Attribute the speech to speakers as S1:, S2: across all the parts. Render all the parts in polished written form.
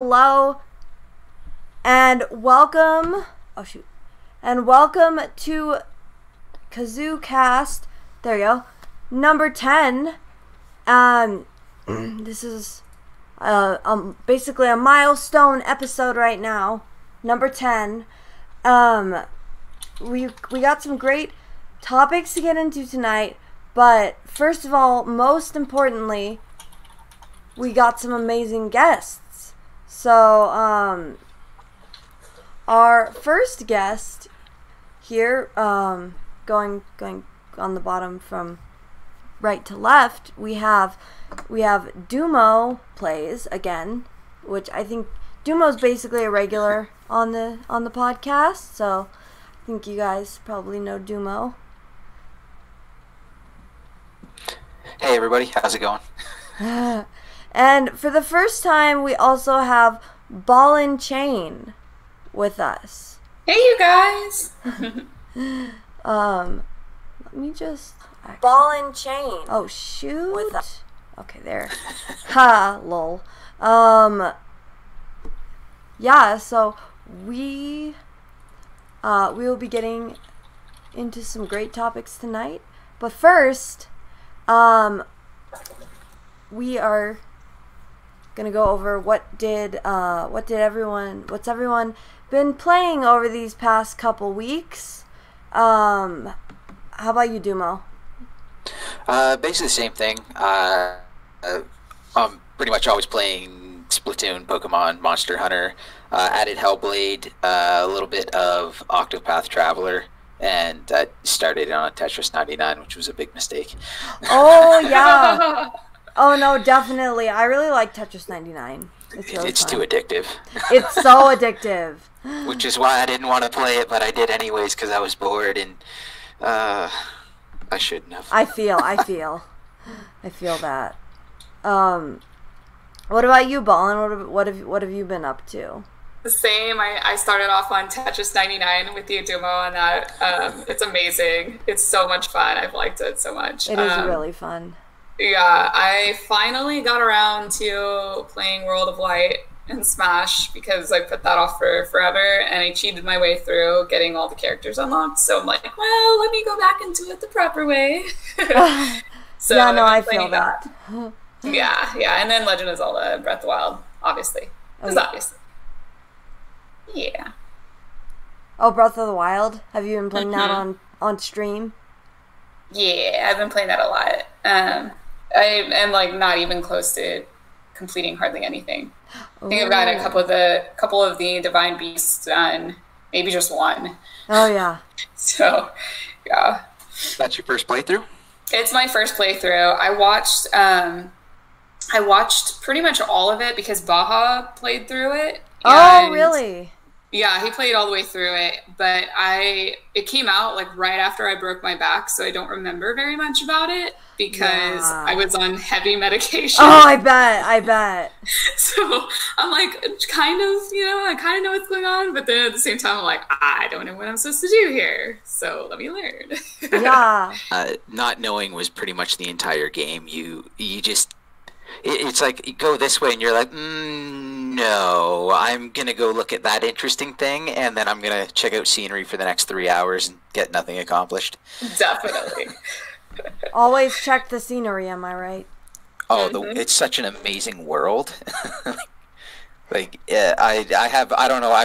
S1: Hello and welcome. Oh shoot! And welcome to KazooCast. There you go. Number 10. This is basically a milestone episode right now. Number 10. We got some great topics to get into tonight, but first of all, most importantly, we got some amazing guests. So, our first guest here, going on the bottom from right to left, we have Dumo plays again, which I think Dumo's basically a regular on the podcast. So, I think you guys probably know Dumo.
S2: Hey everybody, how's it going?
S1: And for the first time, we also have Ball and Chain with us.
S3: Hey, you guys!
S1: Let me just... Ball and Chain. Oh, shoot. With us. Okay, there. Ha, lol. Yeah, so we will be getting into some great topics tonight. But first, we are gonna go over what's everyone been playing over these past couple weeks. How about you, Dumo?
S2: Basically the same thing. I'm pretty much always playing Splatoon, Pokemon, Monster Hunter, added Hellblade, a little bit of Octopath Traveler, and that started on Tetris 99, which was a big mistake.
S1: Oh, yeah. Oh, no, definitely. I really like Tetris 99.
S2: It's too addictive.
S1: It's so addictive.
S2: Which is why I didn't want to play it, but I did anyways because I was bored, and I shouldn't have.
S1: I feel that. What about you, Ballin? What have you been up to?
S3: The same. I started off on Tetris 99 with you, Dumo, and that it's amazing. It's so much fun. I've liked it so much.
S1: It is really fun.
S3: Yeah, I finally got around to playing World of Light and Smash because I put that off for forever, and I cheated my way through getting all the characters unlocked. So I'm like, well, let me go back into it the proper way. So
S1: yeah, no, I feel that.
S3: Yeah, and then Legend of Zelda: Breath of the Wild, obviously. Obviously. Yeah.
S1: Oh, Breath of the Wild? Have you been playing that on stream?
S3: Yeah, I've been playing that a lot. I am like not even close to completing hardly anything. I think I've got a couple of the Divine Beasts done, maybe just one.
S1: Oh yeah.
S3: So, yeah.
S2: That's your first playthrough?
S3: It's my first playthrough. I watched pretty much all of it because Baja played through it.
S1: Oh, really?
S3: Yeah, he played all the way through it, but it came out like right after I broke my back, so I don't remember very much about it because I was on heavy medication.
S1: Oh, I bet.
S3: So I'm like, I kind of know what's going on, but then at the same time, I'm like, I don't know what I'm supposed to do here, so let me learn.
S1: Yeah.
S2: Not knowing was pretty much the entire game. You just... It's like, you go this way and you're like, no, I'm going to go look at that interesting thing, and then I'm going to check out scenery for the next 3 hours and get nothing accomplished.
S3: Definitely.
S1: Always check the scenery, am I right?
S2: Oh, it's such an amazing world. I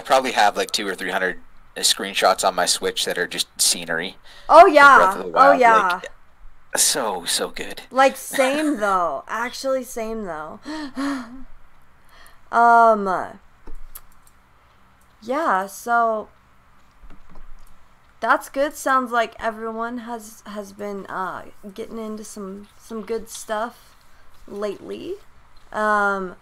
S2: probably have like 200 or 300 screenshots on my Switch that are just scenery.
S1: Oh, yeah. Oh, yeah.
S2: So good.
S1: Like, same though. Actually, same though. Yeah, so that's good. Sounds like everyone has been getting into some good stuff lately. Oh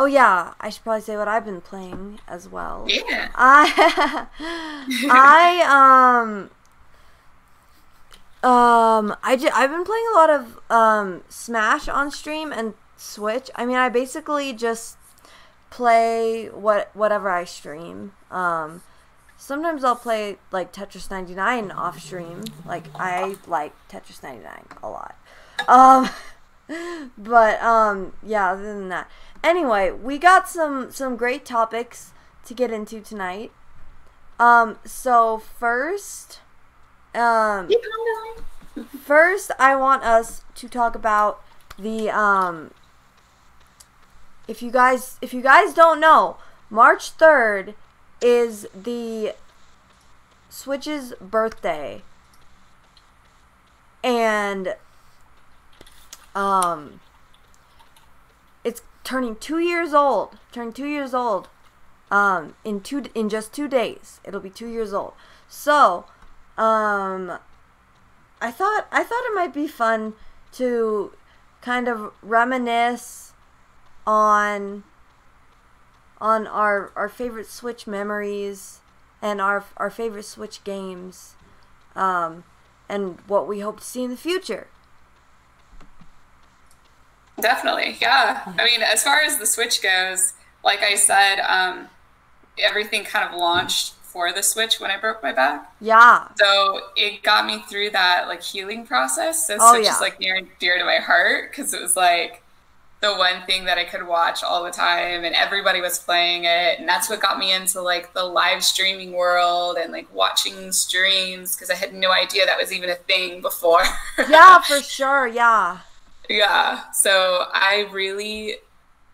S1: yeah, I should probably say what I've been playing as well.
S3: Yeah.
S1: I've been playing a lot of Smash on stream and Switch. I mean, I basically just play whatever I stream. Sometimes I'll play like Tetris 99 off stream. Like, I like Tetris 99 a lot. But yeah, other than that. Anyway, we got some great topics to get into tonight. So first I want us to talk about the if you guys don't know, March 3rd is the Switch's birthday. And it's turning 2 years old. In just 2 days. It'll be 2 years old. So, I thought it might be fun to kind of reminisce on our favorite Switch memories and our favorite Switch games, and what we hope to see in the future.
S3: Definitely, yeah. I mean, as far as the Switch goes, like I said, everything kind of launched for the Switch when I broke my back.
S1: Yeah.
S3: So it got me through that like healing process. So Switch is like near and dear to my heart because it was like the one thing that I could watch all the time and everybody was playing it. And that's what got me into like the live streaming world and like watching streams because I had no idea that was even a thing before.
S1: Yeah, for sure. Yeah.
S3: Yeah. So I really,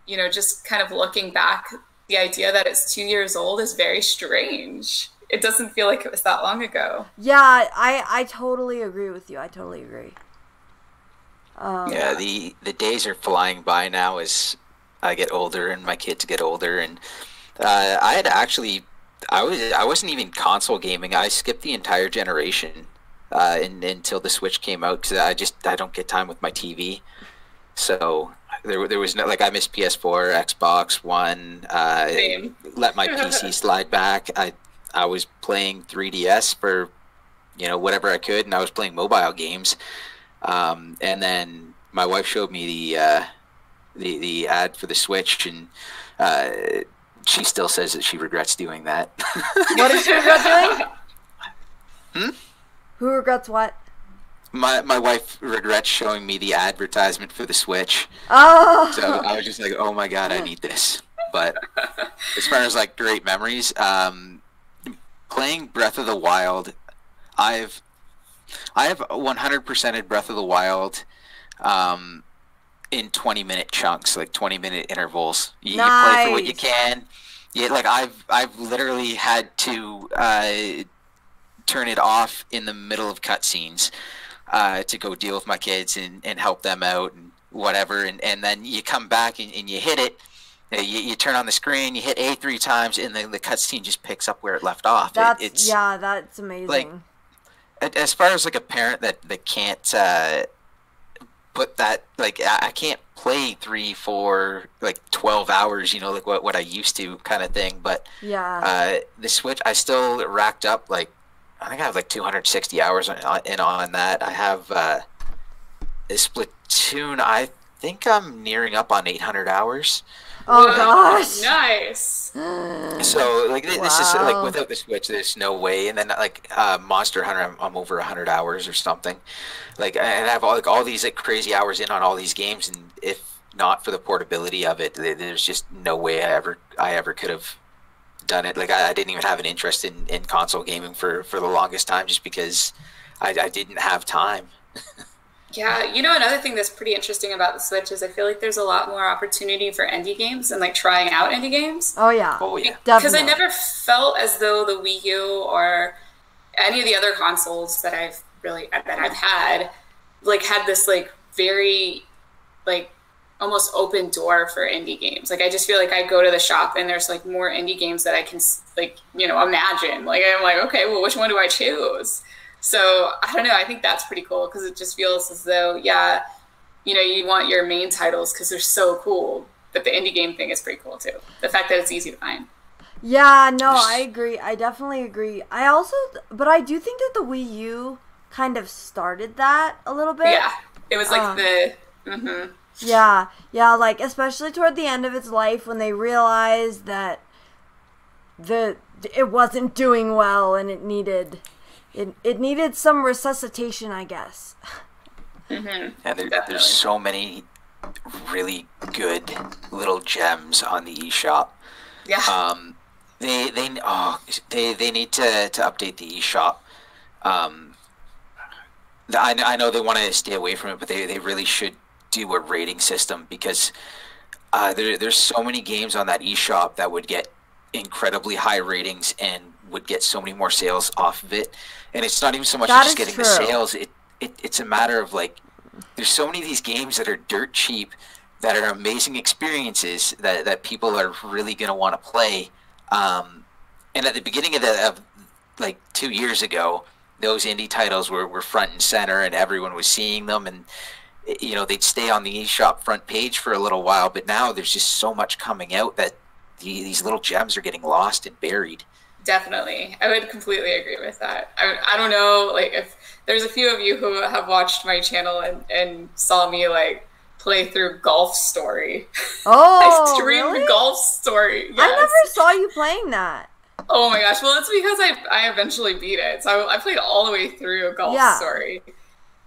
S3: you know, just kind of looking back, the idea that it's 2 years old is very strange. It doesn't feel like it was that long ago.
S1: Yeah, I totally agree with you. I totally agree.
S2: Yeah, the days are flying by now as I get older and my kids get older. And I wasn't even console gaming. I skipped the entire generation until the Switch came out because I don't get time with my TV. So there was no, like, I missed PS4, Xbox One. Let my PC slide back. I was playing 3DS for, you know, whatever I could, and I was playing mobile games. And then my wife showed me the ad for the Switch, and she still says that she regrets doing that.
S1: What does she regret doing? Who regrets what?
S2: My wife regrets showing me the advertisement for the Switch.
S1: Oh.
S2: So I was just like, oh my god, I need this. But as far as like great memories, playing Breath of the Wild, I have 100%ed Breath of the Wild in 20-minute chunks, like 20-minute intervals. You play for what you can. Yeah, like I've literally had to turn it off in the middle of cutscenes to go deal with my kids and help them out and whatever. And then you come back and you hit it. You turn on the screen, you hit A 3 times, and the cutscene just picks up where it left off.
S1: That's amazing.
S2: Like, as far as like a parent that can't put that, like, I can't play 3, 4, like 12 hours, you know, like what I used to kind of thing. But
S1: yeah,
S2: the Switch, I still racked up like, I think I have like 260 hours on that. I have Splatoon. I think I'm nearing up on 800 hours.
S1: Oh gosh,
S3: nice.
S2: So like this is like without the Switch, there's no way. And then like Monster Hunter, I'm over 100 hours or something. Like, and I have all these like crazy hours in on all these games, and if not for the portability of it, there's just no way I ever could have done it. Like I didn't even have an interest in console gaming for the longest time, just because I didn't have time.
S3: Yeah, you know, another thing that's pretty interesting about the Switch is I feel like there's a lot more opportunity for indie games and like trying out indie games.
S1: Oh yeah,
S3: because I never felt as though the Wii U or any of the other consoles that I've had like had this like very like almost open door for indie games. Like I just feel like I go to the shop and there's like more indie games that I can like, you know, imagine. Like I'm like, okay, well, which one do I choose? So I don't know. I think that's pretty cool because it just feels as though, yeah, you know, you want your main titles because they're so cool, but the indie game thing is pretty cool too. The fact that it's easy to find.
S1: Yeah, no, I agree. I definitely agree. But I do think that the Wii U kind of started that a little bit.
S3: Yeah, it was like
S1: Yeah, like especially toward the end of its life when they realized that it wasn't doing well and it needed some resuscitation, I guess.
S3: Mm-hmm.
S2: And there's so many really good little gems on the eShop.
S3: Yeah.
S2: They need to update the eShop. I know they want to stay away from it, but they really should do a rating system, because there's so many games on that eShop that would get incredibly high ratings and would get so many more sales off of it. And it's not even so much just getting the sales. It's a matter of, like, there's so many of these games that are dirt cheap that are amazing experiences that people are really going to want to play. And at the beginning of like 2 years ago, those indie titles were front and center, and everyone was seeing them, and you know, they'd stay on the eShop front page for a little while. But now there's just so much coming out that these little gems are getting lost and buried.
S3: Definitely. I would completely agree with that. I don't know, like, if there's a few of you who have watched my channel and saw me, like, play through Golf Story.
S1: Oh,
S3: I streamed
S1: really?
S3: Golf Story. Yes.
S1: I never saw you playing that.
S3: Oh my gosh. Well, it's because I eventually beat it. So I played all the way through Golf Story.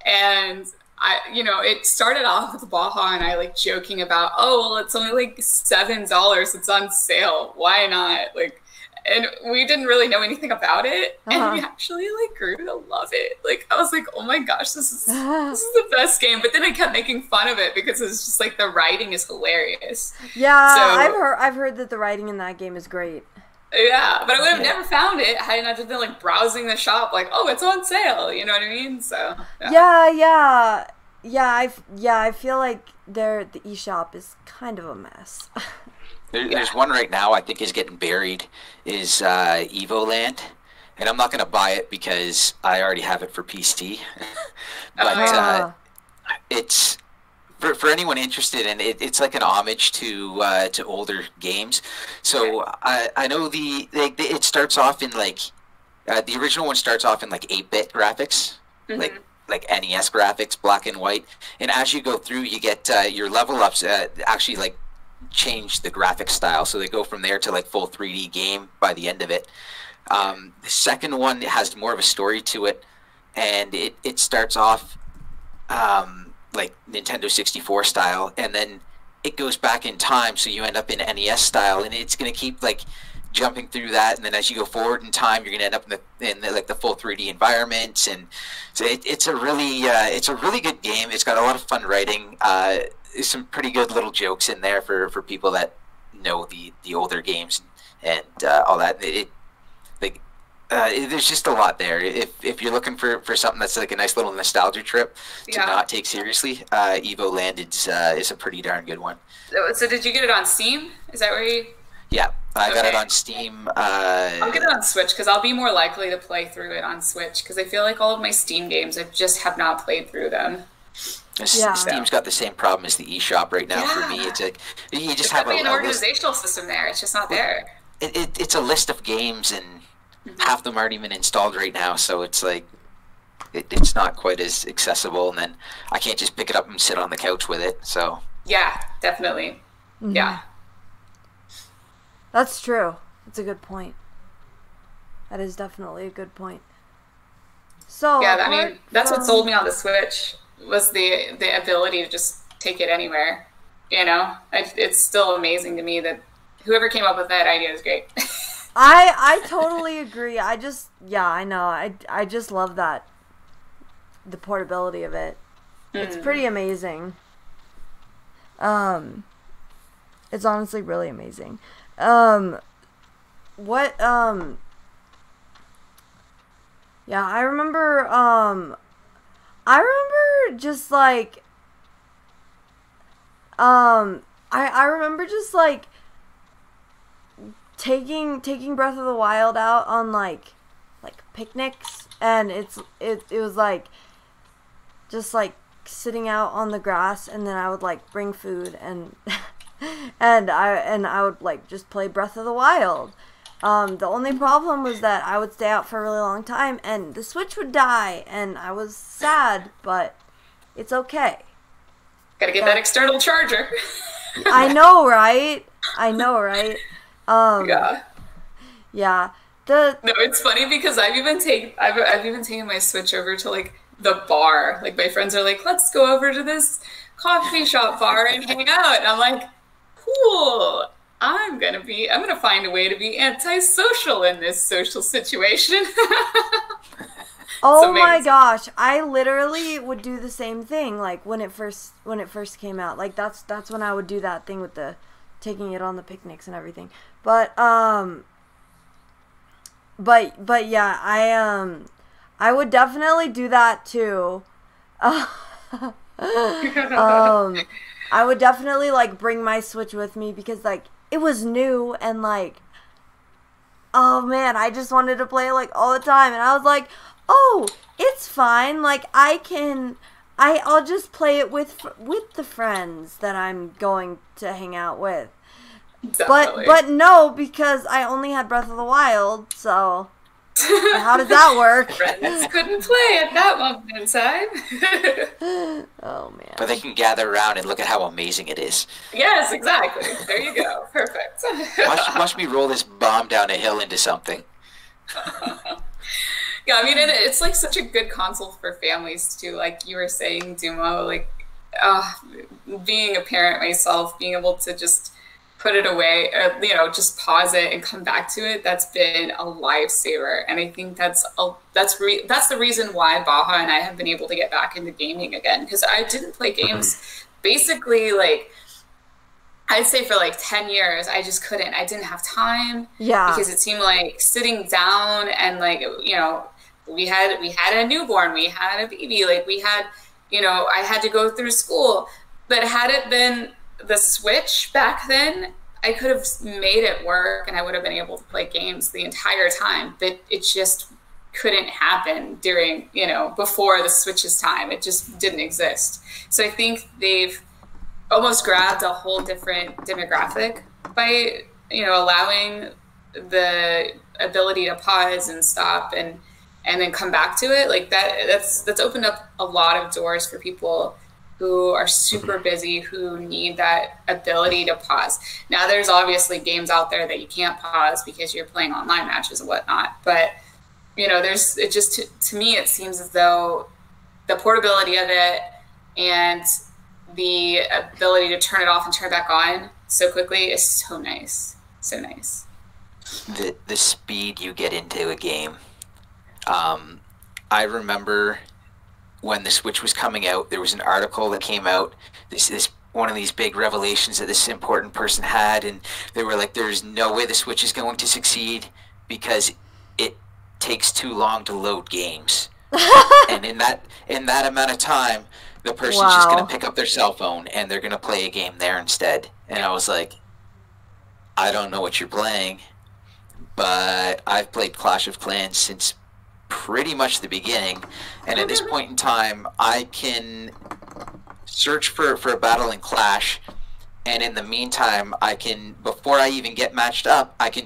S3: And it started off with Baja and I, like, joking about, oh, well, it's only like $7. It's on sale. Why not? Like, and we didn't really know anything about it, and we actually, like, grew to love it. Like, I was like, oh my gosh, this is the best game. But then I kept making fun of it because it's just like the writing is hilarious.
S1: Yeah,
S3: so,
S1: I've heard that the writing in that game is great.
S3: Yeah, but I would have never found it had I not just been, like, browsing the shop, like, oh, it's on sale. You know what I mean? So
S1: yeah. I feel like the eShop is kind of a mess.
S2: There's one right now I think is getting buried, is EvoLand, and I'm not going to buy it because I already have it for PC. But it's for anyone interested in it. It's like an homage to older games. So I know it starts off in, like, the original one starts off in, like, 8-bit graphics, like NES graphics, black and white, and as you go through, you get your level ups actually, like, change the graphic style, so they go from there to, like, full 3D game by the end of it. The second one has more of a story to it, and it starts off like Nintendo 64 style, and then it goes back in time, so you end up in NES style, and it's going to keep, like, jumping through that, and then as you go forward in time, you're going to end up in the full 3D environments, and so it's a really good game. It's got a lot of fun writing. There's some pretty good little jokes in there for people that know the older games and all that. There's just a lot there. If you're looking for something that's like a nice little nostalgia trip to not take seriously, EvoLand is a pretty darn good one.
S3: So did you get it on Steam? Is that where you...
S2: Yeah, I got it on Steam.
S3: I'll get it on Switch because I'll be more likely to play through it on Switch because I feel like all of my Steam games, I just have not played through them.
S2: Steam's got the same problem as the eShop right now for me. It's like you just have
S3: an organizational system there. It's just not there.
S2: It's a list of games, and half of them aren't even installed right now. So it's like it's not quite as accessible. And then I can't just pick it up and sit on the couch with it. So
S3: yeah, definitely. Yeah,
S1: that's true. That's a good point. That is definitely a good point. So
S3: yeah, I mean that's what sold me on the Switch. Was the ability to just take it anywhere, you know? It's still amazing to me that whoever came up with that idea is great.
S1: I totally agree. I know. I just love that, the portability of it. It's pretty amazing. It's honestly really amazing. Yeah, I remember just like I remember just like taking Breath of the Wild out on like picnics, and it was like just like sitting out on the grass, and then I would like bring food and and I would like just play Breath of the Wild. The only problem was that I would stay out for a really long time and the Switch would die, and I was sad, but it's okay.
S3: Gotta get that external charger.
S1: I know, right?
S3: Yeah.
S1: No,
S3: it's funny because I've even taken my Switch over to like the bar. Like my friends are like, let's go over to this coffee shop bar and hang out. And I'm like, cool. I'm gonna find a way to be antisocial in this social situation.
S1: Oh my gosh, I literally would do the same thing. Like when it first came out. Like that's when I would do that thing with the taking it on the picnics and everything. But yeah, I would definitely do that too. I would definitely like bring my Switch with me because like it was new and like, oh man, I just wanted to play like all the time, and I was like, oh, it's fine. Like I'll just play it with the friends that I'm going to hang out with.
S3: Definitely.
S1: But no, because I only had Breath of the Wild, so how does that work?
S3: Friends couldn't play at that moment in time.
S1: Oh man.
S2: But they can gather around and look at how amazing it is.
S3: Yes, exactly. There you go. Perfect.
S2: Watch me roll this bomb down a hill into something.
S3: Yeah, I mean, it's like such a good console for families too. Like you were saying, Dumo, like being a parent myself, being able to just put it away, or, you know, just pause it and come back to it, that's been a lifesaver. And I think that's the reason why Baja and I have been able to get back into gaming again, because I didn't play games basically, like, I'd say for like 10 years. I just couldn't. I didn't have time.
S1: Yeah.
S3: Because it seemed like sitting down and, like, you know, we had a newborn, we had a baby, like we had, you know, I had to go through school. But had it been the Switch back then, I could have made it work and I would have been able to play games the entire time. But it just couldn't happen during, you know, before the Switch's time. It just didn't exist. So I think they've almost grabbed a whole different demographic by, you know, allowing the ability to pause and stop and then come back to it. Like that's opened up a lot of doors for people who are super busy, who need that ability to pause. Now, there's obviously games out there that you can't pause because you're playing online matches and whatnot. But, you know, to me, it seems as though the portability of it and the ability to turn it off and turn it back on so quickly is so nice. So nice.
S2: The speed you get into a game. I remember when the Switch was coming out, there was an article that came out, this one of these big revelations that this important person had, and they were like, there's no way the Switch is going to succeed because it takes too long to load games. And in that amount of time, the person's just going to pick up their cell phone and they're going to play a game there instead. And I was like, I don't know what you're playing, but I've played Clash of Clans since pretty much the beginning, and at this point in time I can search for a battle in Clash, and in the meantime I can, before I even get matched up, I can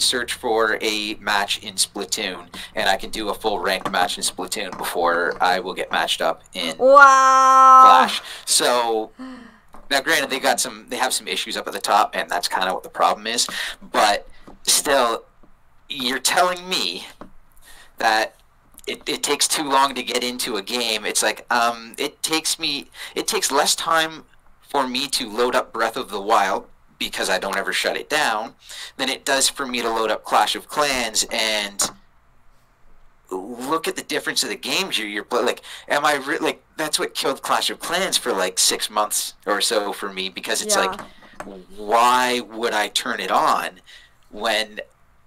S2: search for a match in Splatoon, and I can do a full ranked match in Splatoon before I will get matched up in Clash. So now granted they have some issues up at the top, and that's kind of what the problem is, but still, you're telling me that it takes too long to get into a game. It's like it takes less time for me to load up Breath of the Wild because I don't ever shut it down than it does for me to load up Clash of Clans and look at the difference of the games you're playing. Like, am I like, that's what killed Clash of Clans for like 6 months or so for me, because it's like, why would I turn it on when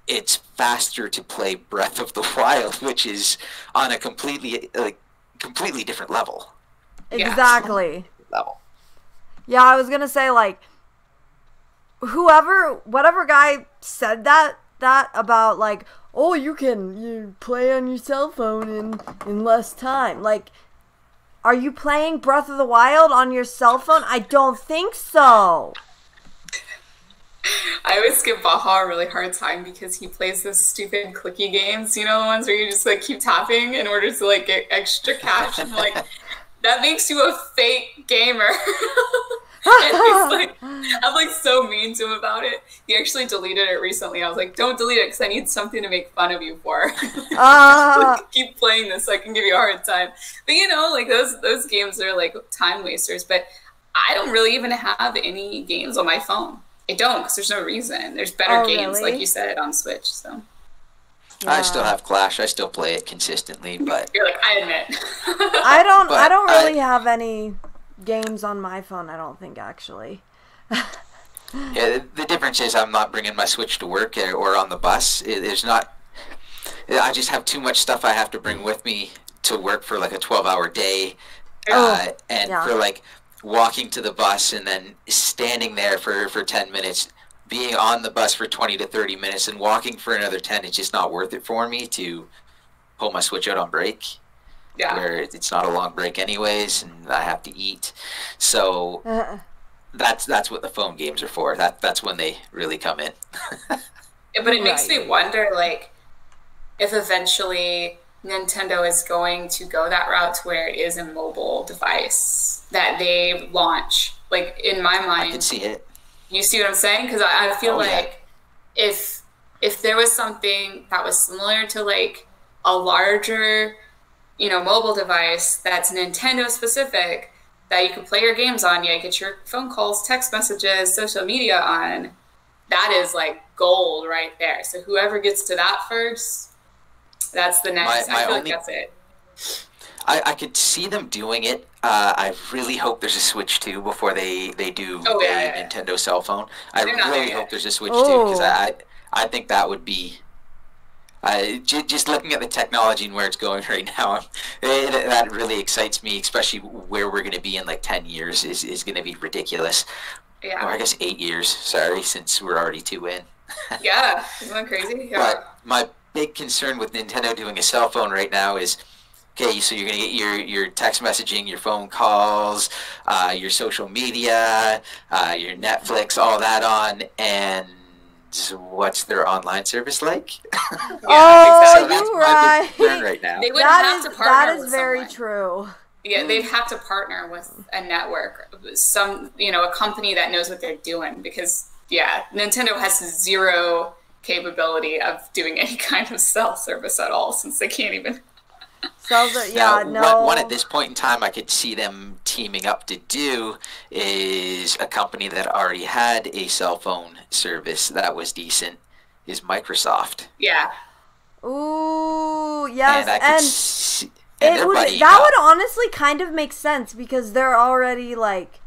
S2: it's faster to play Breath of the Wild, which is on a completely different level.
S1: Exactly. Yeah, I was gonna say, like, whatever guy said that about, like, oh, you play on your cell phone in less time. Like, are you playing Breath of the Wild on your cell phone? I don't think so.
S3: I always give Baja a really hard time because he plays those stupid clicky games, you know, the ones where you just like keep tapping in order to like get extra cash. I'm like, that makes you a fake gamer. And I'm like so mean to him about it. He actually deleted it recently. I was like, don't delete it because I need something to make fun of you for. Like, keep playing this so I can give you a hard time. But you know, like those games are like time wasters. But I don't really even have any games on my phone. I don't, because there's no reason. There's better games,
S1: really?
S3: like you said, on Switch. So
S1: Yeah.
S2: I still have Clash. I still play it consistently, but
S3: you're like, I admit.
S1: I don't
S2: But
S1: really have any games on my phone, I don't think, actually.
S2: yeah, the difference is I'm not bringing my Switch to work or on the bus. There's not. I just have too much stuff I have to bring with me to work for like a 12-hour day, and
S1: yeah.
S2: for like walking to the bus and then standing there for 10 minutes, being on the bus for 20 to 30 minutes and walking for another 10. It's just not worth it for me to pull my Switch out on break.
S3: Yeah.
S2: Where it's not a long break anyways, and I have to eat. So that's what the phone games are for. That's when they really come in.
S3: Yeah, but it makes me wonder, like, if eventually Nintendo is going to go that route to where it is a mobile device that they launch. Like, in my mind,
S2: I can see it.
S3: You see what I'm saying? Because I feel
S2: yeah.
S3: like if there was something that was similar to like a larger, you know, mobile device that's Nintendo specific that you could play your games on, yeah, get your phone calls, text messages, social media on, that is like gold right there. So whoever gets to that first, that's the next. I feel like that's it.
S2: I could see them doing it. I really hope there's a Switch 2 before they do Nintendo cell phone. I really hope there's a Switch 2 because I think that would be... just looking at the technology and where it's going right now, that really excites me, especially where we're going to be in like 10 years is going to be ridiculous.
S3: Yeah.
S2: Or I guess 8 years, sorry, since we're already 2 in.
S3: Yeah, isn't that crazy? Yeah.
S2: But my big concern with Nintendo doing a cell phone right now is, okay, so you're going to get your text messaging, your phone calls, your social media, your Netflix, all that on, and what's their online service like?
S1: Oh,
S2: so that's
S1: you're
S2: my big concern
S1: right.
S2: right now.
S3: They would have to partner
S1: that is
S3: with
S1: very
S3: someone.
S1: true.
S3: Yeah, they'd have to partner with a network, a company that knows what they're doing, because Nintendo has zero capability of doing any kind of cell service at all, since they can't even.
S2: One at this point in time I could see them teaming up to do is a company that already had a cell phone service that was decent, is Microsoft.
S3: Yeah.
S1: Ooh, yes,
S2: and
S1: that would honestly kind of make sense because they're already like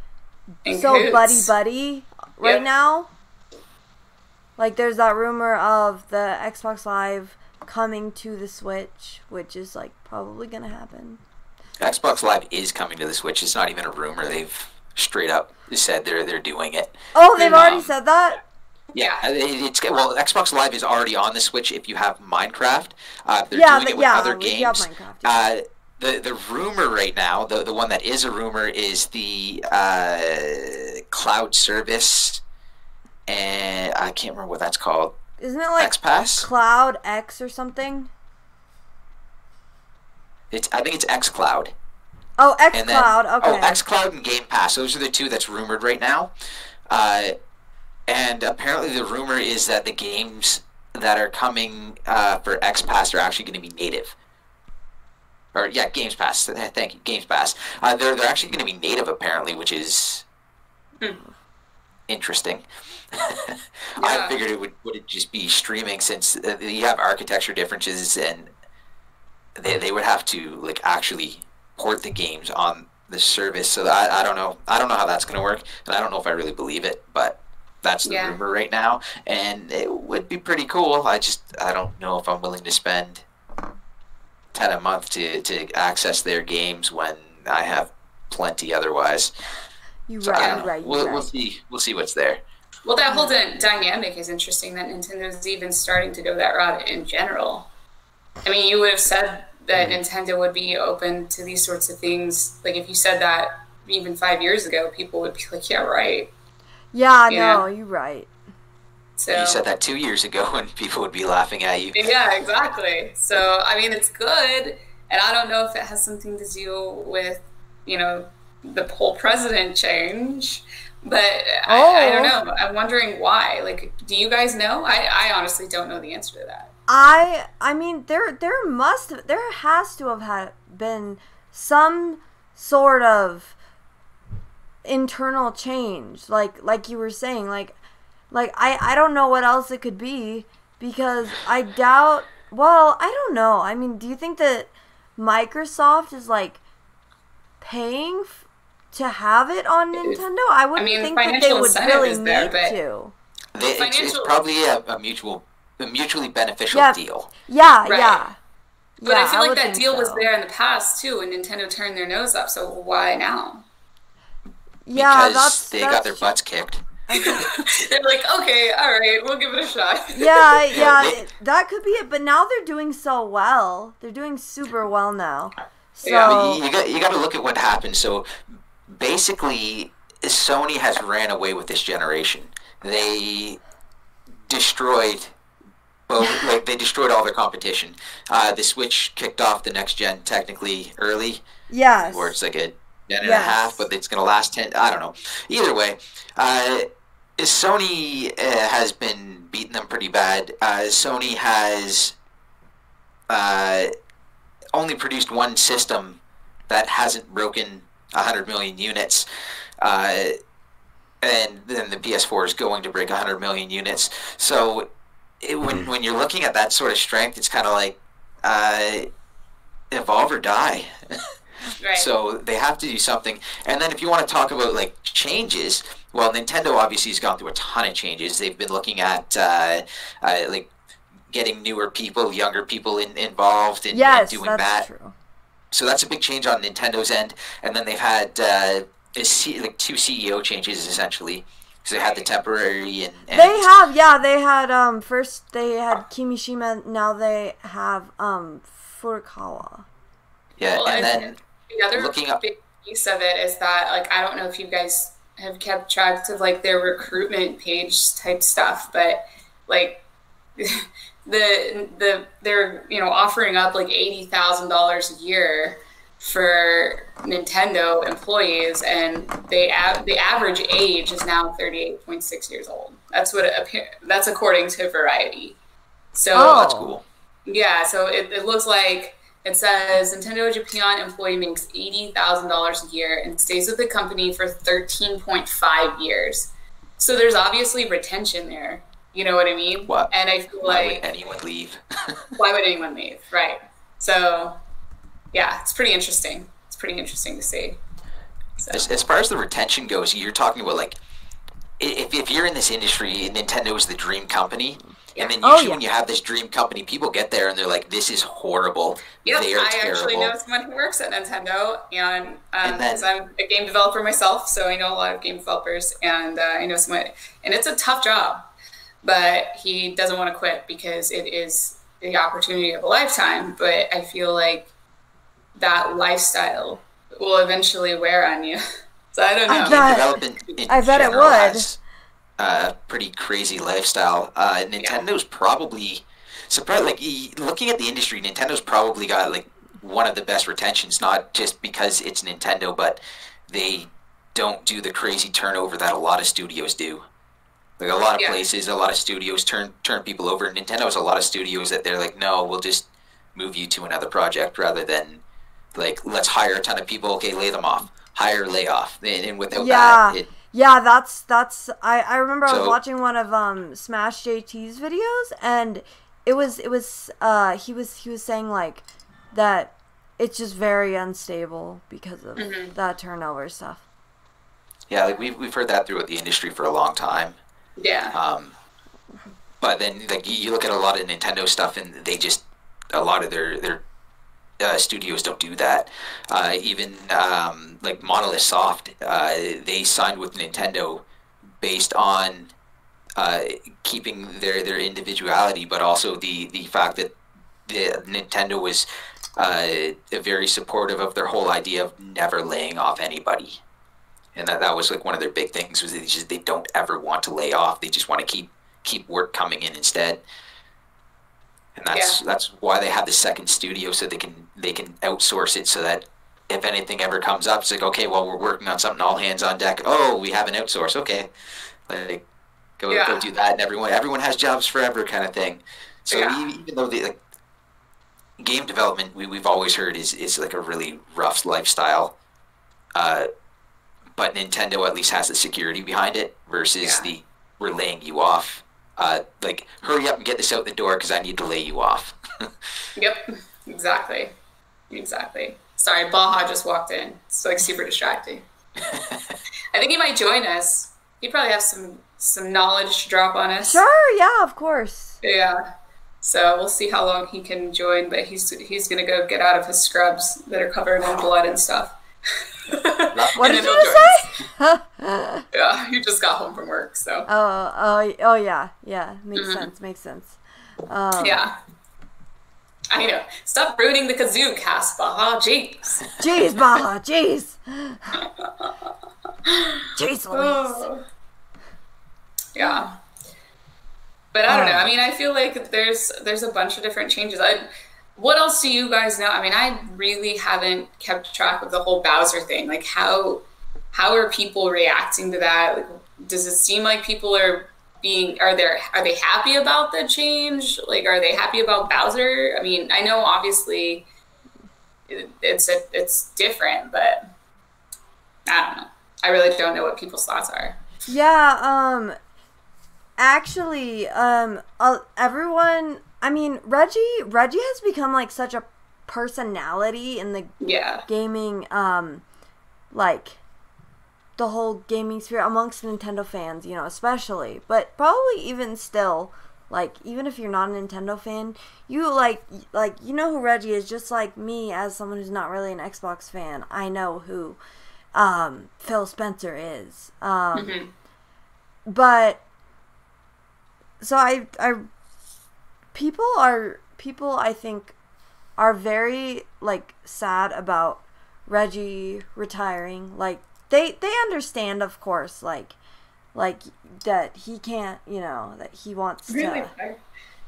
S1: so buddy right now. Like, there's that rumor of the Xbox Live coming to the Switch, which is like probably gonna happen.
S2: Xbox Live is coming to the Switch. It's not even a rumor. They've straight up said they're doing it.
S1: Oh, they've already said that?
S2: Yeah, Xbox Live is already on the Switch if you have Minecraft. They're doing it with other games. The rumor right now, the one that is a rumor, is the cloud service, and I can't remember what that's called.
S1: Isn't it like
S2: XPass?
S1: Cloud X or something?
S2: I think it's xCloud.
S1: Oh, xCloud, okay.
S2: Oh, xCloud and Game Pass. Those are the two that's rumored right now. And apparently the rumor is that the games that are coming for XPass are actually going to be native. Or, yeah, Games Pass. Thank you, Games Pass. They're actually going to be native, apparently, which is interesting. I figured it would just be streaming, since you have architecture differences, and they would have to like actually port the games on the service. So I don't know how that's going to work, and I don't know if I really believe it, but that's the rumor right now, and it would be pretty cool. I don't know if I'm willing to spend $10 a month to access their games when I have plenty otherwise. We'll see what's there.
S3: Well, that whole dynamic is interesting, that Nintendo's even starting to go that route in general. I mean, you would have said that Nintendo would be open to these sorts of things. Like, if you said that even 5 years ago, people would be like, yeah, right.
S1: Yeah, no, you're right.
S3: So,
S2: you said that 2 years ago and people would be laughing at you.
S3: Yeah, exactly. So, I mean, it's good. And I don't know if it has something to do with, the whole president change, But I don't know. I'm wondering why. Like, do you guys know? I honestly don't know the answer to that.
S1: I mean, there has to have been some sort of internal change, like you were saying, like I don't know what else it could be, because I doubt. Well, I don't know. I mean, do you think that Microsoft is like paying to have it on Nintendo? I wouldn't think that they would really need to.
S2: It's probably a mutually beneficial deal.
S1: Yeah,
S3: right.
S1: yeah.
S3: But I feel like that deal was there in the past too, and Nintendo turned their nose up. So why now?
S1: Yeah,
S2: because they got their butts kicked.
S3: They're like, okay, all right, we'll give it a shot.
S1: Yeah, that could be it. But now they're doing so well. They're doing super well now. So
S2: you got to look at what happened. So basically, Sony has ran away with this generation. They destroyed they destroyed all their competition. The Switch kicked off the next gen technically early.
S1: Yes.
S2: Or it's like a gen and a half, but it's going to last 10. I don't know. Either way, Sony has been beating them pretty bad. Sony has only produced one system that hasn't broken 100 million units. And then the PS4 is going to break 100 million units. So when you're looking at that sort of strength, it's kind of like evolve or die.
S3: Right.
S2: So they have to do something. And then if you want to talk about like changes, well, Nintendo obviously has gone through a ton of changes. They've been looking at like getting newer people, younger people involved in doing that. True. So that's a big change on Nintendo's end. And then they've had like two CEO changes essentially. So they had the temporary and
S1: they had first they had Kimishima, now they have Furukawa.
S2: Yeah,
S3: well,
S2: and then
S3: the other big piece of it is that, like, I don't know if you guys have kept track of like their recruitment page type stuff, but like they're offering up like $80,000 a year for Nintendo employees, and the average age is now 38.6 years old. That's according to Variety. So
S2: that's cool.
S3: Yeah, so it looks like it says Nintendo Japan employee makes $80,000 a year and stays with the company for 13.5 years. So there's obviously retention there. You know what I mean?
S2: What?
S3: And I feel
S2: why
S3: like
S2: would anyone leave?
S3: Why would anyone leave? Right. So yeah, it's pretty interesting. It's pretty interesting to see. So.
S2: As far as the retention goes, you're talking about like if you're in this industry, Nintendo is the dream company. And then usually when you have this dream company, people get there and they're like, this is horrible.
S3: Yep,
S2: they are terrible.
S3: Actually know someone who works at Nintendo, and because I'm a game developer myself, so I know a lot of game developers, and I know someone, and it's a tough job, but he doesn't want to quit because it is the opportunity of a lifetime. But I feel like that lifestyle will eventually wear on you. So I don't know.
S2: Game development
S1: I bet it would.
S2: Pretty crazy lifestyle. Nintendo's probably surprised. Like looking at the industry, Nintendo's probably got like one of the best retentions. Not just because it's Nintendo, but they don't do the crazy turnover that a lot of studios do. Like a lot of places, a lot of studios turn people over. Nintendo has a lot of studios that they're like, no, we'll just move you to another project rather than like let's hire a ton of people. Okay, lay them off. Hire, lay off, and without that.
S1: Yeah, that's I remember I was watching one of Smash JT's videos, and he was saying like that it's just very unstable because of that turnover stuff.
S2: Yeah, like we've heard that throughout the industry for a long time.
S3: Yeah.
S2: But then like you look at a lot of Nintendo stuff, and they just a lot of their studios don't do that. Even like Monolith Soft, they signed with Nintendo based on keeping their individuality, but also the fact that Nintendo was very supportive of their whole idea of never laying off anybody, and that was like one of their big things was they don't ever want to lay off. They just want to keep work coming in instead. And that's why they have the second studio, so they can outsource it so that if anything ever comes up, it's like, okay, well, we're working on something, all hands on deck. Oh, we have an outsource. Okay, like go do that. And everyone has jobs forever, kind of thing. So even though the game development, we've always heard is like a really rough lifestyle, but Nintendo at least has the security behind it versus we're laying you off. Like, hurry up and get this out the door because I need to lay you off.
S3: Yep, exactly. Sorry, Baja just walked in. It's like super distracting. I think he might join us. He probably have some knowledge to drop on us.
S1: Sure, yeah, of course.
S3: Yeah. So we'll see how long he can join, but he's gonna go get out of his scrubs that are covered in blood and stuff.
S1: What did you say?
S3: Yeah, he just got home from work, so.
S1: Oh yeah. Makes sense.
S3: Yeah. I know. Stop ruining the Kazoo cast, Baja. Jeez,
S1: Baja. Jeez, Louise.
S3: Yeah. But I don't know. I mean, I feel like there's a bunch of different changes. What else do you guys know? I mean, I really haven't kept track of the whole Bowser thing. Like, how are people reacting to that? Like, does it seem like people are they happy about the change? Like, are they happy about Bowser? I mean, I know obviously it's different, but I don't know. I really don't know what people's thoughts are.
S1: Yeah, actually, everyone, I mean, Reggie has become like such a personality in the gaming, like the whole gaming sphere amongst Nintendo fans, you know, especially, but probably even still, like, even if you're not a Nintendo fan, you like, you know who Reggie is, just like me as someone who's not really an Xbox fan. I know who, Phil Spencer is. But, so people I think are very, like, sad about Reggie retiring. Like, they understand, of course, like that he can't, you know, that he wants
S3: really?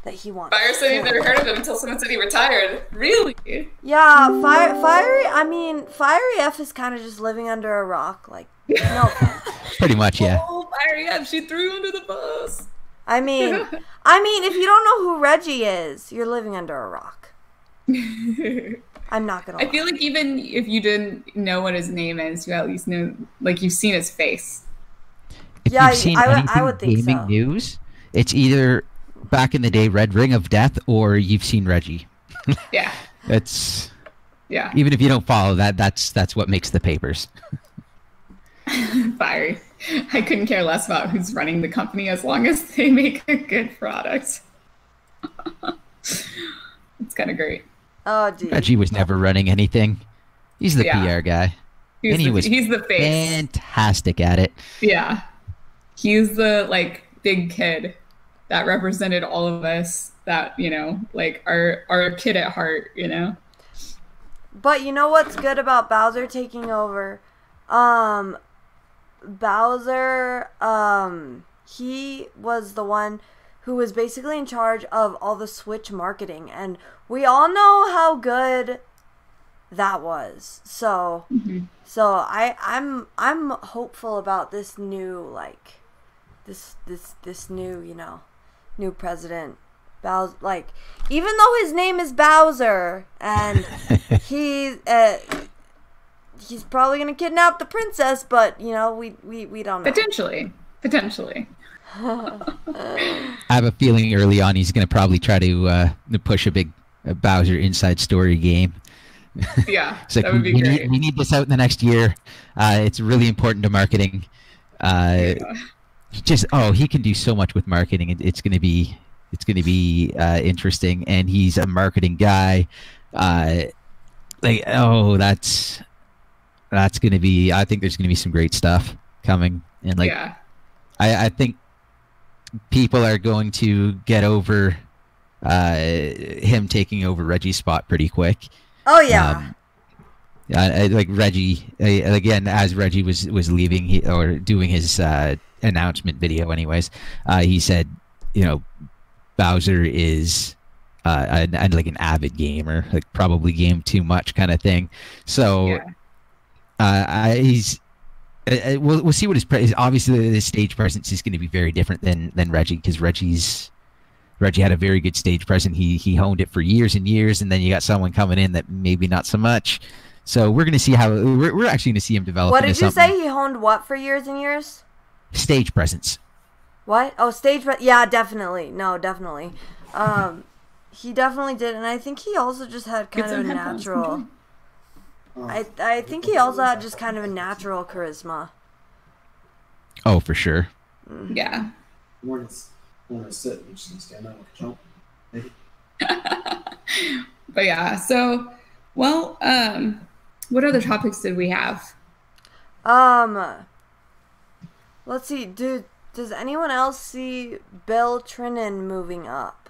S1: That he wants.
S3: Fire said he's never heard of him until someone said he retired. Really?
S1: Yeah, Fiery F is kind of just living under a rock, like, no offense.
S4: Pretty much, yeah.
S3: Oh, Fiery F, she threw under the bus.
S1: I mean, if you don't know who Reggie is, you're living under a rock. I'm not gonna lie.
S5: I feel like even if you didn't know what his name is, you at least know, like, you've seen his face.
S4: If
S1: Yeah,
S4: you've seen
S1: I would think
S4: gaming
S1: so.
S4: news, it's either back in the day Red Ring of Death or you've seen Reggie.
S5: Yeah.
S4: It's
S5: Yeah.
S4: even if you don't follow that, that's what makes the papers.
S5: Fiery. I couldn't care less about who's running the company as long as they make a good product. It's kind of great.
S1: Oh, dude.
S4: Reggie was never running anything. He's the PR guy. And
S5: He's the face.
S4: Fantastic at it.
S5: Yeah. He's the, like, big kid that represented all of us that, you know, like, are a kid at heart, you know?
S1: But you know what's good about Bowser taking over? Bowser, he was the one who was basically in charge of all the Switch marketing, and we all know how good that was. So, so I'm hopeful about this new, like, this new, you know, new president. Bowser, like, even though his name is Bowser, and he's probably gonna kidnap the princess, but, you know, we don't know.
S5: Potentially.
S4: I have a feeling early on he's going to probably try to push a Bowser inside story game.
S5: Yeah,
S4: It's like,
S5: that would be great.
S4: we need this out in the next year. It's really important to marketing. He can do so much with marketing. It's going to be interesting, and he's a marketing guy. That's going to be. I think there's going to be some great stuff coming, and like, I think people are going to get over him taking over Reggie's spot pretty quick.
S1: Oh yeah.
S4: Like Reggie, again, as Reggie was leaving or doing his announcement video anyways, he said, you know, Bowser is and like an avid gamer, like probably game too much kind of thing. So we'll see what his obviously the stage presence is going to be very different than Reggie, because Reggie had a very good stage presence. He honed it for years and years, and then you got someone coming in that maybe not so much. So we're going to see how we're actually going to see him develop.
S1: What did you say? He honed what for years and years?
S4: Stage presence.
S1: What? Oh, yeah, definitely. No, definitely. He definitely did, and I think he also just had kind of a natural. I think he also had just kind of a natural charisma.
S4: Oh, for sure.
S5: Yeah.
S6: When I sit, you just stand up and jump.
S5: But yeah, so well, what other topics did we have?
S1: Let's see. Does anyone else see Bill Trinan moving up?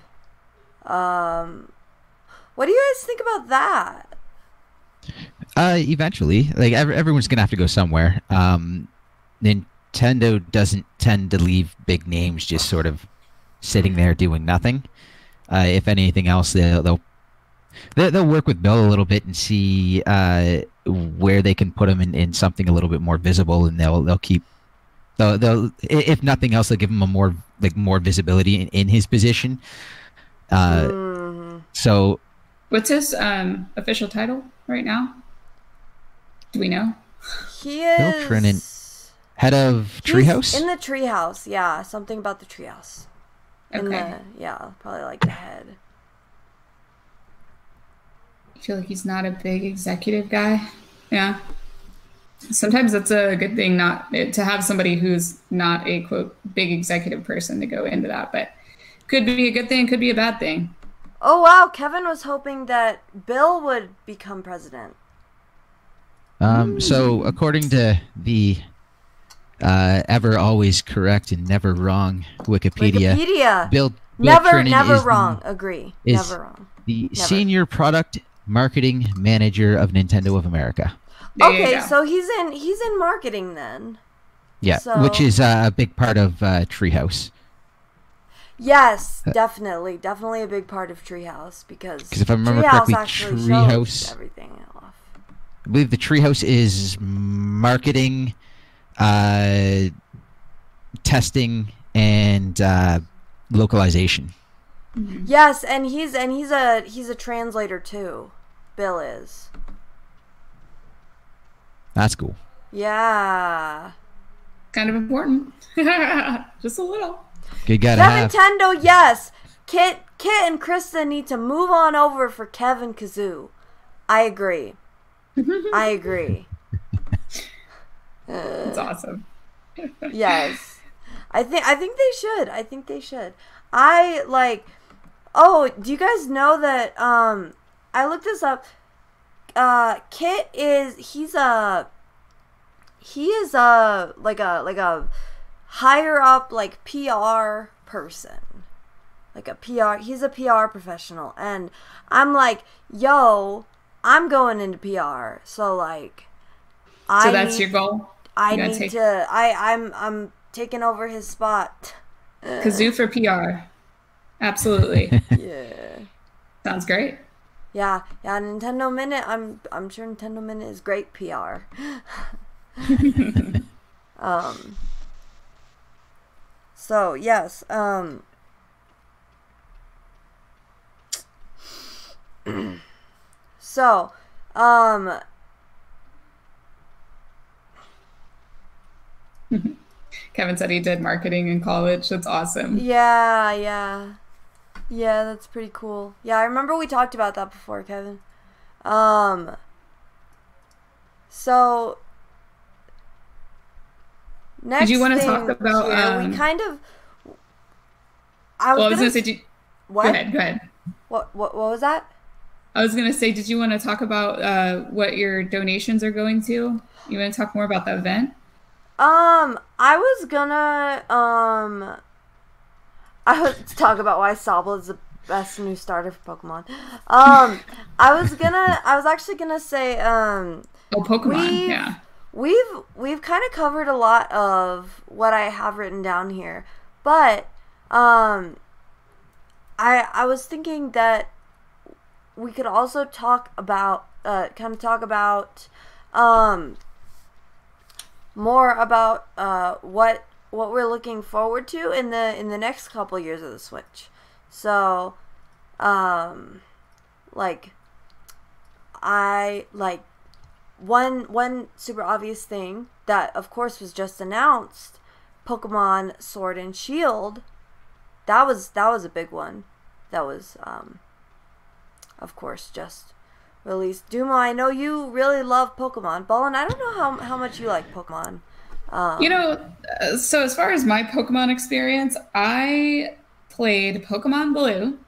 S1: What do you guys think about that?
S4: Eventually, like everyone's gonna have to go somewhere. Nintendo doesn't tend to leave big names just sort of sitting there doing nothing. If anything else, they'll work with Bill a little bit and see where they can put him in something a little bit more visible, and they'll keep. They'll if nothing else, they'll give him a more visibility in his position. So,
S5: what's his official title right now? Do we know?
S1: He is
S4: Bill Trinan, head of Treehouse.
S1: In the Treehouse, yeah, something about the Treehouse.
S5: Okay.
S1: Probably like the head.
S5: I feel like he's not a big executive guy. Yeah. Sometimes that's a good thing, not to have somebody who's not a quote big executive person to go into that, but could be a good thing, could be a bad thing.
S1: Oh wow, Kevin was hoping that Bill would become president.
S4: So according to the ever always correct and never wrong Wikipedia. Bill
S1: never
S4: Trinan
S1: wrong. Agree. Never wrong.
S4: The senior product marketing manager of Nintendo of America.
S1: Okay, so he's in marketing then.
S4: Yeah,
S1: so,
S4: which is a big part of Treehouse.
S1: Yes, definitely a big part of Treehouse because
S4: if I remember
S1: Treehouse
S4: correctly, Treehouse
S1: everything off.
S4: I believe the Treehouse is marketing, testing, and localization.
S5: Mm-hmm.
S1: Yes, and he's a translator too. Bill is.
S4: That's cool.
S1: Yeah.
S5: Kind of important. Just a little.
S4: Good guy to have.
S1: Nintendo, yes. Kit and Krista need to move on over for Kevin Kazoo. I agree.
S5: That's awesome.
S1: Yes. I think they should. Oh, do you guys know that I looked this up. Kit he is a higher up like PR person. He's a PR professional, and I'm like, yo, I'm going into PR. So
S5: that's your goal?
S1: I'm taking over his spot.
S5: Kazoo for PR. Absolutely.
S1: Yeah.
S5: Sounds great.
S1: Yeah, Nintendo Minute. I'm sure Nintendo Minute is great PR. So yes. So,
S5: Kevin said he did marketing in college. That's awesome.
S1: Yeah, that's pretty cool. Yeah, I remember we talked about that before, Kevin. So next
S5: did you want to
S1: thing
S5: talk about
S1: here, we kind of
S5: I was gonna say
S1: what?
S5: Go ahead.
S1: What was that?
S5: I was gonna say, did you want to talk about what your donations are going to? You want to talk more about the event?
S1: I was gonna talk about why Sobble is the best new starter for Pokemon. I was actually gonna say
S5: Pokemon, yeah.
S1: We've kind of covered a lot of what I have written down here, but I was thinking that we could also talk about more about what we're looking forward to in the next couple years of the Switch. So like one super obvious thing that of course was just announced, Pokemon Sword and Shield. That was a big one. That was of course just released. Duma, I know you really love Pokemon. Ballin, I don't know how much you like Pokemon.
S5: So as far as my Pokemon experience, I played Pokemon Blue,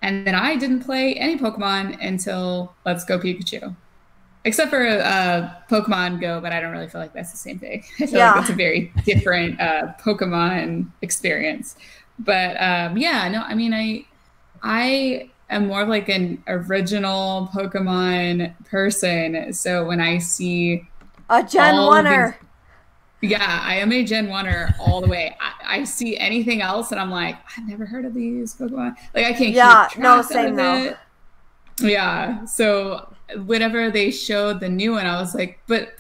S5: and then I didn't play any Pokemon until Let's Go Pikachu. Except for Pokemon Go, but I don't really feel like that's the same thing. I feel like it's a very different Pokemon experience. But I am more of like an original Pokemon person. So when I see
S1: a Gen 1er.
S5: Yeah, I am a Gen 1er all the way. I see anything else and I'm like, I've never heard of these Pokemon. Like I can't keep track of it. Yeah, so whenever they showed the new one, I was like, but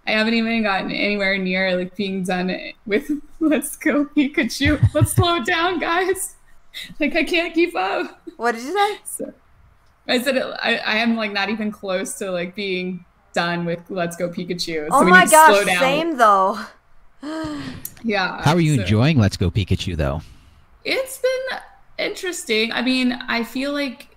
S5: I haven't even gotten anywhere near like being done with Let's Go Pikachu. Let's slow it down, guys. Like I can't keep up.
S1: What did you say?
S5: So, I said I am like not even close to like being done with Let's Go Pikachu.
S1: Oh
S5: so
S1: my gosh, same though.
S5: Yeah.
S4: How are you enjoying Let's Go Pikachu though?
S5: It's been interesting. I mean, I feel like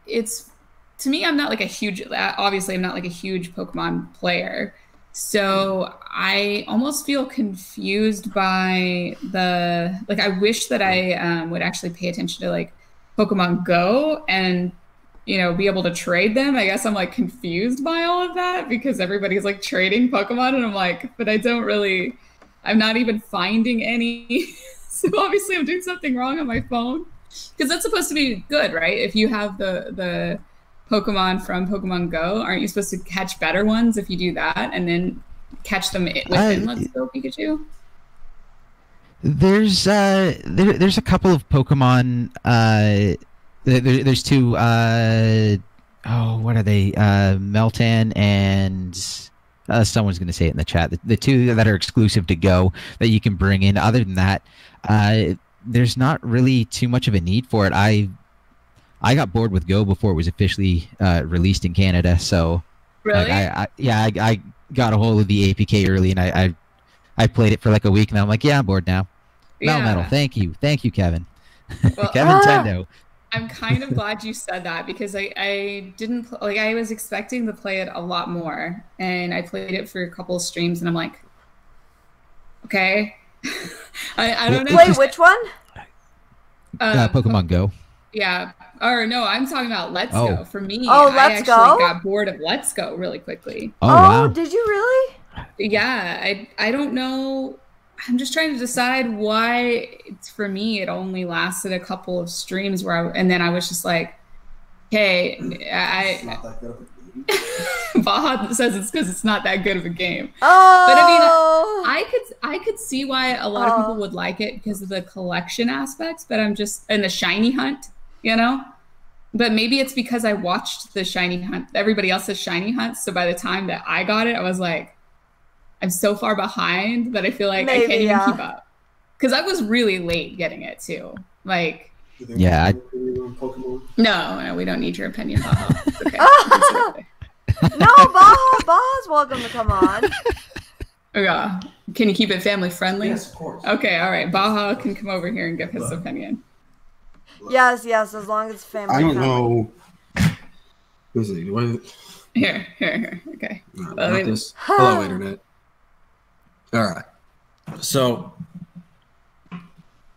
S5: it's, to me, I'm not like a huge, obviously I'm not like a huge Pokemon player. So I almost feel confused by I wish that I would actually pay attention to like Pokemon Go and, be able to trade them. I guess I'm like confused by all of that because everybody's like trading Pokemon and I'm like, but I'm not even finding any. So obviously I'm doing something wrong on my phone because that's supposed to be good, right? If you have the Pokemon from Pokemon Go, aren't you supposed to catch better ones if you do that and then catch them within Let's Go Pikachu?
S4: There's a couple of Pokemon. There's two. What are they? Meltan and someone's going to say it in the chat. The two that are exclusive to Go that you can bring in. Other than that, there's not really too much of a need for it. I got bored with Go before it was officially released in Canada. So
S5: really,
S4: I got a hold of the APK early, and I played it for like a week, and I'm like, yeah, I'm bored now. Metal, thank you, Kevin.
S5: Well,
S4: Kevin Tendo.
S5: I'm kind of glad you said that because I didn't I was expecting to play it a lot more, and I played it for a couple of streams, and I'm like, okay, I don't know.
S1: Play which one?
S4: Pokemon Go.
S5: Yeah. Or no, I'm talking about Let's Go. For me,
S1: I
S5: actually got bored of Let's Go really quickly.
S4: Oh, wow.
S1: Did you really?
S5: Yeah, I don't know. I'm just trying to decide why for me it only lasted a couple of streams and then I was just like, hey,
S6: It's not that good of a game.
S5: Baha says it's because it's not that good of a game.
S1: Oh,
S5: but I mean, I could see why a lot of people would like it because of the collection aspects, but and the shiny hunt, But maybe it's because I watched the shiny hunt, everybody else's shiny hunt. So by the time that I got it, I was like, I'm so far behind that I feel like I can't even keep up. Because I was really late getting it too. Like,
S4: yeah.
S5: No, we don't need your opinion, Baha. It's okay.
S1: No, Baha's welcome to come on.
S5: Yeah. Can you keep it family friendly?
S6: Yes, of course.
S5: Okay, all right. Baha can come over here and give his opinion.
S1: Yes, as long as it's family.
S6: I don't know. Let's see.
S5: Here. Okay.
S6: Hello, internet. All right. So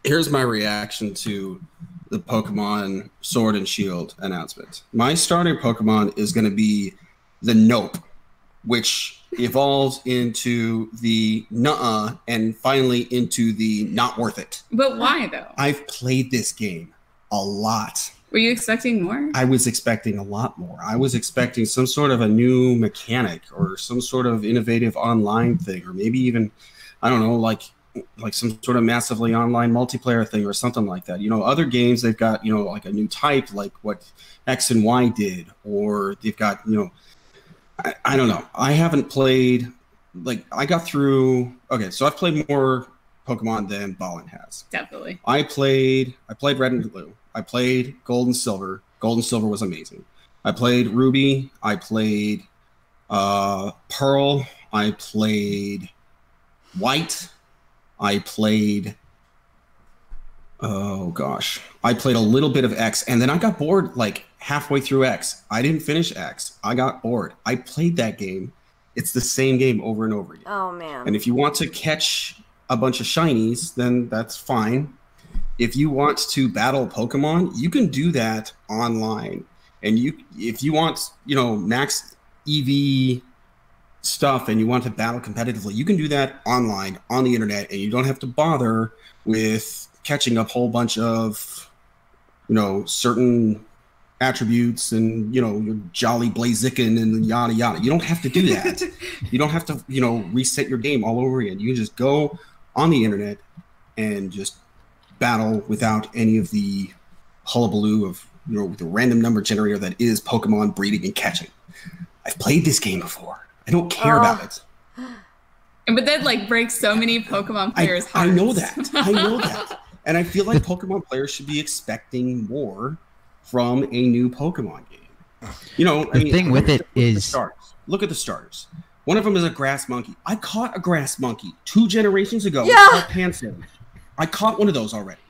S6: here's my reaction to the Pokemon Sword and Shield announcement. My starting Pokemon is going to be the Nope, which evolves into the Nuh-uh and finally into the Not Worth It.
S5: But why though?
S6: I've played this game a lot.
S5: Were you expecting more?
S6: I was expecting a lot more. I was expecting some sort of a new mechanic or some sort of innovative online thing, or maybe even, I don't know, like like some sort of massively online multiplayer thing or something like that. You know, other games they've got, you know, like a new type, like what X and Y did, or they've got, you know, I don't know. I haven't played, like, I got through. Okay, so I've played more Pokemon than Ballin has.
S5: Definitely.
S6: I played Red and Blue. I played Gold and Silver. Gold and Silver was amazing. I played Ruby. I played Pearl. I played White. I played, oh gosh, I played a little bit of X, and then I got bored like halfway through X. I didn't finish X. I got bored. I played that game. It's the same game over and over again.
S1: Oh man.
S6: And if you want to catch a bunch of shinies, then that's fine. If you want to battle Pokemon, you can do that online. And if you want, you know, max EV stuff and you want to battle competitively, you can do that online on the internet, and you don't have to bother with catching a whole bunch of, you know, certain attributes and, you know, your Jolly Blaziken and yada yada. You don't have to do that. You don't have to, you know, reset your game all over again. You can just go on the internet and just battle without any of the hullabaloo of, you know, the random number generator that is Pokemon breeding and catching. I've played this game before. I don't care about it.
S5: But that like breaks so many Pokemon players' hearts.
S6: I know that. I know that. And I feel like Pokemon players should be expecting more from a new Pokemon game. You know,
S4: the thing with it is,
S6: look at the starters. One of them is a grass monkey. I caught a grass monkey 2 generations ago.
S1: Yeah.
S6: Pansin. I caught one of those already.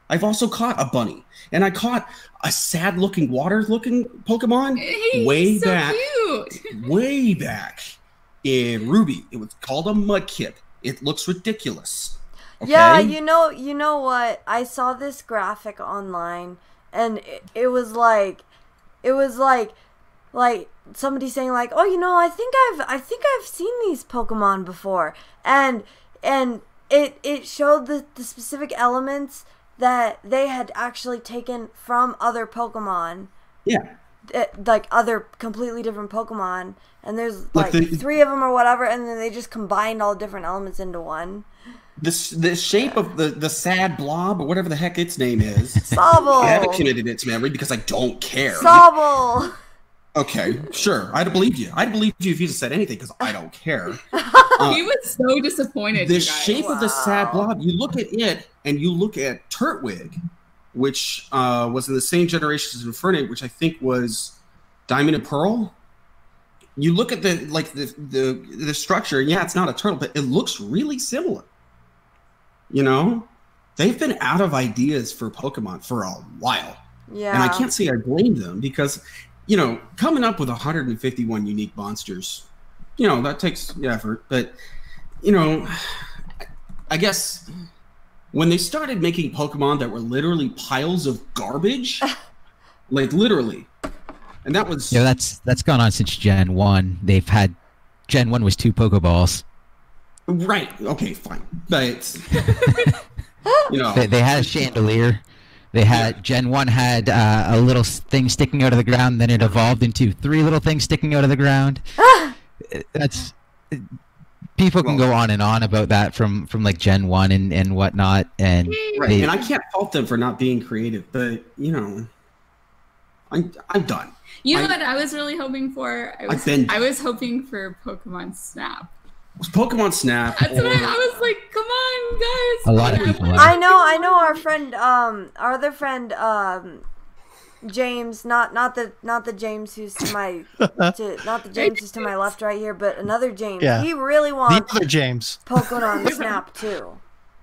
S6: I've also caught a bunny, and I caught a sad-looking, water-looking Pokemon way back in Ruby. It was called a Mudkip. It looks ridiculous. Okay?
S1: Yeah, you know what? I saw this graphic online, and it was like somebody saying like, "Oh, you know, I think I've seen these Pokemon before," and it showed the specific elements that they had actually taken from other Pokemon.
S6: Yeah.
S1: Like other completely different Pokemon, and there's like 3 of them or whatever, and then they just combined all different elements into one.
S6: The shape of the sad blob, or whatever the heck its name is.
S1: Sobble.
S6: I haven't committed its memory because I don't care.
S1: Sobble.
S6: Okay, sure. I'd believe you. I'd believe you if you just said anything because I don't care.
S5: He was so disappointed.
S6: The shape of the sad blob, you look at it and you look at Turtwig, which was in the same generation as Infernape, which I think was Diamond and Pearl. You look at the structure, and yeah, it's not a turtle, but it looks really similar. You know? They've been out of ideas for Pokemon for a while.
S1: Yeah.
S6: And I can't say I blame them because, you know, coming up with 151 unique monsters, you know, that takes effort. But, you know, I guess when they started making Pokemon that were literally piles of garbage, like literally, and that was...
S4: Yeah, that's gone on since Gen 1. They've had... Gen 1 was 2 Pokeballs.
S6: Right. Okay, fine. But, you know...
S4: They had a chandelier. They had Gen 1 had a little thing sticking out of the ground, then it evolved into 3 little things sticking out of the ground. That's people can go on and on about that from like Gen 1 and whatnot, and
S6: right. And I can't fault them for not being creative, but you know, I'm done.
S5: You know what I was really hoping for? I was hoping for Pokemon Snap.
S6: Pokemon Snap.
S5: That's what I was like, come on, guys.
S4: A lot of people.
S1: I know our friend, our other friend, James, not the James who's to my, not the James who's to my left right here, but another James.
S7: Yeah.
S1: He really wants
S7: the other James.
S1: Pokemon Snap too.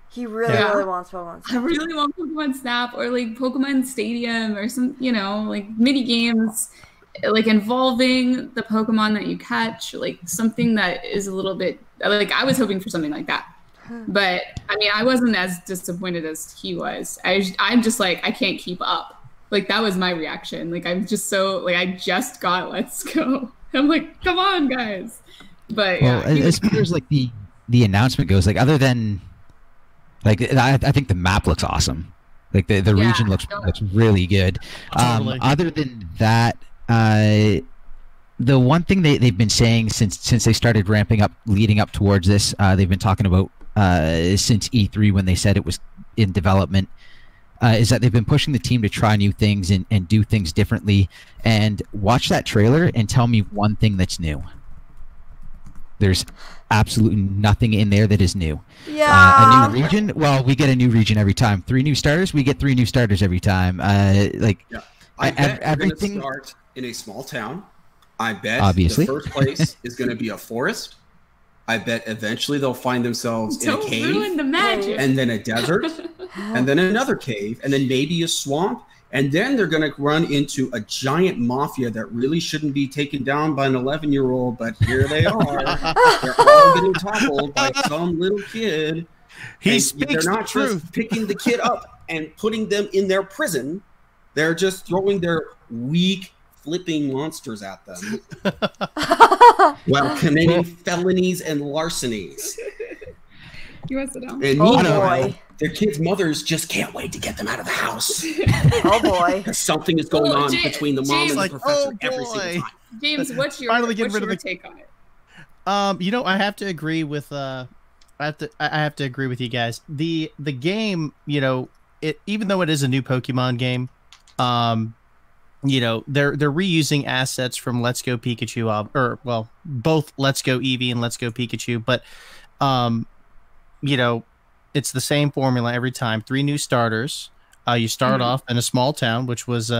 S1: He really wants Pokemon Snap.
S5: I really want Pokemon Snap or like Pokemon Stadium or some, you know, like mini games, like involving the Pokemon that you catch, like something that is a little bit like I was hoping for something like that. But I mean, I wasn't as disappointed as he was. I'm just like, I can't keep up. Like that was my reaction. Like I'm just so like I just got Let's Go. I'm like, come on, guys. But
S4: well, as far as like the announcement goes, like other than like I think the map looks awesome. Like the region looks really good.
S7: Totally.
S4: Other than that, the one thing they've been saying since they started ramping up, leading up towards this, they've been talking about since E3 when they said it was in development. Is that they've been pushing the team to try new things and do things differently. And watch that trailer and tell me one thing that's new. There's absolutely nothing in there that is new.
S1: Yeah.
S4: A new region? Well, we get a new region every time. 3 new starters? We get 3 new starters every time.
S6: I bet everything going to start in a small town. I bet
S4: obviously
S6: the first place is going to be a forest. I bet eventually they'll find themselves in a cave.
S5: Don't ruin the magic.
S6: And then a desert. And then another cave. And then maybe a swamp. And then they're going to run into a giant mafia that really shouldn't be taken down by an 11-year-old, but here they are. They're all getting toppled by some little kid.
S7: They're
S6: not just picking the kid up and putting them in their prison. They're just throwing their weak, flipping monsters at them while committing felonies and larcenies.
S5: You want to sit down?
S6: And
S1: boy.
S6: Their kids' mothers just can't wait to get them out of the house.
S1: Oh boy!
S6: Because something is going on between the mom and the professor every single time.
S5: James, what's your take on it?
S7: I have to agree with I have to agree with you guys. The game, even though it is a new Pokemon game, they're reusing assets from Let's Go Pikachu, both Let's Go Eevee and Let's Go Pikachu, but it's the same formula every time. 3 new starters. You start off in a small town, which was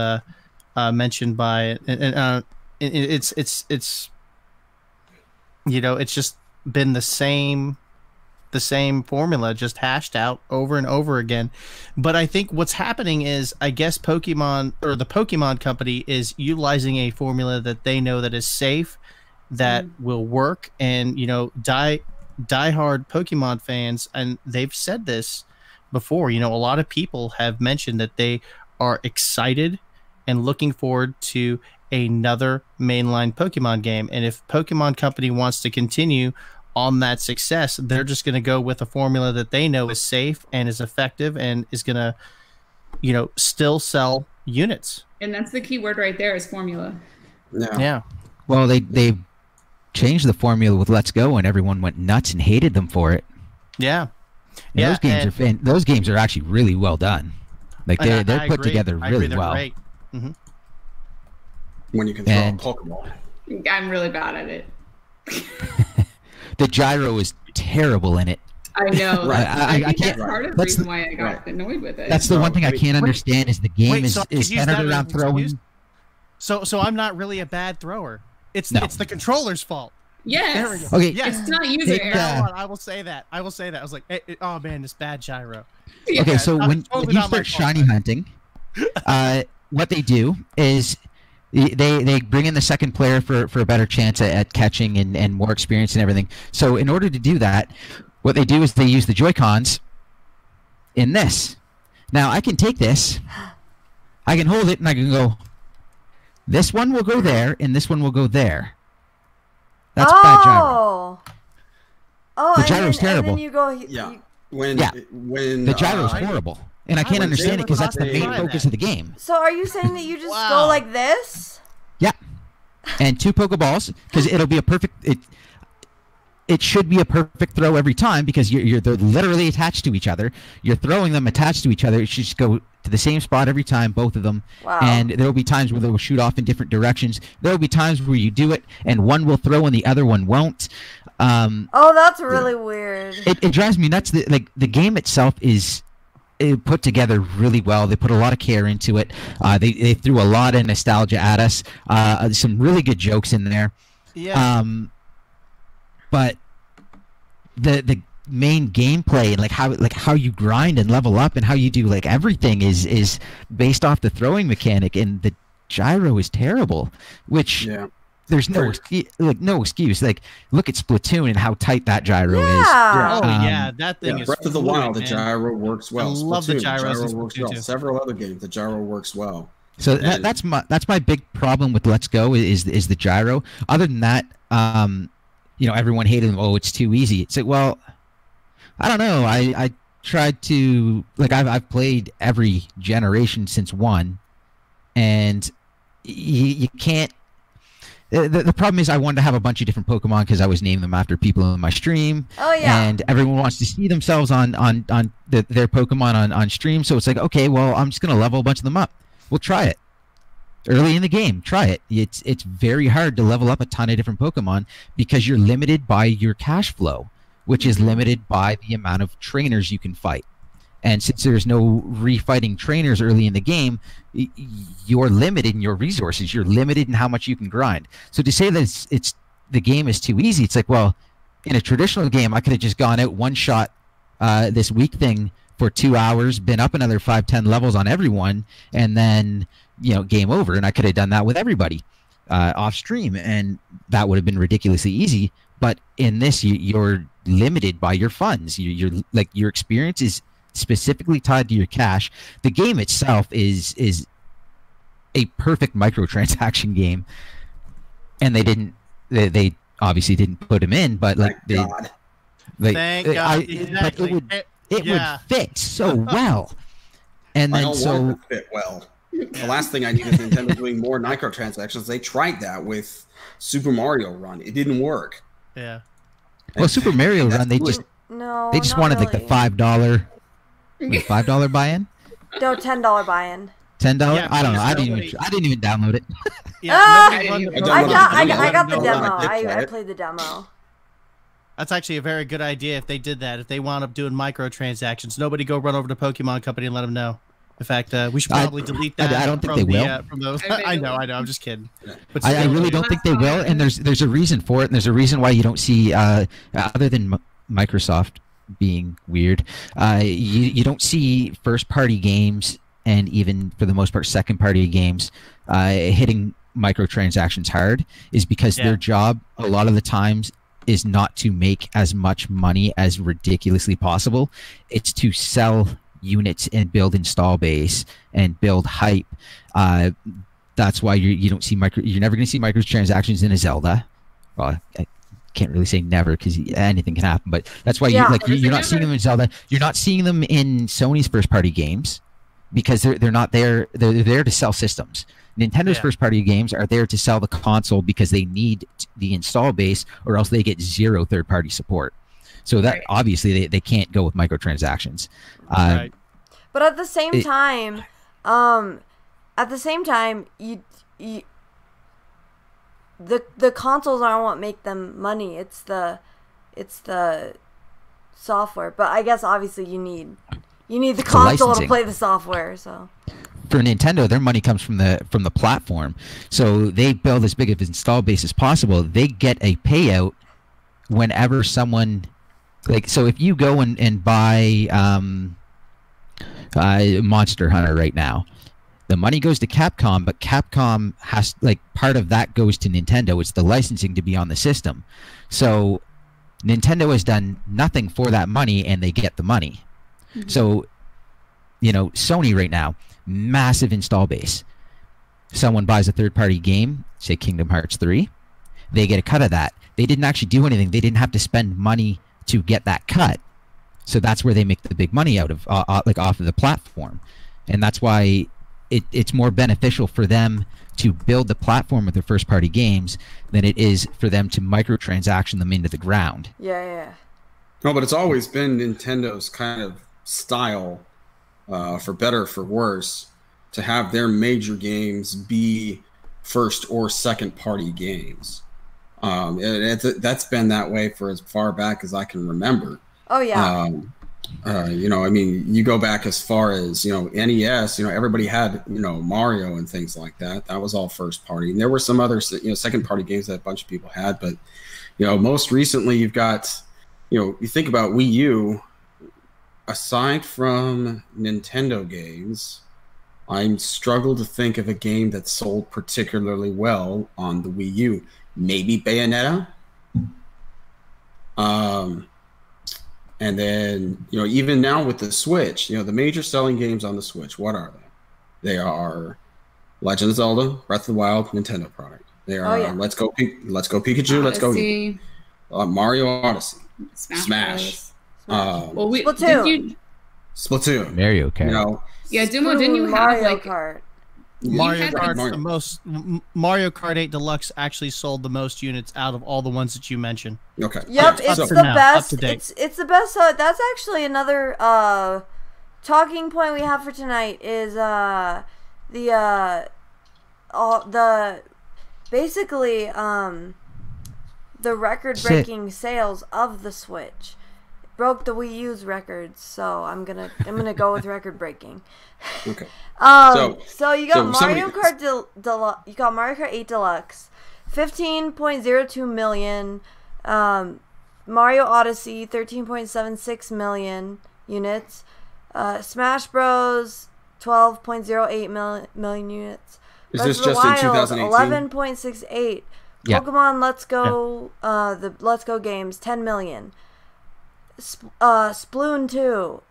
S7: mentioned by, it's just been the same formula, just hashed out over and over again. But I think what's happening is, I guess the Pokemon company is utilizing a formula that they know that is safe, that will work, and diehard Pokemon fans, and they've said this before, a lot of people have mentioned that they are excited and looking forward to another mainline Pokemon game. And if Pokemon Company wants to continue on that success, they're just going to go with a formula that they know is safe and is effective and is going to, still sell units.
S5: And that's the key word right there, is formula.
S7: Yeah.
S4: Well, they changed the formula with Let's Go, and everyone went nuts and hated them for it.
S7: Yeah.
S4: Those games are actually really well done. Like they're put together really well.
S7: Great. Mm-hmm.
S6: When you can throw a Pokeball.
S5: I'm really bad at it.
S4: The gyro is terrible in it.
S5: I know.
S6: Right.
S5: I can't. That's part of the reason why I got annoyed with it.
S4: That's the one thing I can't understand is the game is centered around throwing.
S7: So I'm not really a bad thrower. It's the controller's fault.
S5: Yes.
S7: There we go.
S4: Okay.
S7: Yes.
S5: It's not user error.
S7: I will say that. I was like, oh man, this bad gyro.
S5: Yeah.
S4: Okay, so when
S7: totally
S4: you start shiny hunting, what they do is they bring in the second player for a better chance at catching and more experience and everything. So in order to do that, what they do is they use the Joy-Cons in this. Now I can take this, I can hold it, and I can go, this one will go there, and this one will go there. That's bad gyro.
S1: Oh,
S4: the gyro's terrible.
S1: And then you go,
S6: When
S4: the gyro's horrible, and I can't understand it because that's the main focus of the game.
S1: So are you saying that you just go like this?
S4: Yeah, and 2 Pokeballs, because it'll be a perfect. It should be a perfect throw every time because they're literally attached to each other. You're throwing them attached to each other. It should just go to the same spot every time, both of them.
S1: Wow.
S4: And there will be times where they will shoot off in different directions. There will be times where you do it and one will throw and the other one won't.
S1: That's really weird.
S4: It drives me nuts. The game itself is put together really well. They put a lot of care into it. They threw a lot of nostalgia at us. Some really good jokes in there.
S7: Yeah.
S4: But the main gameplay and how you grind and level up and how you do everything is based off the throwing mechanic, and the gyro is terrible, which there's no excuse. Look at Splatoon and how tight that gyro is.
S7: That thing is
S6: Breath of the Wild, the gyro works well.
S7: I love the gyro
S6: works well. Several other games, the gyro works well.
S4: So that's my big problem with Let's Go is the gyro. Other than that, everyone hated them. Oh, it's too easy. It's like, well, I don't know. I tried to I've played every generation since 1, and you can't. the problem is I wanted to have a bunch of different Pokemon because I was naming them after people in my stream.
S1: Oh yeah.
S4: And everyone wants to see themselves on their Pokemon on stream. So it's like, okay, well, I'm just gonna level a bunch of them up. We'll try it. Early in the game, try it. It's very hard to level up a ton of different Pokemon because you're limited by your cash flow, which is limited by the amount of trainers you can fight. And since there's no refighting trainers early in the game, you're limited in your resources. You're limited in how much you can grind. So to say that it's the game is too easy, it's like, well, in a traditional game, I could have just gone out one shot this week thing for 2 hours, been up another 5-10 levels on everyone, and then game over. And I could have done that with everybody off stream, and that would have been ridiculously easy. But in this, you're limited by your funds. You're like, your experience is specifically tied to your cash. The game itself is a perfect microtransaction game, and they obviously didn't put them in, but like
S7: Thank God. Exactly.
S4: It would fit so well. And then
S6: want it to fit well. The last thing I need is Nintendo doing more microtransactions. They tried that with Super Mario Run. It didn't work.
S7: Yeah.
S4: Well, Super Mario Run, they just wanted like the $5 buy-in.
S1: No, $10 buy-in.
S4: $10?
S7: Yeah,
S4: I don't know. I didn't even download it.
S7: Yeah,
S1: I got the demo. I played the demo.
S7: That's actually a very good idea if they did that. If they wound up doing microtransactions, nobody go run over to Pokemon Company and let them know. In fact, we should probably delete that.
S4: I don't think they will.
S7: From those. I know. I'm just kidding. But
S4: I really don't think they will, and there's a reason for it, and there's a reason why you don't see, other than Microsoft being weird, you don't see first-party games, and even for the most part second-party games, hitting microtransactions hard, is because their job a lot of the times is not to make as much money as ridiculously possible. It's to sell units and build install base and build hype. That's why you don't see you're never going to see microtransactions in a Zelda. Well, I can't really say never because anything can happen, but that's why you're not seeing them in Zelda. You're not seeing them in Sony's first party games because they're not there. They're there to sell systems. Nintendo's first party games are there to sell the console because they need the install base, or else they get zero third party support. So that obviously they can't go with microtransactions.
S7: Right.
S1: But at the same time, the consoles aren't what make them money. It's the software. But I guess obviously you need the console to play the software. So
S4: for Nintendo, their money comes from the platform. So they build as big of an install base as possible. They get a payout whenever someone, like, so if you go and buy Monster Hunter right now, the money goes to Capcom, but Capcom has, like, part of that goes to Nintendo. It's the licensing to be on the system. So Nintendo has done nothing for that money, and they get the money. Mm-hmm. So, Sony right now, massive install base. Someone buys a third-party game, say Kingdom Hearts 3, they get a cut of that. They didn't actually do anything. They didn't have to spend money to get that cut. So that's where they make the big money out of, off of the platform. And that's why it's more beneficial for them to build the platform with their first-party games than it is for them to microtransaction them into the ground.
S1: Yeah.
S6: No, but it's always been Nintendo's kind of style, for better or for worse, to have their major games be first or second-party games. That's been that way for as far back as I can remember.
S1: Oh yeah.
S6: You go back as far as NES. Everybody had Mario and things like that. That was all first party, and there were some other second party games that a bunch of people had. But most recently, you've got you think about Wii U. Aside from Nintendo games, I struggle to think of a game that sold particularly well on the Wii U. Maybe Bayonetta. And then, even now with the Switch, the major selling games on the Switch, what are they? They are Legend of Zelda, Breath of the Wild, Nintendo product. They are Let's Go Pikachu,
S3: Odyssey.
S6: Let's Go Mario Odyssey, Smash.
S1: Splatoon.
S6: Splatoon.
S4: Mario Kart.
S3: Yeah, Dumo, didn't you have
S1: Mario
S3: like
S1: Kart.
S7: Mario
S3: had
S7: Kart
S3: these-
S7: the most. Mario Kart 8 Deluxe actually sold the most units out of all the ones that you mentioned.
S6: Okay.
S1: Yep,
S6: Yeah,
S1: it's
S6: so-
S1: the
S7: now, up
S1: best.
S7: to date.
S1: It's the best. So that's actually another talking point we have for tonight is the basically the record-breaking sales of the Switch. Broke the Wii U's records, so I'm gonna go with record-breaking.
S6: Okay.
S1: So you got Mario
S6: somebody-
S1: Kart you got Mario Kart 8 Deluxe, 15.02 million. Mario Odyssey, 13.76 million units. Smash Bros, 12.08 million units.
S6: Is
S1: Breath
S6: this
S1: of the
S6: just in
S1: Wild,
S6: 2018?
S1: 11.68.
S4: Yeah.
S1: Pokemon Let's Go, the Let's Go games, 10 million. Sploon 2,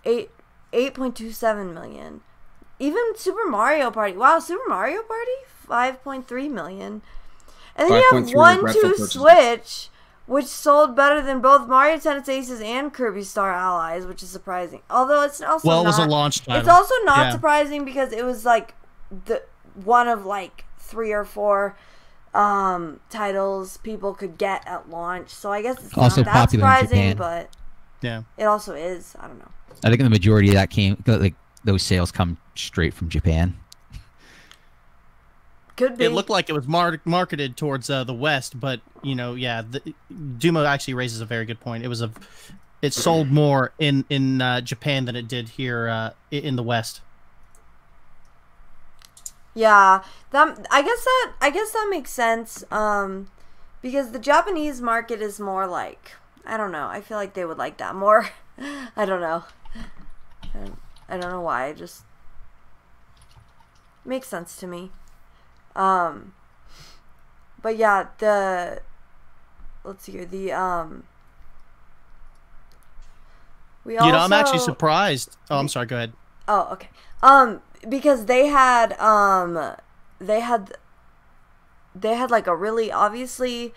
S1: 8.27 million. Even Super Mario Party. Wow, Super Mario Party, 5.3 million. And then you have
S6: 5.3
S1: One
S6: regretful
S1: Two
S6: purchases.
S1: Switch, which sold better than both Mario Tennis Aces and Kirby Star Allies, which is surprising. Although it's also
S7: Well, it
S1: not,
S7: was a launch title.
S1: it's also not
S7: Yeah.
S1: surprising because it was like the one of like 3 or 4 titles people could get at launch. So I guess it's
S4: Also
S1: not that
S4: popular in
S1: surprising,
S4: Japan.
S1: but
S7: Yeah.
S1: it also is. I don't know.
S4: I think the majority of that those sales come straight from Japan.
S1: Could be.
S7: It looked like it was marketed towards the West, but Dumo actually raises a very good point. It sold more in Japan than it did here in the West.
S1: Yeah, I guess that makes sense. Because the Japanese market is more like, I don't know. I feel like they would like that more. I don't know. I don't know why. It just makes sense to me. But yeah, let's see here. We also,
S7: I'm actually surprised. Oh, I'm sorry. Go ahead.
S1: Oh, okay. Because they had like a really, obviously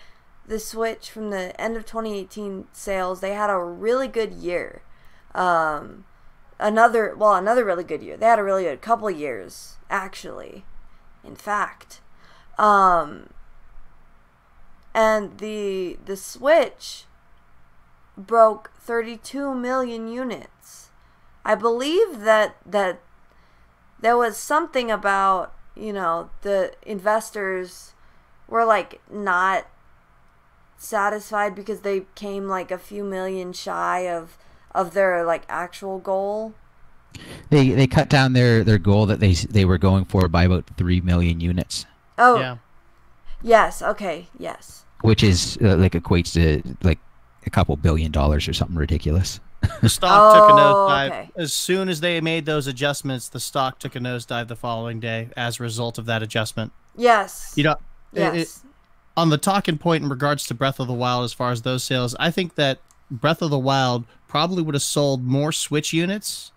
S1: the Switch from the end of 2018 sales, they had a really good year. Another really good year. They had a really good couple of years, actually. In fact. And the Switch broke 32 million units. I believe that there was something about, the investors were like not satisfied because they came like a few million shy of their like actual goal.
S4: They cut down their goal that they were going for by about 3 million units,
S1: Oh,
S7: Yeah.
S1: yes. Okay. Yes.
S4: which is equates to like a couple $1 billion or something ridiculous.
S7: The stock took a
S1: Oh,
S7: nosedive.
S1: okay.
S7: As soon as they made those adjustments, the stock took a nosedive the following day as a result of that adjustment.
S1: Yes. Yes.
S7: On the talking point in regards to Breath of the Wild, as far as those sales, I think that Breath of the Wild probably would have sold more Switch units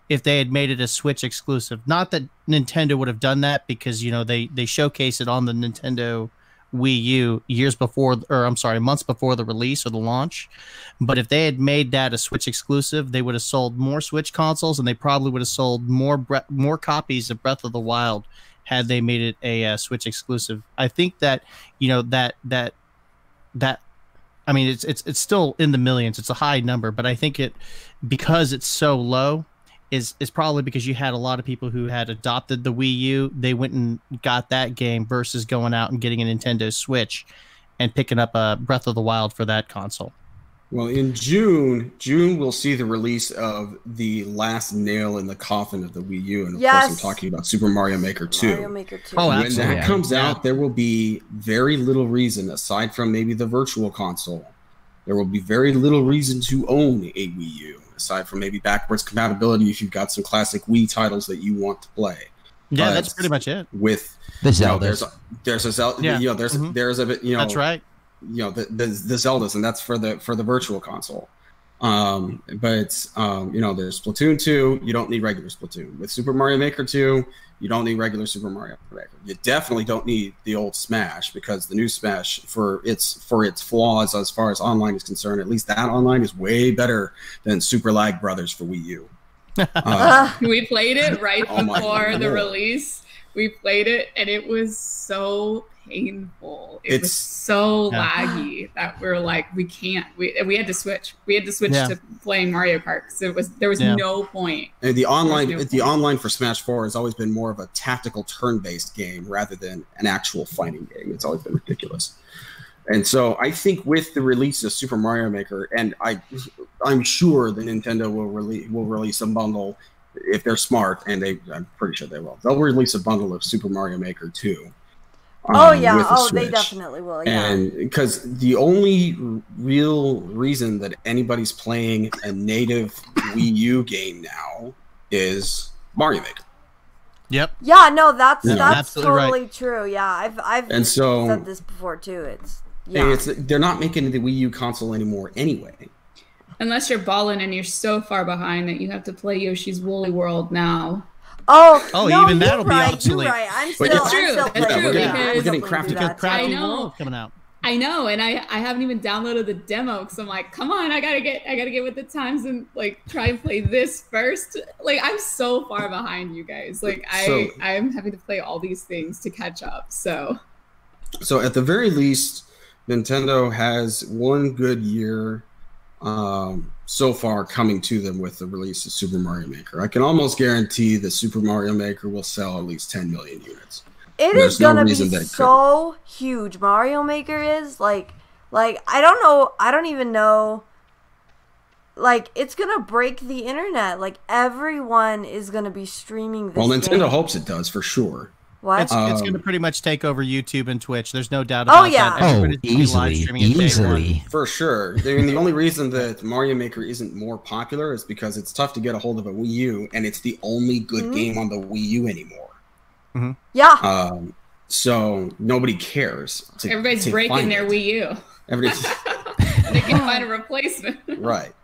S7: if they had made it a Switch exclusive. Not that Nintendo would have done that because, they showcase it on the Nintendo Wii U months before the release or the launch. But if they had made that a Switch exclusive, they would have sold more Switch consoles, and they probably would have sold more copies of Breath of the Wild had they made it a Switch exclusive. I think that I mean, it's still in the millions. It's a high number, but I think because it's so low is probably because you had a lot of people who had adopted the Wii U. They went and got that game versus going out and getting a Nintendo Switch and picking up a Breath of the Wild for that console.
S6: Well, in June we'll see the release of the last nail in the coffin of the Wii U, and of course I'm talking about Super Mario Maker 2.
S1: Mario Maker 2.
S7: Oh,
S6: When
S7: absolutely.
S6: that comes
S7: Yeah.
S6: out, there will be very little reason, aside from maybe the virtual console, there will be very little reason to own a Wii U, aside from maybe backwards compatibility if you've got some classic Wii titles that you want to play.
S7: Yeah,
S6: But
S7: that's pretty much it.
S6: With
S4: The Zeldas.
S6: there's a Zelda,
S7: Yeah.
S6: there's a bit,
S7: That's right.
S6: the Zeldas, and that's for the virtual console. There's Splatoon 2, you don't need regular Splatoon. With Super Mario Maker 2, you don't need regular Super Mario Maker. You definitely don't need the old Smash, because the new Smash, for its flaws as far as online is concerned, at least that online is way better than Super Lag Brothers for Wii U.
S3: We played it right
S6: Oh my
S3: before the
S6: Lord.
S3: release.
S5: we played it, and it was so painful. It was so laggy that we're like, we can't. We had to switch. We had to switch to playing Mario Kart because there was no point.
S6: And the online for Smash 4 has always been more of a tactical turn-based game rather than an actual fighting game. It's always been ridiculous. And so I think with the release of Super Mario Maker, and I'm sure that Nintendo will release a bundle if they're smart, and I'm pretty sure they will. They'll release a bundle of Super Mario Maker 2.
S1: They definitely will. Yeah.
S6: And because the only real reason that anybody's playing a native Wii U game now is Mario Maker.
S7: Yep.
S1: Yeah, no, that's
S7: absolutely
S1: totally true. Yeah, I've said this before too. They're not making the Wii U console anymore anyway.
S5: Unless you're balling and you're so far behind that you have to play Yoshi's Woolly World now.
S1: No,
S7: even that'll be obsolete.
S1: You're right. I'm
S5: True.
S6: We're getting crafty.
S5: I know.
S7: Coming out.
S5: I know, and I haven't even downloaded the demo because I'm like, come on, I gotta get with the times and like try and play this first. Like I'm so far behind you guys. Like I'm having to play all these things to catch up. So
S6: at the very least, Nintendo has one good year so far coming to them with the release of Super Mario Maker. I can almost guarantee that Super Mario Maker will sell at least 10 million units.
S1: It is gonna be so huge. Mario Maker is like I don't know. I don't even know. Like it's gonna break the internet. Like everyone is gonna be streaming this.
S6: Well, Nintendo
S1: game.
S6: hopes it does for sure.
S1: What?
S7: It's going to pretty much take over YouTube and Twitch. There's no doubt about that. Everybody's live streaming
S4: easily.
S6: For sure. I mean, the only reason that Mario Maker isn't more popular is because it's tough to get a hold of a Wii U, and it's the only good game on the Wii U anymore.
S7: Mm-hmm.
S1: Yeah.
S6: So nobody cares.
S5: Everybody's breaking their Wii U. They can find a replacement.
S6: Right.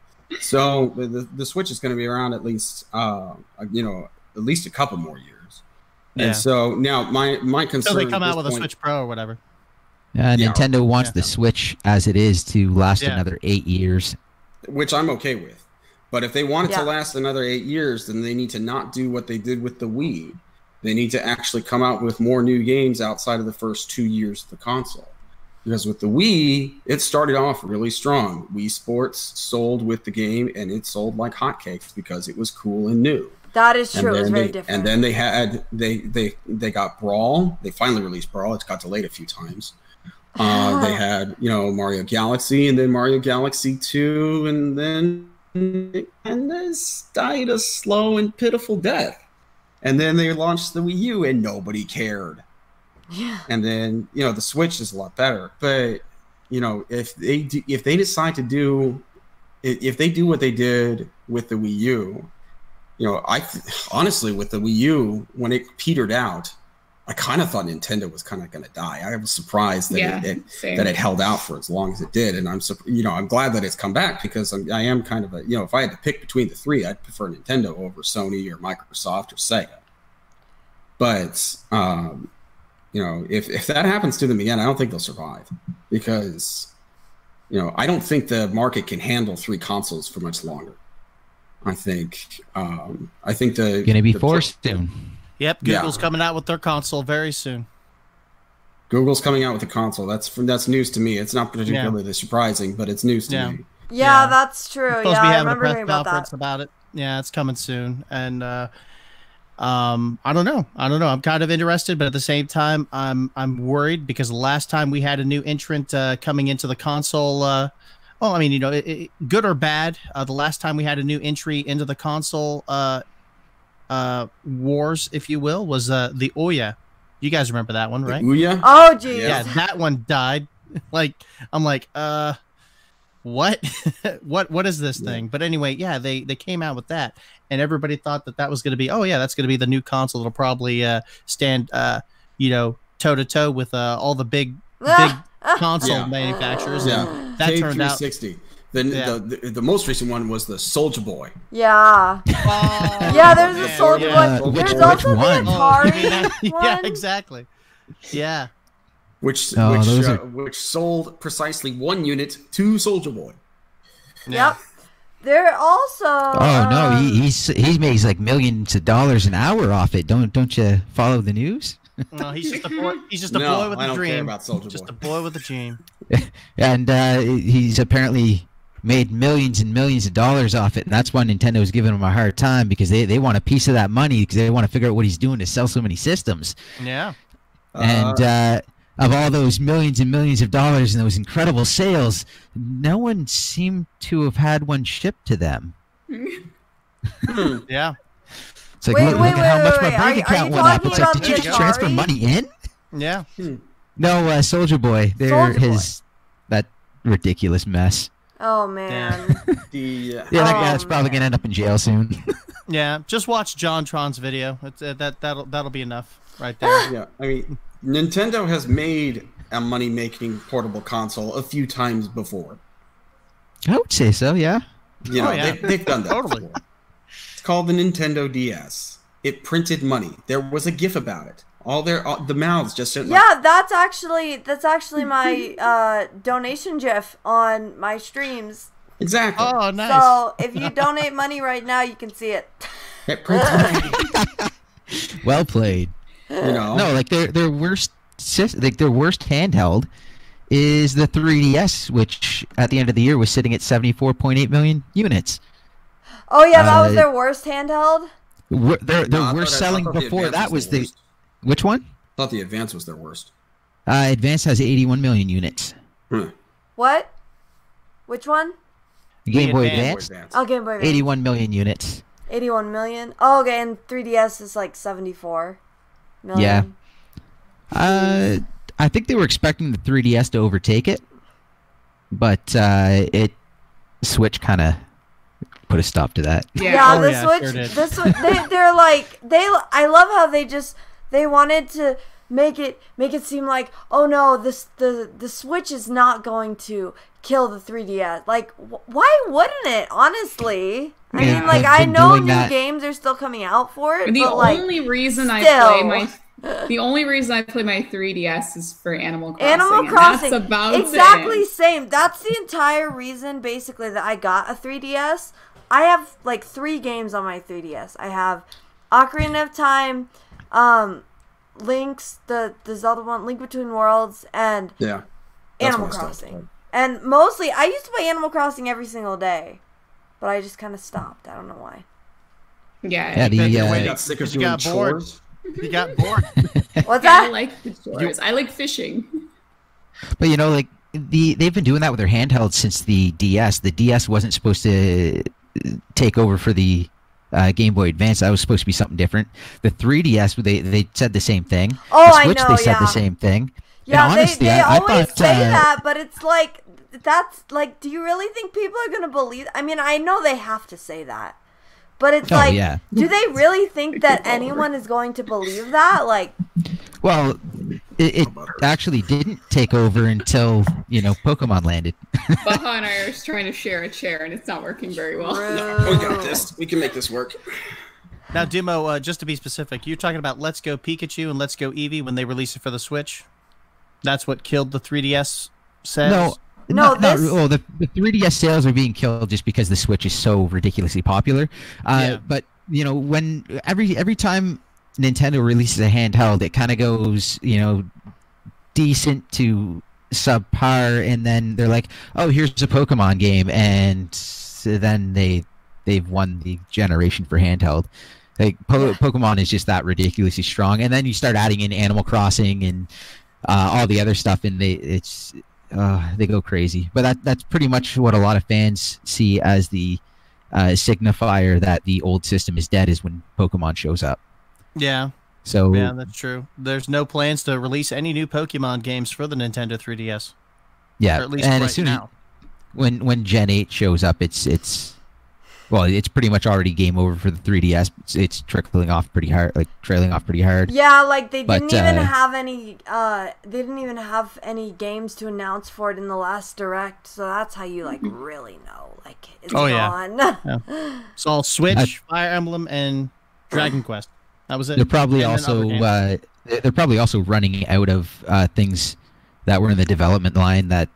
S6: So the Switch is going to be around at least, at least a couple more years. And so now my concern.
S7: So they come out with a Switch Pro or whatever.
S4: Nintendo wants the Switch as it is to last another 8 years,
S6: which I'm okay with. But if they want it to last another 8 years, then they need to not do what they did with the Wii. They need to actually come out with more new games outside of the first 2 years of the console. Because with the Wii, it started off really strong. Wii Sports sold with the game, and it sold like hotcakes because it was cool and new.
S1: That is true. It was very different.
S6: And then they got Brawl. They finally released Brawl. It's got delayed a few times. They had Mario Galaxy, and then Mario Galaxy 2, and then this died a slow and pitiful death. And then they launched the Wii U, and nobody cared.
S1: Yeah.
S6: And then the Switch is a lot better. But if they decide to do, if they do what they did with the Wii U. Honestly, with the Wii U, when it petered out, I kind of thought Nintendo was kind of going to die. I was surprised that it held out for as long as it did, and I'm glad that it's come back because I am kind of if I had to pick between the three, I'd prefer Nintendo over Sony or Microsoft or Sega. But if that happens to them again, I don't think they'll survive because I don't think the market can handle 3 consoles for much longer. I think the
S4: gonna be forced soon.
S7: Yep, Google's coming out with their console very soon.
S6: Google's coming out with a console. That's news to me. It's not particularly surprising, but it's news to me.
S1: Yeah, that's true.
S7: Supposed to be having a press conference about it. Yeah, it's coming soon, and I don't know. I'm kind of interested, but at the same time, I'm worried because the last time we had a new entrant coming into the console. Well, I mean, good or bad, the last time we had a new entry into the console wars, if you will, was the Ouya. You guys remember that one, right?
S6: Ouya?
S1: Oh, geez.
S7: Yeah, that one died. I'm like, what? what is this thing? But anyway, they came out with that, and everybody thought that was going to be, that's going to be the new console that'll probably stand, toe to toe with all the big console manufacturers.
S6: And
S7: that turned out.
S6: The most recent one was the Soulja Boy.
S1: Yeah. There's the Soulja Boy. There's also the Atari one.
S7: Yeah, exactly. Yeah.
S6: Which sold precisely 1 unit to Soulja Boy.
S1: Yep. They're also.
S4: Oh no, he makes like millions of dollars an hour off it. Don't you follow the news?
S7: No, he's just a boy. He's just a
S6: No,
S7: boy with
S6: I
S7: a
S6: don't
S7: dream.
S6: care about Soulja
S7: Just
S6: Boy.
S7: a boy with a dream.
S4: And he's apparently made millions and millions of dollars off it, and that's why Nintendo's giving him a hard time, because they want a piece of that money, because they want to figure out what he's doing to sell so many systems.
S7: Yeah.
S4: And of all those millions and millions of dollars and those incredible sales, no one seemed to have had one shipped to them.
S7: Yeah.
S4: It's like,
S1: Wait,
S4: look
S1: wait,
S4: at how
S1: wait,
S4: much
S1: wait,
S4: my bank
S1: are
S4: account
S1: you
S4: went up.
S1: talking
S4: It's like,
S1: about
S4: did you
S1: the
S4: just transfer
S1: Atari?
S4: money in?
S7: Yeah.
S4: No, Soldier Boy. They're
S1: Soulja Boy.
S4: that ridiculous mess.
S1: Oh man.
S4: Yeah, that guy's probably gonna end up in jail soon.
S7: Yeah. Just watch John Tron's video. It's, that'll be enough right there.
S6: Yeah, I mean, Nintendo has made a money-making portable console a few times before.
S4: I would say so. Yeah.
S6: You know,
S7: yeah.
S6: they've done that
S7: Totally.
S6: before. It's called the Nintendo DS. It printed money. There was a GIF about it. All the mouths just said,
S1: Yeah, that's actually my donation GIF on my streams.
S6: exactly.
S7: Oh, nice.
S1: So if you donate money right now, you can see it.
S6: It prints money.
S4: Well played.
S6: You know,
S4: No, like their worst handheld is the 3DS, which at the end of the year was sitting at 74.8 million units.
S1: Oh yeah, that was their worst handheld.
S4: Their
S6: No, I
S4: worst
S6: thought
S4: selling
S6: the
S4: before
S6: Advance
S4: that was
S6: their
S4: the
S6: worst.
S4: which one?
S6: I thought the Advance was their worst.
S4: Advance has 81 million units.
S1: What? Which one?
S4: Game Boy
S7: Advance.
S4: Advance,
S1: Oh, Game Boy Advance.
S4: 81 million units.
S1: 81 million. Oh, okay, and 3DS is like 74 million.
S4: Yeah. I think they were expecting the 3DS to overtake it, but Switch kind of put a stop to that.
S1: Yeah,
S7: Oh,
S1: the
S7: yeah,
S1: Switch.
S7: sure did.
S1: The Switch. They're like I love how they wanted to make it seem like, oh no, the Switch is not going to kill the 3DS. Like, why wouldn't it? Honestly, I
S4: Yeah,
S1: mean, like,
S4: they've
S1: I
S4: been
S1: know
S4: doing
S1: new
S4: that.
S1: games are still coming out for it.
S3: The
S1: but like,
S3: only reason I play my 3DS is for Animal Crossing.
S1: Animal
S3: and
S1: Crossing,
S3: that's about
S1: exactly
S3: it.
S1: same. That's the entire reason, basically, that I got a 3DS. I have like 3 games on my 3DS. I have Ocarina of Time, Link's the Zelda one, Link Between Worlds, and
S6: Yeah. That's
S1: Animal
S6: what I stopped
S1: Crossing. And mostly, I used to play Animal Crossing every single day, but I just kind of stopped. I don't know why.
S3: Yeah.
S4: Yeah, the
S6: I got sick of
S7: You
S6: doing
S7: got bored.
S6: chores.
S7: You got bored.
S1: What's
S3: I
S1: that?
S3: like the chores. I like fishing.
S4: But you know, like they've been doing that with their handhelds since the DS. The DS wasn't supposed to take over for the Game Boy Advance. That was supposed to be something different. The 3DS, they said the same thing.
S1: Oh,
S4: the
S1: I
S4: Switch,
S1: know,
S4: they said
S1: yeah.
S4: the same thing.
S1: Yeah,
S4: and honestly,
S1: they
S4: I
S1: always
S4: thought,
S1: say that, but it's like, that's like, do you really think people are gonna believe? I mean, I know they have to say that, but it's
S4: Oh,
S1: like,
S4: yeah.
S1: do they really think that anyone is going to believe that? Like,
S4: Well, it actually didn't take over until Pokemon landed.
S3: Baha and I are trying to share a chair, and it's not working very well.
S6: No, we got this. We can make this work.
S7: Now, Demo, just to be specific, you're talking about Let's Go Pikachu and Let's Go Eevee when they released it for the Switch? That's what killed the 3DS sales?
S1: No,
S4: not, well, the 3DS sales are being killed just because the Switch is so ridiculously popular.
S7: Yeah.
S4: But when every time Nintendo releases a handheld, it kind of goes decent to subpar, and then they're like, oh, here's a Pokemon game, and so then they've won the generation for handheld. Like Pokemon is just that ridiculously strong, and then you start adding in Animal Crossing and all the other stuff, and they go crazy. But that's pretty much what a lot of fans see as the signifier that the old system is dead, is when Pokemon shows up.
S7: Yeah.
S4: So
S7: Yeah, that's true. There's no plans to release any new Pokemon games for the Nintendo 3DS.
S4: yeah,
S7: Or at least
S4: and
S7: right
S4: as soon
S7: now.
S4: as when Gen 8 shows up, it's pretty much already game over for the 3DS. It's trailing off pretty hard.
S1: yeah, like they
S4: But,
S1: didn't even have any. They didn't even have any games to announce for it in the last direct. So that's how you like really know, like, it's
S7: Oh, yeah.
S1: gone.
S7: It's all Switch, Fire Emblem, and Dragon Quest. That was it.
S4: They're probably
S7: And then other games.
S4: they're probably also running out of things that were in the development line that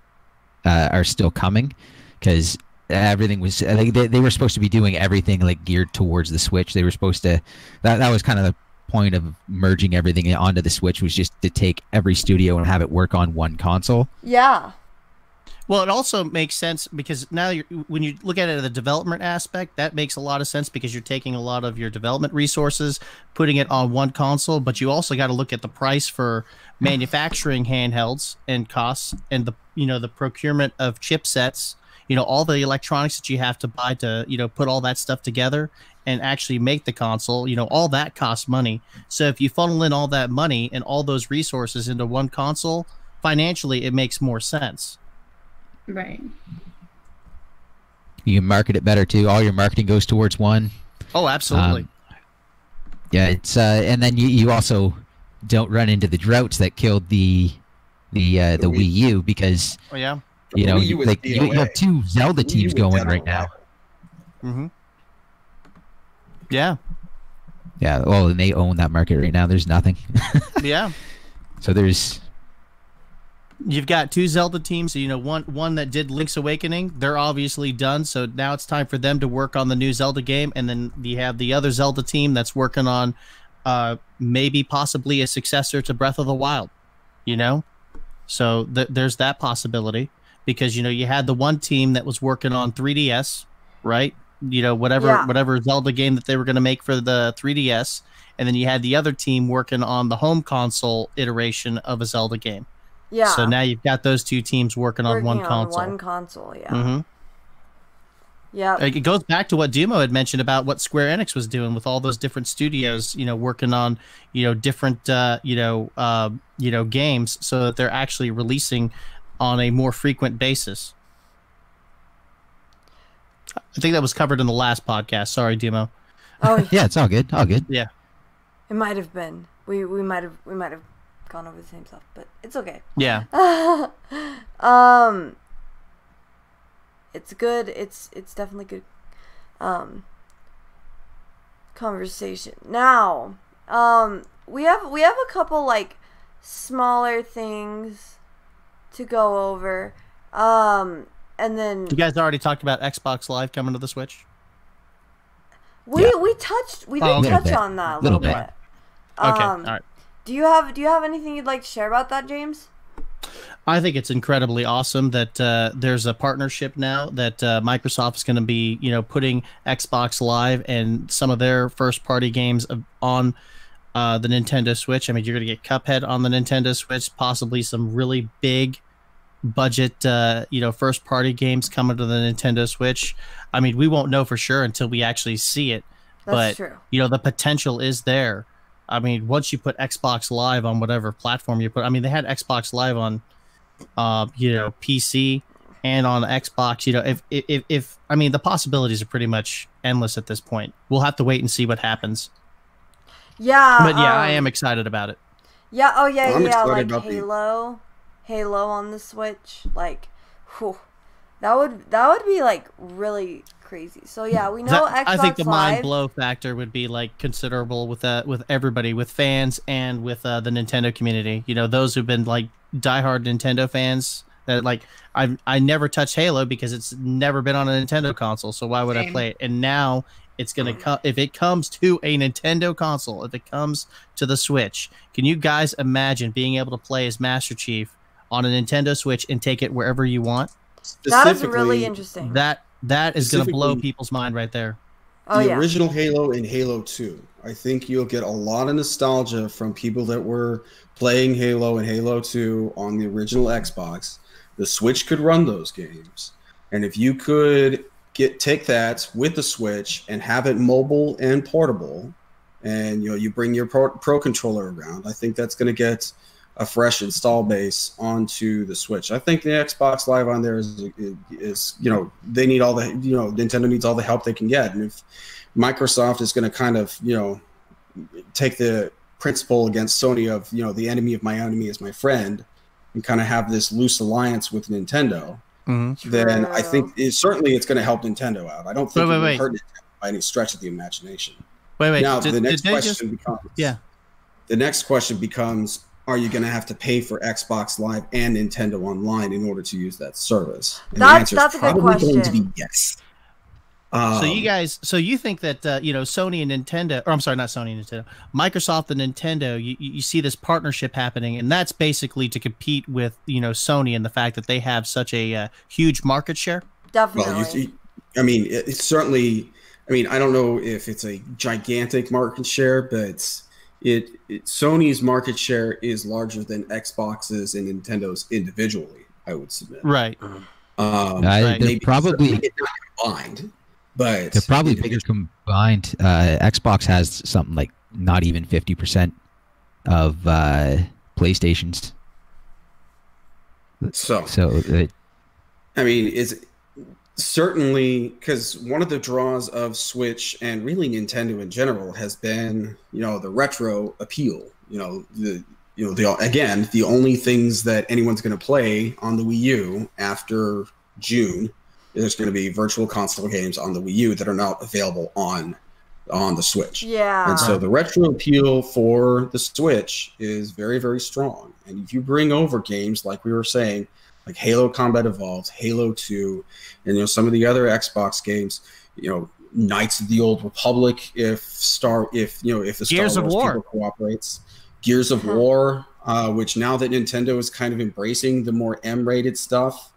S4: are still coming, because everything was like they were supposed to be doing everything like geared towards the Switch. They were supposed to that was kind of the point of merging everything onto the Switch, was just to take every studio and have it work on one console.
S1: Yeah.
S7: Well, it also makes sense because now when you look at it at the development aspect, that makes a lot of sense because you're taking a lot of your development resources, putting it on one console, but you also got to look at the price for manufacturing handhelds and costs and the procurement of chipsets, all the electronics that you have to buy to, put all that stuff together and actually make the console, all that costs money. So if you funnel in all that money and all those resources into one console, financially it makes more sense.
S5: Right.
S4: You can market it better too. All your marketing goes towards one.
S7: Oh, absolutely.
S4: Yeah, it's and then you also don't run into the droughts that killed the Wii U because
S7: yeah,
S4: you have two Zelda teams going right now.
S7: Mm-hmm. Yeah.
S4: Yeah. Well, and they own that market right now. There's nothing.
S7: Yeah.
S4: So
S7: you've got two Zelda teams. One that did Link's Awakening. They're obviously done. So now it's time for them to work on the new Zelda game. And then you have the other Zelda team that's working on maybe possibly a successor to Breath of the Wild. So there's that possibility because, you had the one team that was working on 3DS, right? Whatever Zelda game that they were going to make for the 3DS. And then you had the other team working on the home console iteration of a Zelda game.
S1: Yeah.
S7: So now you've got those two teams working on one console.
S1: One console, yeah.
S7: Mm-hmm.
S1: Yeah.
S7: It goes back to what Dumo had mentioned about what Square Enix was doing with all those different studios, working on, different, games so that they're actually releasing on a more frequent basis. I think that was covered in the last podcast. Sorry, Dumo.
S1: Oh,
S4: yeah, it's all good. All good.
S7: Yeah.
S1: It might have been. We might have gone over the same stuff, but it's okay.
S7: Yeah.
S1: It's good. It's definitely good conversation. Now, we have a couple like smaller things to go over. And then
S7: you guys already talked about Xbox Live coming to the Switch?
S1: We did touch on that a little bit.
S7: Okay, all right.
S1: Do you have anything you'd like to share about that, James?
S7: I think it's incredibly awesome that there's a partnership now that Microsoft is going to be, putting Xbox Live and some of their first-party games on the Nintendo Switch. I mean, you're going to get Cuphead on the Nintendo Switch, possibly some really big budget, first-party games coming to the Nintendo Switch. I mean, we won't know for sure until we actually see it.
S1: That's
S7: but,
S1: true.
S7: The potential is there. I mean, once you put Xbox Live on whatever platform you put, I mean, they had Xbox Live on, PC and on Xbox. If I mean, the possibilities are pretty much endless at this point. We'll have to wait and see what happens.
S1: Yeah,
S7: but yeah, I am excited about it.
S1: Yeah. Oh yeah,
S6: I'm
S1: yeah.
S6: excited
S1: Like
S6: about
S1: Halo on the Switch. Like, whew, that would be like really crazy. So yeah, we know Xbox
S7: I think the
S1: Live.
S7: mind blow factor would be like considerable with everybody, with fans and with the Nintendo community. Those who've been like diehard Nintendo fans that like I never touched Halo because it's never been on a Nintendo console. So why would I play it? And now it's gonna come if it comes to a Nintendo console, if it comes to the Switch. Can you guys imagine being able to play as Master Chief on a Nintendo Switch and take it wherever you want?
S1: That is really interesting.
S7: That is going to blow people's mind right there.
S6: The original Halo and Halo 2. I think you'll get a lot of nostalgia from people that were playing Halo and Halo 2 on the original Xbox. The Switch could run those games. And if you could take that with the Switch and have it mobile and portable, and you bring your Pro controller around, I think that's going to get a fresh install base onto the Switch. I think the Xbox Live on there is they need all the Nintendo needs all the help they can get, and if Microsoft is going to kind of take the principle against Sony of the enemy of my enemy is my friend, and kind of have this loose alliance with Nintendo, then I think it's going to help Nintendo out. I don't think it will hurt Nintendo by any stretch of the imagination.
S7: Wait.
S6: Now the next question becomes are you going to have to pay for Xbox Live and Nintendo Online in order to use that service? And
S1: That's
S6: the answer
S1: a
S6: is
S1: good
S6: probably going to be
S1: question.
S6: yes.
S7: So you think that Sony and Nintendo, or I'm sorry, not Sony and Nintendo, Microsoft and Nintendo, you see this partnership happening, and that's basically to compete with Sony and the fact that they have such a huge market share.
S1: Definitely.
S6: Well, it's certainly. I mean, I don't know if it's a gigantic market share, but Sony's market share is larger than Xbox's and Nintendo's individually, I would submit.
S7: Right.
S4: They're probably
S6: not combined, but
S4: they're probably bigger combined. Xbox has something like not even 50% of PlayStation's.
S6: I mean, is certainly because one of the draws of Switch and really Nintendo in general has been, the retro appeal. The only things that anyone's going to play on the Wii U after June, there's going to be virtual console games on the Wii U that are not available on the Switch.
S1: Yeah.
S6: And so the retro appeal for the Switch is very, very strong. And if you bring over games like we were saying, like Halo Combat Evolved, Halo 2, and some of the other Xbox games, Knights of the Old Republic, if the
S7: Gears
S6: Star
S7: of
S6: Wars
S7: War
S6: people cooperates, Gears of War, which now that Nintendo is kind of embracing the more M-rated stuff,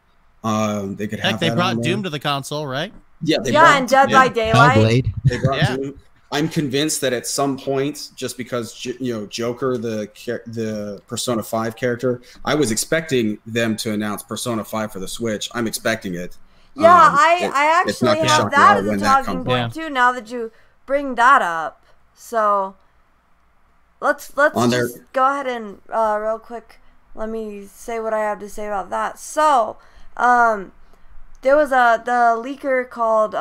S6: they could have.
S7: Heck, they
S6: that
S7: brought
S6: on
S7: Doom
S6: there.
S7: to the console, right?
S6: Yeah,
S1: and Dead by Daylight.
S4: Hellblade.
S6: They brought Doom. I'm convinced that at some point, just because Joker, the Persona 5 character, I was expecting them to announce Persona 5 for the Switch. I'm expecting it.
S1: Yeah, I actually have that as a talking point
S6: too.
S1: Now that you bring that up, so let's just go ahead and real quick. Let me say what I have to say about that. So, there was the leaker called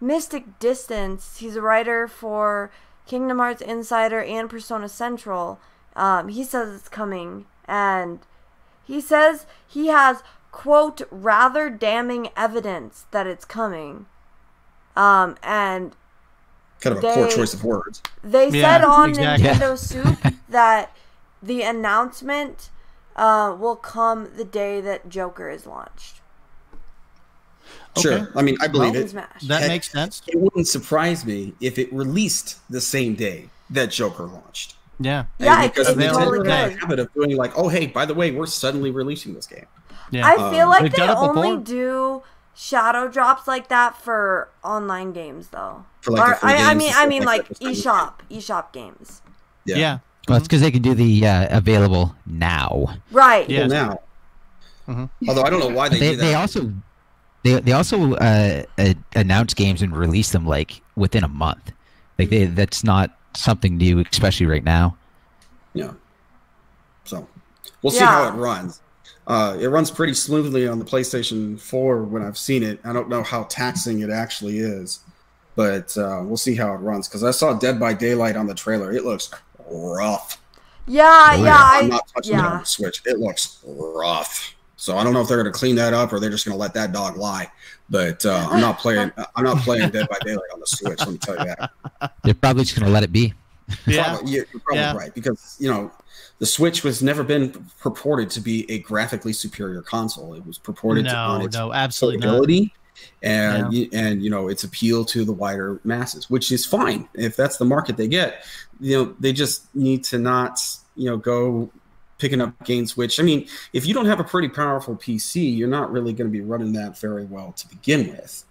S1: Mystic Distance. He's a writer for Kingdom Hearts Insider and Persona Central. He says it's coming, and he says he has, quote, rather damning evidence that it's coming. And
S6: kind of a poor choice of words.
S1: They said on Nintendo Soup that the announcement will come the day that Joker is launched.
S6: Sure.
S7: Okay.
S6: I mean, I believe it.
S7: That makes sense.
S6: It wouldn't surprise me if it released the same day that Joker launched.
S7: Yeah.
S1: Yeah,
S6: because
S1: it
S6: Nintendo
S1: totally
S6: has
S1: could.
S6: a habit of doing like, oh, hey, by the way, we're suddenly releasing this game.
S7: Yeah.
S1: I feel like
S7: They've
S1: they
S7: done it
S1: only
S7: before.
S1: do shadow drops like that for online games, though.
S6: For like the free games and
S1: I mean,
S6: stuff
S1: like
S6: that.
S1: eShop games.
S7: Yeah.
S4: Well, it's because they can do the available now.
S1: Right.
S7: Yeah.
S6: Now. Although I don't know why they do that.
S4: They also announce games and release them like within a month. Like that's not something new, especially right now.
S6: Yeah. So we'll see how it runs. It runs pretty smoothly on the PlayStation 4 when I've seen it. I don't know how taxing it actually is, but we'll see how it runs. Because I saw Dead by Daylight on the trailer. It looks rough.
S1: I'm
S6: not touching it on the Switch. It looks rough. So I don't know if they're going to clean that up or they're just going to let that dog lie. But I'm not playing. I'm not playing Dead by Daylight on the Switch. Let me tell you that.
S4: They're probably just going to let it be.
S6: You're probably right, because the Switch was never been purported to be a graphically superior console. It was purported on its portability and its appeal to the wider masses, which is fine if that's the market they get. They just need to not go picking up games. Which, I mean, if you don't have a pretty powerful PC, you're not really going to be running that very well to begin with.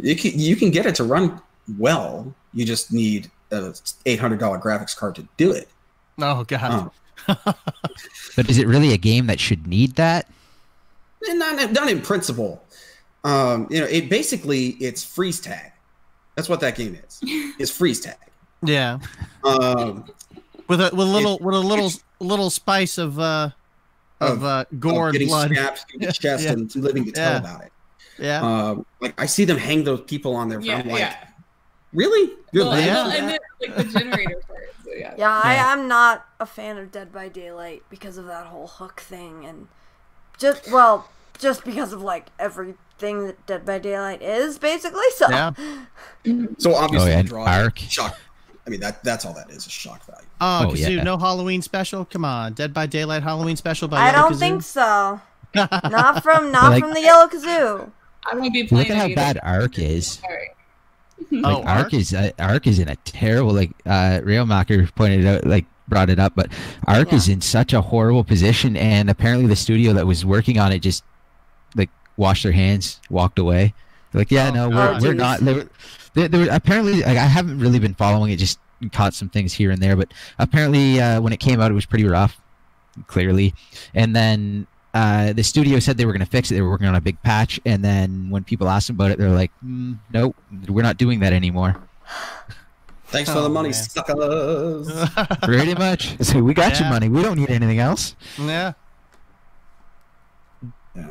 S6: You can get it to run well. You just need an $800 graphics card to do it.
S7: Oh God!
S4: But is it really a game that should need that?
S6: Not in principle. It's freeze tag. That's what that game is. It's freeze tag.
S7: Yeah. With a little spice of gore and
S6: getting
S7: blood,
S6: snapped in the chest and living to tell about it.
S7: Yeah.
S6: I see them hang those people on their front.
S3: Yeah.
S6: Really?
S3: And then like the generator part. So
S1: I am not a fan of Dead by Daylight because of that whole hook thing, and just because of like everything that Dead by Daylight is basically. So
S6: So obviously,
S4: and
S6: draw
S4: Ark.
S6: I mean, that's all that is shock value.
S7: Oh,
S4: Oh,
S7: Kazoo,
S4: yeah.
S7: no Halloween special? Come on. Dead by Daylight Halloween special by
S1: I don't
S7: YellowKazoo?
S1: think so. Not from
S4: Like-
S1: the YellowKazoo.
S3: I won't be playing
S4: Look at how
S3: it
S4: bad
S3: either.
S4: Ark is.
S3: Sorry.
S4: Like
S7: Oh,
S4: Ark is in a terrible, like Railmacher pointed out, like brought it up, but Ark is in such a horrible position, and apparently the studio that was working on it just like washed their hands, walked away. They're like, yeah, no, we're
S1: geez.
S4: not. They were apparently, like, I haven't really been following it, just caught some things here and there, but apparently when it came out, it was pretty rough, clearly, and then. The studio said they were going to fix it. They were working on a big patch, and then when people asked them about it, they're like, "Nope, we're not doing that anymore."
S6: Thanks for the money,
S7: man.
S6: suckers.
S4: Pretty much. So we got your
S7: Yeah.
S4: money. We don't need anything else.
S7: Yeah.
S6: Yeah.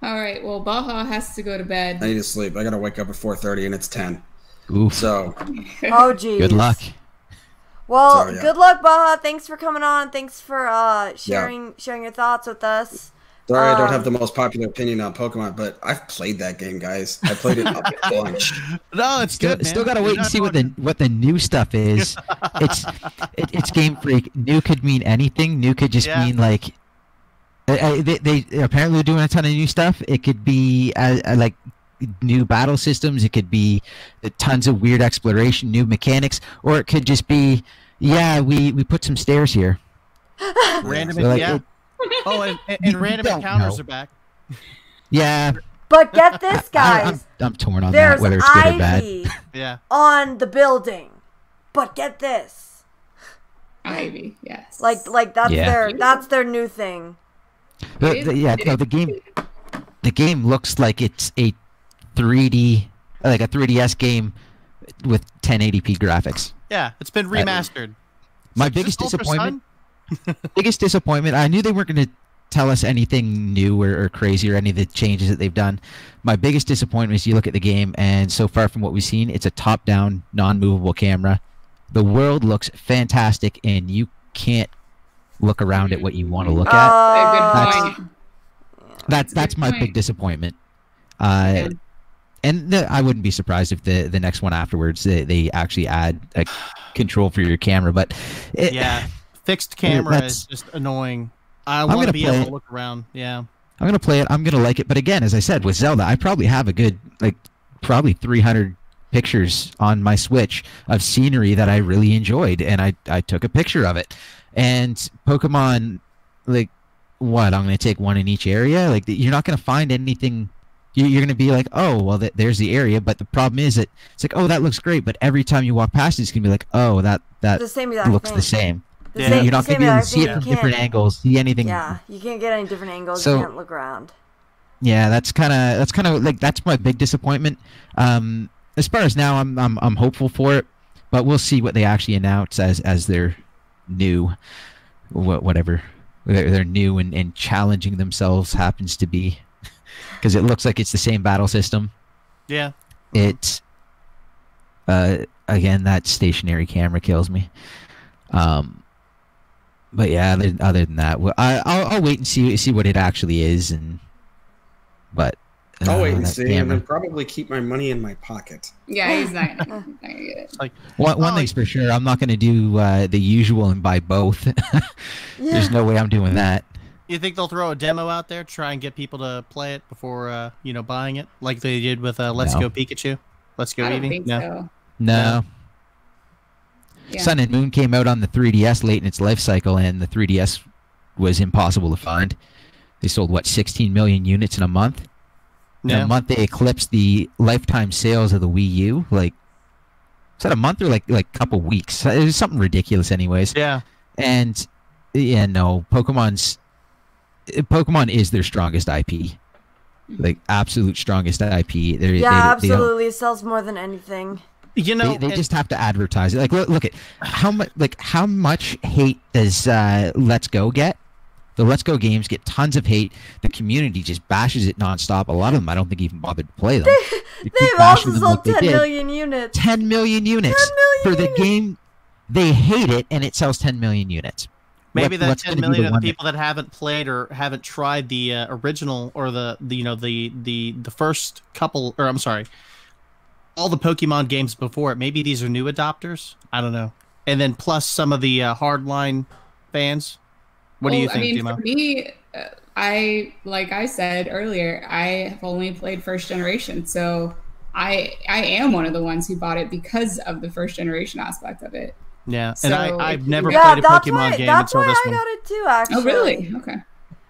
S3: All right. Well, Baja has to go to
S6: I
S3: bed.
S6: need to sleep. I gotta wake up at 4:30, and it's 10.
S4: Oof.
S6: So
S1: Oh, geez.
S4: Good luck.
S1: Well,
S6: So, yeah.
S1: good luck, Baja. Thanks for coming on. Thanks for sharing your thoughts with us.
S6: sorry, I don't have the most popular opinion on Pokemon, but I've played that game, guys. I played it a bunch.
S7: No, it's
S4: Still,
S7: good, man.
S4: still gotta
S7: You're
S4: wait and
S7: not
S4: see what
S7: going-
S4: the new stuff is. It's Game Freak. New could mean anything. New could just
S7: Yeah.
S4: mean like. They apparently are doing a ton of new stuff. It could be like new battle systems. It could be tons of weird exploration, new mechanics, or it could just be, yeah, we put some stairs here.
S7: Random,
S4: So, like,
S7: yeah.
S4: it-
S7: Oh, and
S4: You
S7: random
S4: don't
S7: encounters
S4: know.
S7: are back.
S4: Yeah,
S1: But get this, guys.
S4: I'm torn on
S1: There's
S4: that, whether it's good or bad.
S1: Ivy
S7: Yeah.
S1: on the building. But get this.
S3: Ivy. Yes.
S1: Like that's
S4: Yeah.
S1: their new thing.
S4: The game looks like it's a 3D, like a 3DS game with 1080p graphics.
S7: Yeah, it's been remastered.
S4: My
S7: Is this
S4: biggest
S7: Ultra
S4: disappointment.
S7: Sun?
S4: Biggest disappointment. I knew they weren't going to tell us anything new or crazy or any of the changes that they've done. My biggest disappointment is you look at the game, and so far from what we've seen, it's a top-down, non-movable camera. The world looks fantastic, and you can't look around at what you want to look at.
S3: A good
S4: That's-
S3: point.
S4: That's
S3: good
S4: my
S3: point.
S4: big disappointment. And I wouldn't be surprised if the next one afterwards they actually add a control for your camera. But
S7: Yeah. Fixed camera
S4: that's-
S7: is just annoying. I
S4: I'm
S7: want to
S4: gonna
S7: be
S4: play
S7: able
S4: it.
S7: to look around. Yeah.
S4: I'm gonna play it. I'm gonna like it. But again, as I said with Zelda, I probably have a good probably 300 pictures on my Switch of scenery that I really enjoyed, and I took a picture of it. And Pokemon, like, what? I'm gonna take one in each area. Like, you're not gonna find anything. You're gonna be like, oh, well, there's the area. But the problem is that it's like, oh, that looks great. But every time you walk past it, it's gonna be like, oh, that
S1: The same exact
S4: looks
S1: thing.
S4: the same.
S1: The
S7: Yeah.
S1: same-
S4: You're not
S1: the
S4: gonna be
S1: same
S4: able to
S1: exact
S4: see
S1: thing.
S4: it from
S1: You
S4: different
S1: can't-
S4: angles, see anything.
S1: Yeah, you can't get any different angles.
S4: So-
S1: You can't look around.
S4: Yeah, that's kind of like that's my big disappointment. As far as now, I'm hopeful for it, but we'll see what they actually announce as their new, whatever they're new and challenging themselves happens to be, because it looks like it's the same battle system.
S7: Yeah.
S4: It's again, that stationary camera kills me. But yeah, other than that, I'll wait and see what it actually is, but
S6: I'll wait and
S4: that
S6: see, and
S4: camera.
S6: then probably keep my money in my pocket.
S3: Yeah, he's not gonna get it.
S7: Like,
S4: One
S7: Oh,
S4: thing's for sure, I'm not going to do the usual and buy both. There's no way I'm doing that.
S7: you think they'll throw a demo out there, try and get people to play it before buying it, like they did with Let's
S4: No.
S7: Go Pikachu, Let's Go
S3: I don't
S7: Eevee?
S3: think
S7: No.
S3: so.
S4: No.
S3: Yeah.
S4: Sun and Moon came out on the 3DS late in its life cycle, and the 3DS was impossible to find. They sold, 16 million units in a month? In
S7: Yeah.
S4: a month, they eclipsed the lifetime sales of the Wii U. Like, is that a month or like a couple weeks? It was something ridiculous anyways.
S7: Yeah.
S4: And, yeah, no, Pokemon is their strongest IP. Like, absolute strongest IP.
S1: Yeah, absolutely. It sells more than anything.
S7: You know,
S4: They just have to advertise it. Like, look at how much hate does Let's Go get? The Let's Go games get tons of hate. The community just bashes it nonstop. A lot of them, I don't think, even bothered to play them. They keep
S1: They've
S4: bashing
S1: also
S4: them
S1: sold
S4: like they
S1: 10
S4: did.
S1: million units.
S4: 10 million units
S1: 10 million
S4: for the
S1: units.
S4: game. They hate it, and it sells 10 million units.
S7: maybe that
S4: What's
S7: 10
S4: gonna be
S7: million
S4: the
S7: of the
S4: one that-
S7: people that haven't played or haven't tried the original or the first couple, or I'm sorry, all the Pokemon games before it. Maybe these are new adopters. I don't know. And then plus some of the hardline fans. What do you think, Dima?
S5: For me, like I said earlier, I have only played first generation, so I am one of the ones who bought it because of the first generation aspect of it.
S7: Yeah,
S5: So
S7: and I've never played a Pokemon game until this one.
S1: That's why I got it too, actually.
S5: Oh, really? Okay.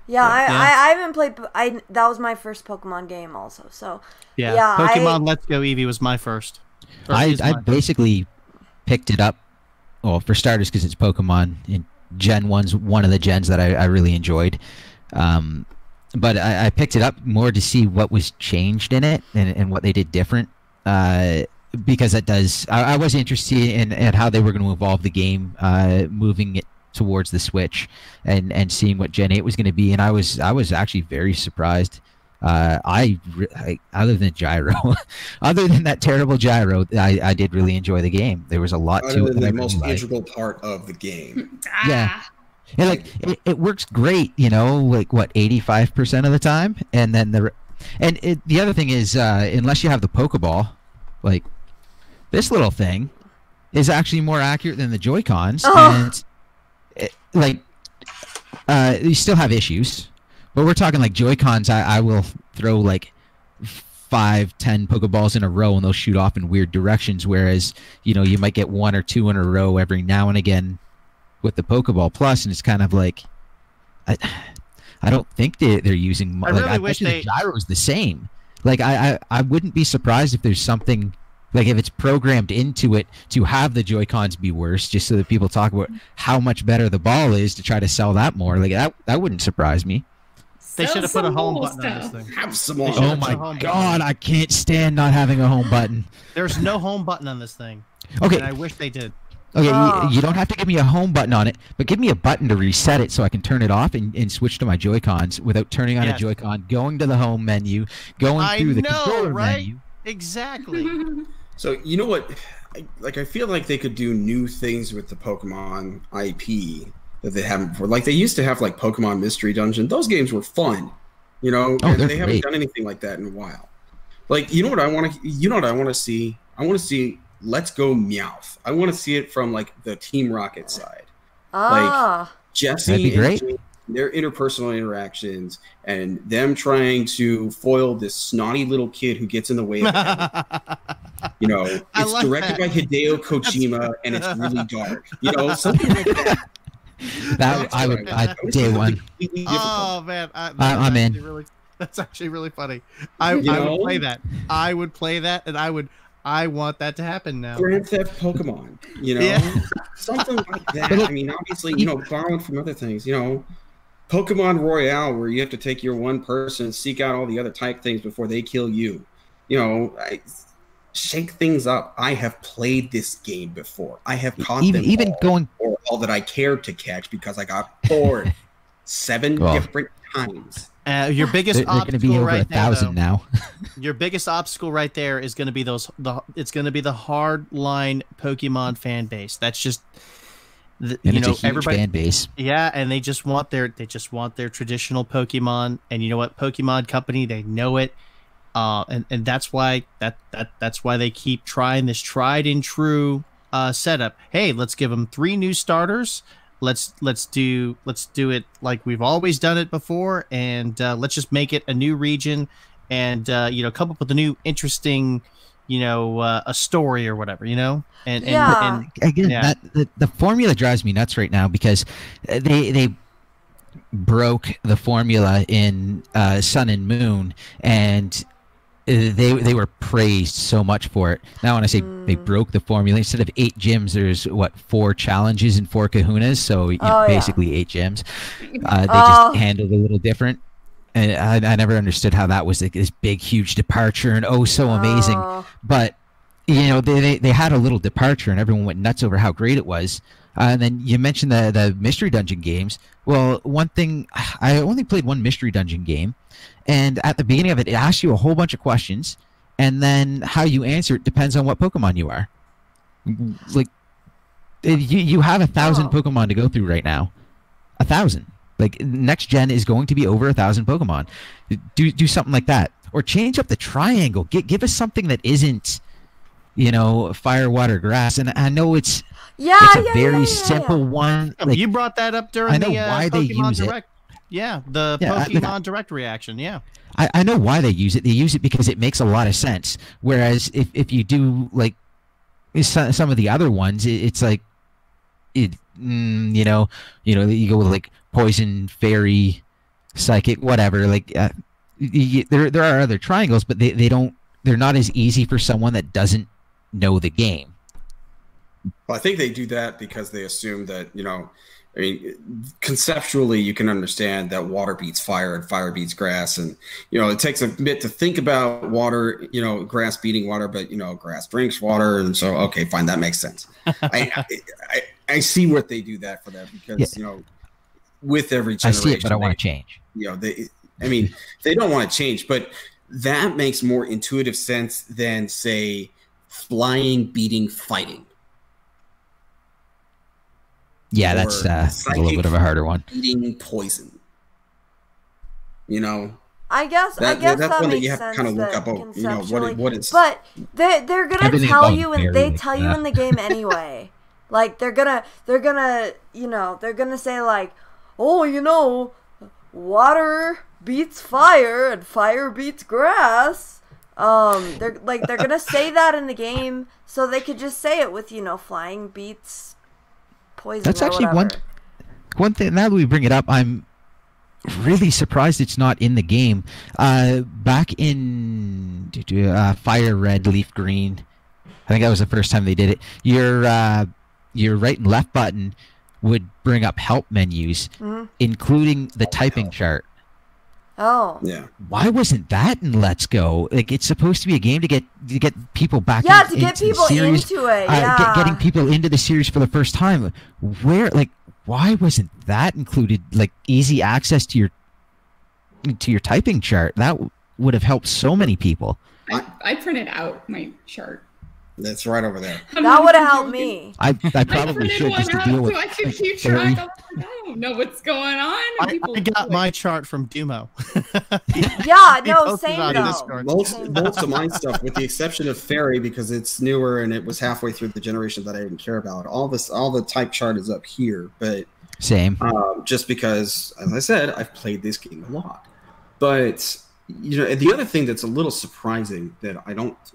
S1: Yeah, I haven't played. That was my first Pokemon game, also. So
S7: yeah, Pokemon Let's Go Eevee was my first.
S4: I basically picked it up. Well, for starters, because it's Pokemon. And Gen 1's one of the gens that I really enjoyed. But I picked it up more to see what was changed in it and what they did different. Because it does. I was interested in how they were going to evolve the game, moving it towards the Switch and seeing what Gen 8 was going to be. And I was actually very surprised. Other than gyro, other than that terrible gyro, I did really enjoy the game. There was a lot to it.
S6: The most integral part of the game.
S4: Yeah. And like it works great, like what 85% of the time, and then the other thing is, unless you have the Pokeball, like this little thing is actually more accurate than the Joy-Cons, and you still have issues, but we're talking like Joy-Cons. I will throw like 5-10 Pokeballs in a row, and they'll shoot off in weird directions. Whereas you might get 1 or 2 in a row every now and again with the Pokeball Plus, and it's kind of like I don't think they're using. I wish the gyro is the same. Like I wouldn't be surprised if there's something like if it's programmed into it to have the Joy-Cons be worse, just so that people talk about how much better the ball is to try to sell that more. Like that wouldn't surprise me.
S7: They should have put a home button on this thing.
S6: Have some.
S4: Oh my god, I can't stand not having a home button.
S7: There's no home button on this thing.
S4: Okay,
S7: and I wish they did.
S4: Okay, you don't have to give me a home button on it, but give me a button to reset it so I can turn it off and switch to my Joy-Cons without turning on a Joy-Con, going to the home menu, going through the controller menu.
S7: Exactly.
S6: So you know what? I feel like they could do new things with the Pokemon IP that they haven't before. Like they used to have like Pokemon Mystery Dungeon. Those games were fun, and they haven't done anything like that in a while. Like you know what I want to see? I want to see Let's Go Meowth. I want to see it from like the Team Rocket side. Like Jesse and Jane, their interpersonal interactions and them trying to foil this snotty little kid who gets in the way of it's like directed by Hideo Kojima and it's really dark. Something like that.
S4: Day one.
S7: Oh man,
S4: I'm in.
S7: That's actually really funny. I would play that. I would play that, and I want that to happen now.
S6: Grand Theft Pokemon, something like that. I mean, obviously, borrowing from other things, Pokemon Royale, where you have to take your one person, seek out all the other type things before they kill you. Shake things up. I have played this game before. I have caught them or all that I cared to catch because I got bored 7 different times.
S7: Your biggest obstacle
S4: be over
S7: right
S4: 1,000 now.
S7: Your biggest obstacle right there is going to be it's going to be the hard-line Pokemon fan base. That's just
S4: it's a huge fan base.
S7: Yeah, and they just want their traditional Pokemon. And you know what, Pokemon Company, they know it. And that's why that's why they keep trying this tried and true setup. Hey, let's give them 3 new starters. Let's do it like we've always done it before, and let's just make it a new region, and come up with a new interesting, a story or whatever, and
S4: again, the formula drives me nuts right now because they broke the formula in Sun and Moon, and they were praised so much for it. Now, when I say they broke the formula, instead of 8 gyms, there's 4 challenges and 4 kahunas, so basically 8 gyms. They just handled it a little different, and I never understood how that was this big, huge departure and so amazing. But they had a little departure, and everyone went nuts over how great it was. And then you mentioned the Mystery Dungeon games. Well, one thing, I only played 1 Mystery Dungeon game, and at the beginning of it, it asks you a whole bunch of questions, and then how you answer it depends on what Pokemon you are. Like, you have 1,000 Pokemon to go through right now. 1,000. Like, next gen is going to be over 1,000 Pokemon. Do something like that, or change up the triangle. Give us something that isn't you know, fire, water, grass. And I know it's a very simple one.
S7: Like, you brought that up during the
S4: why they
S7: Pokemon
S4: use
S7: Direct. Yeah, the Pokemon Direct reaction. Yeah.
S4: I know why they use it. They use it because it makes a lot of sense. Whereas if you do like some of the other ones, it's like you know, you go with like poison, fairy, psychic, whatever. Like there are other triangles, but they're not as easy for someone that doesn't know the game.
S6: Well, I think they do that because they assume that, you know, I mean, conceptually, you can understand that water beats fire and fire beats grass. And, you know, it takes a bit to think about water, you know, grass beating water, but, you know, grass drinks water. And so, okay, fine, that makes sense. I see what they do that for that because, you know, with every generation.
S4: I see it, but I want to change.
S6: You know, they don't want to change, but that makes more intuitive sense than, say, flying, beating, fighting.
S4: Yeah, that's a little bit of a harder one.
S6: Eating poison. You know.
S1: I guess that
S6: one
S1: makes
S6: you have
S1: sense.
S6: To kind of look up. Oh, you know what is.
S1: But they're gonna tell you, and they tell you in the game anyway. Like they're gonna say like, oh, you know, water beats fire and fire beats grass. They're gonna say that in the game, so they could just say it with, you know, flying beats poison.
S4: That's actually
S1: whatever.
S4: one thing. Now that we bring it up, I'm really surprised it's not in the game. Back in Fire Red, Leaf Green, I think that was the first time they did it. Your right and left button would bring up help menus, including the typing chart.
S1: Oh.
S6: Yeah.
S4: Why wasn't that in Let's Go? Like, it's supposed to be a game to get people back.
S1: Yeah, to get people into it. Yeah.
S4: Getting people into the series for the first time. Why wasn't that included? Like, easy access to your typing chart. That would have helped so many people.
S5: I printed out my chart.
S6: That's right over there.
S1: That would have helped me.
S4: I probably should just to deal with.
S5: So I can keep track. I don't know what's going on.
S7: I got my chart from Dumo.
S1: Yeah, no, same though.
S6: Most of my stuff, with the exception of Fairy, because it's newer and it was halfway through the generation that I didn't care about. All the type chart is up here, but
S4: same.
S6: Just because, as I said, I've played this game a lot, but. You know, the other thing that's a little surprising that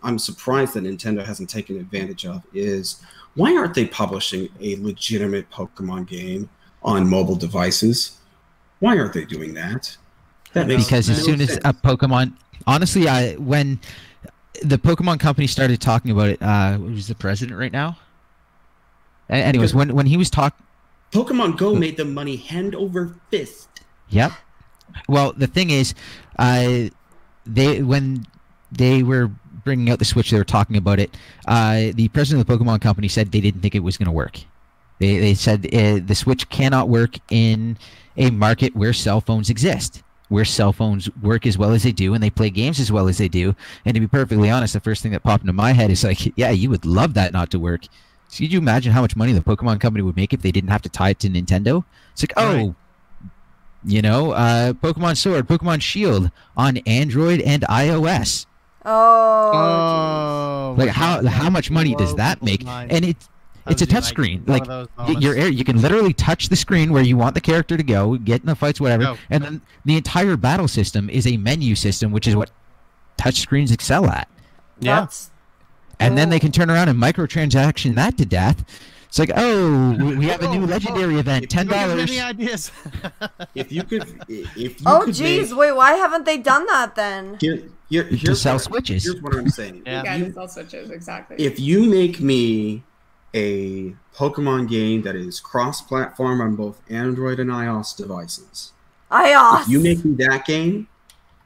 S6: I'm surprised that Nintendo hasn't taken advantage of is why aren't they publishing a legitimate Pokemon game on mobile devices? Why aren't they doing that?
S4: Because as soon as a Pokemon, honestly, when the Pokemon company started talking about it, who's the president right now? Anyways, when he was talking,
S6: Pokemon Go made them money hand over fist.
S4: Yep. Well, the thing is, when they were bringing out the Switch, they were talking about it. The president of the Pokemon company said they didn't think it was going to work. They said the Switch cannot work in a market where cell phones exist, where cell phones work as well as they do, and they play games as well as they do. And to be perfectly honest, the first thing that popped into my head is like, yeah, you would love that not to work. So could you imagine how much money the Pokemon company would make if they didn't have to tie it to Nintendo? It's like,
S7: right.
S4: You know, Pokemon Sword, Pokemon Shield on Android and iOS.
S1: Oh.
S4: Like how much money does that make? And it's a touchscreen. Like you can literally touch the screen where you want the character to go, get in the fights, whatever. And then the entire battle system is a menu system, which is what touchscreens excel at.
S7: Yeah.
S4: And then they can turn around and microtransaction that to death. It's like, oh, we have a new legendary event, $10.
S7: Any ideas?
S6: if you could
S1: geez, wait, why haven't they done that then?
S4: To sell Switches.
S6: Here's what I'm saying.
S5: Yeah, to sell Switches, exactly.
S6: If you make me a Pokemon game that is cross-platform on both Android and iOS devices, if you make me that game,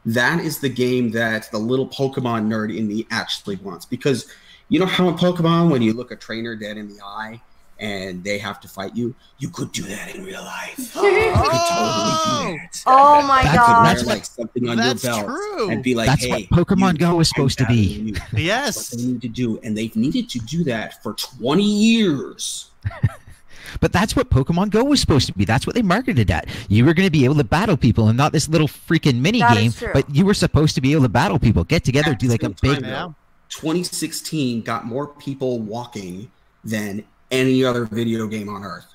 S6: that is the game that the little Pokemon nerd in me actually wants. Because you know how in Pokemon, when you look a trainer dead in the eye, and they have to fight you, you could do that in real life. You could totally do that.
S1: Oh my god.
S6: That's like something on your belt
S7: true.
S6: and be like,
S4: that's
S6: hey,
S4: what Pokemon Go is supposed to be.
S7: Yes.
S6: That's what they need to do, and they've needed to do that for 20 years.
S4: But that's what Pokemon Go was supposed to be. That's what they marketed at. You were going to be able to battle people and not this little freaking mini game, but you were supposed to be able to battle people, get together, do like a big...
S6: 2016 got more people walking than any other video game on Earth.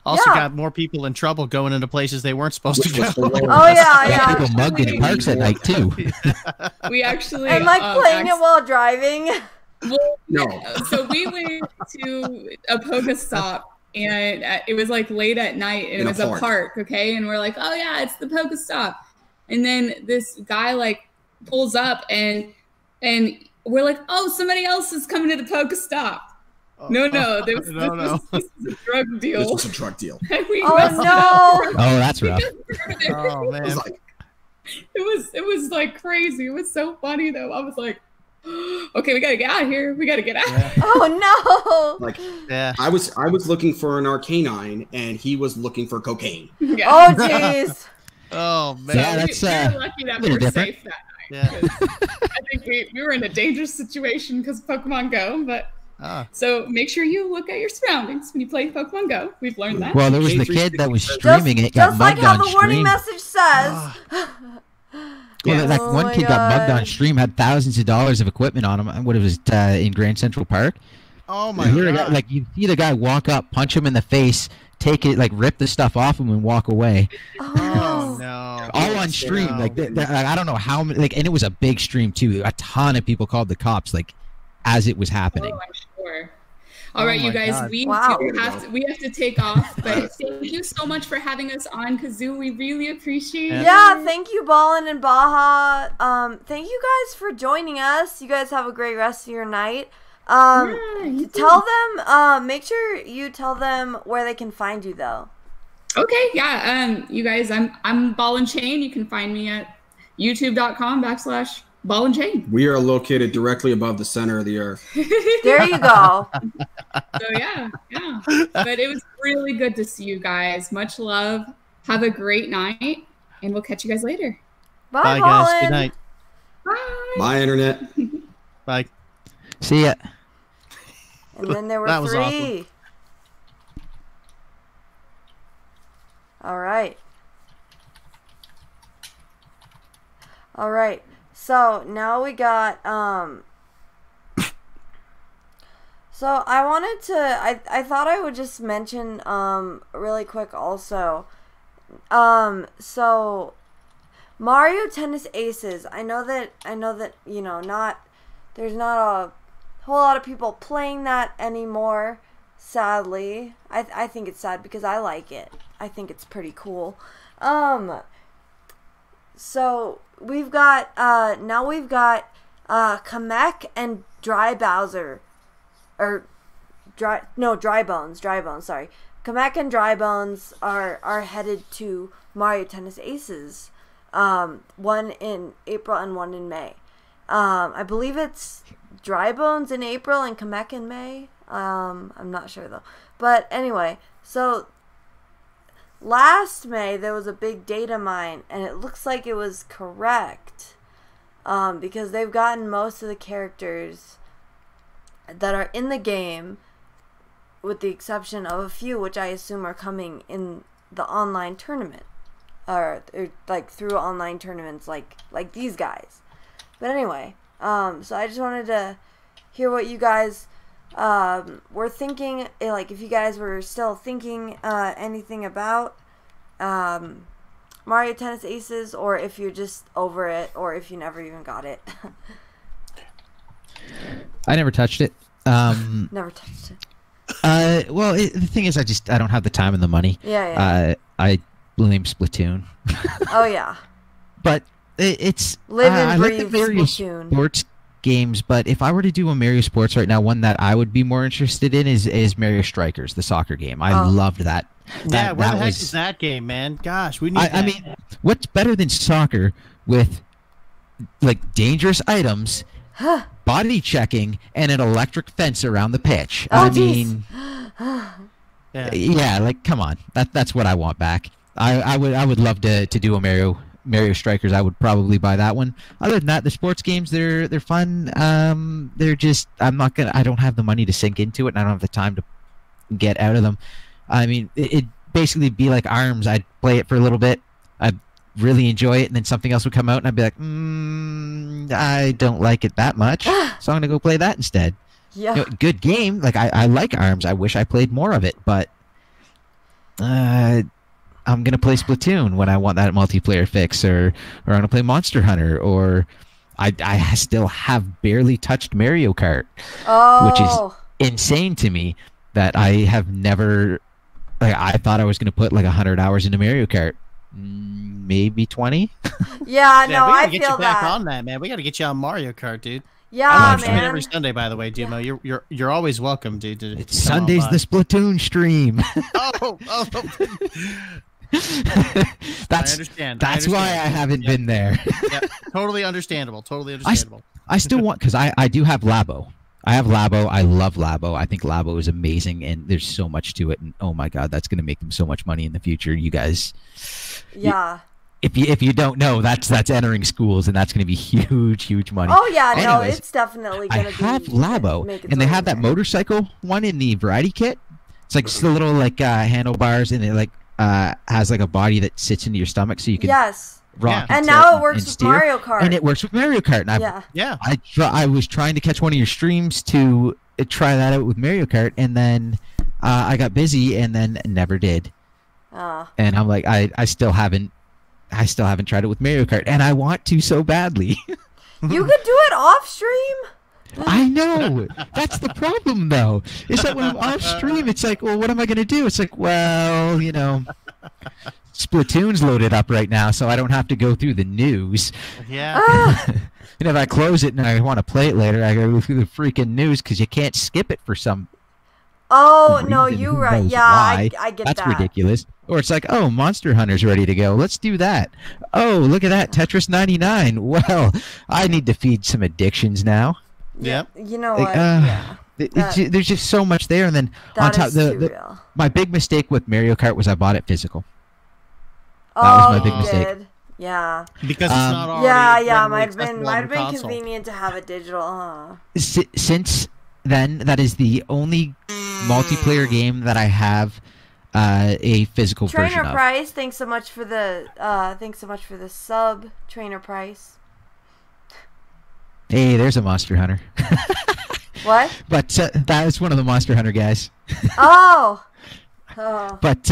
S7: Also
S1: Yeah.
S7: got more people in trouble going into places they weren't supposed
S6: Which
S7: to
S6: was
S7: go.
S6: hilarious.
S1: Oh yeah,
S4: Got
S1: yeah.
S4: people mugged in parks at night too.
S5: We actually
S1: And like playing it while driving.
S5: Well,
S6: No.
S5: so we went to a Pokestop, and it was like late at night, and
S6: In
S5: it
S6: a
S5: was a
S6: park.
S5: park, okay? And we're like, oh yeah, it's the Pokestop. And then this guy like pulls up, and we're like, oh, somebody else is coming to the Pokestop. No, this was a drug deal.
S6: This was a drug deal.
S5: And we
S1: Oh
S5: messed it
S1: no!
S5: up.
S4: Oh, that's rough.
S7: Oh
S6: It was
S7: man.
S6: like,
S5: It was like crazy. It was so funny though. I was like, okay, we gotta get out of here. We gotta get out.
S7: Yeah.
S1: Oh no!
S6: like
S7: Yeah.
S6: I was looking for an Arcanine, and he was looking for cocaine.
S5: Yeah.
S1: Oh jeez!
S7: Oh man.
S4: Yeah, that's,
S5: we were lucky that we
S4: little
S5: were
S4: different.
S5: safe that night.
S7: Yeah.
S5: I think we were in a dangerous situation because of Pokemon Go, but
S7: Ah.
S5: so make sure you look at your surroundings when you play Pokemon Go. We've learned that.
S4: Well, there was the kid that was
S1: Just,
S4: streaming it, got
S1: just like
S4: mugged
S1: how
S4: on
S1: the warning
S4: stream.
S1: message says.
S4: Well, that
S1: Oh
S4: one
S1: my
S4: kid got mugged
S1: God.
S4: on stream, had thousands of dollars of equipment on him. What it was in Grand Central Park.
S7: Oh my
S4: You hear a guy-
S7: god.
S4: like you see the guy walk up, punch him in the face, take it, like rip the stuff off him, and walk away.
S1: Oh
S7: Oh
S1: no!
S7: no.
S4: All on stream.
S7: No.
S4: Like I don't know how many. Like, and it was a big stream too. A ton of people called the cops. Like as it was happening.
S5: Oh, I'm sure. All right,
S7: Oh
S5: you
S7: my
S5: guys,
S7: God.
S5: we
S1: Wow.
S5: do have to take off. But thank you so much for having us on, Kazoo. We really appreciate it.
S1: Yeah, thank you, Ballin and Baja. Thank you guys for joining us. You guys have a great rest of your night.
S5: Yeah, you
S1: Tell them. Make sure you tell them where they can find you, though.
S5: Okay, yeah. You guys, I'm Ball and Chain. You can find me at youtube.com/Ball and Chain.
S6: We are located directly above the center of the Earth.
S1: There you go.
S5: So yeah. But it was really good to see you guys. Much love. Have a great night, and we'll catch you guys later.
S1: Bye,
S7: Bye
S1: Ballin.
S7: guys. Good night.
S5: Bye.
S6: My internet.
S7: Bye.
S4: See ya.
S1: And then there were
S7: That was
S1: 3.
S7: awesome.
S1: All right. All right. So now we got So I wanted to I thought I would just mention really quick also. So Mario Tennis Aces. I know that you know there's not a whole lot of people playing that anymore, sadly. I think it's sad because I like it. I think it's pretty cool. So we've got Kamek and Dry Bowser, or Dry Bones, sorry. Kamek and Dry Bones are headed to Mario Tennis Aces. One in April and one in May. I believe it's Dry Bones in April and Kamek in May. I'm not sure though. But anyway, so last May there was a big data mine, and it looks like it was correct. Because they've gotten most of the characters that are in the game, with the exception of a few which I assume are coming in the online tournament, or like through online tournaments like these guys. But anyway, so I just wanted to hear what you guys were thinking, like if you guys were still thinking anything about Mario Tennis Aces, or if you're just over it, or if you never even got it.
S4: I never touched it.
S1: Never touched it.
S4: Well, the thing is, I don't have the time and the money.
S1: Yeah.
S4: I blame Splatoon.
S1: Oh yeah.
S4: But it's
S1: Live and
S4: I like the
S1: breathe
S4: various
S1: Splatoon.
S4: sports games. But if I were to do a Mario Sports right now, one that I would be more interested in is Mario Strikers, the soccer game. I loved that.
S7: Yeah, where the heck
S4: was,
S7: is that game, man? Gosh, we need
S4: I
S7: that.
S4: mean, what's better than soccer with like dangerous items, body checking, and an electric fence around the pitch?
S1: Oh,
S4: I
S1: jeez.
S4: mean,
S7: Yeah.
S4: yeah, like come on, that's what I want back. I would love to do a Mario Strikers. I would probably buy that one. Other than that, the sports games they're fun. They're just I don't have the money to sink into it, and I don't have the time to get out of them. I mean, it'd basically be like ARMS. I'd play it for a little bit, I'd really enjoy it, and then something else would come out, and I'd be like, I don't like it that much, so I'm gonna go play that instead.
S1: Yeah.
S4: You know, good game. Like I like ARMS. I wish I played more of it, but I'm gonna play Splatoon when I want that multiplayer fix, or I'm gonna play Monster Hunter, or I still have barely touched Mario Kart, which is insane to me that I have never. Like, I thought I was gonna put like 100 hours into Mario Kart. Maybe 20.
S1: Yeah,
S7: we
S1: no,
S7: gotta
S1: I
S7: get
S1: feel
S7: you back
S1: that.
S7: on that, man. We gotta get you on Mario Kart, dude.
S1: Yeah,
S7: I live stream it
S1: man.
S7: every Sunday, by the way, Dumo. You're always welcome, dude.
S4: It's Sunday's the Splatoon stream.
S7: Oh.
S4: That's
S7: I understand.
S4: That's why I haven't been there.
S7: Yep. Totally understandable. Totally understandable.
S4: I still want, because I do have Labo. I have Labo. I love Labo. I think Labo is amazing, and there's so much to it. And oh my God, that's going to make them so much money in the future. You guys,
S1: Yeah.
S4: If you don't know, that's entering schools, and that's going to be huge money.
S1: Oh yeah, no,
S4: Anyways,
S1: it's definitely
S4: I
S1: gonna be.
S4: have Labo,
S1: make its
S4: and they
S1: own
S4: have that
S1: there.
S4: motorcycle one in the variety kit. It's like just a little like handlebars, and it like has like a body that sits into your stomach, so you can
S1: Yes.
S4: rock.
S1: And
S4: tilt
S1: now it works
S4: and
S1: with
S4: steer.
S1: Mario Kart.
S4: And it works with Mario Kart. And
S1: Yeah.
S7: Yeah.
S4: I was trying to catch one of your streams to try that out with Mario Kart, and then I got busy, and then never did. And I'm like, I still haven't tried it with Mario Kart, and I want to so badly.
S1: You could do it off stream.
S4: I know. That's the problem, though. It's like when I'm off stream, it's like, well, what am I going to do? It's like, well, you know, Splatoon's loaded up right now, so I don't have to go through the news.
S7: Yeah.
S4: And if I close it and I want to play it later, I gotta go through the freaking news because you can't skip it for some
S1: Oh no,
S4: reason.
S1: you
S4: Who
S1: right.
S4: knows
S1: Yeah,
S4: why.
S1: I get
S4: That's
S1: that.
S4: ridiculous. Or it's like, oh, Monster Hunter's ready to go. Let's do that. Oh, look at that, Tetris 99. Well, I need to feed some addictions now.
S7: Yep.
S1: You know
S4: Like,
S1: what? Yeah.
S4: There's just so much there, and then on
S1: That
S4: top,
S1: is too real.
S4: my big mistake with Mario Kart was I bought it physical.
S1: Oh,
S4: was my big
S1: you
S4: mistake.
S1: did. Yeah.
S7: Because it's not already
S1: Yeah,
S7: readily
S1: might have
S7: accessible on the
S1: been
S7: console.
S1: convenient to have it digital, huh?
S4: Since then, that is the only multiplayer game that I have a physical version
S1: Trainer
S4: of.
S1: Price, thanks so much for the sub, Trainer Price.
S4: Hey, there's a Monster Hunter.
S1: What?
S4: But that is one of the Monster Hunter guys.
S1: Oh.
S4: But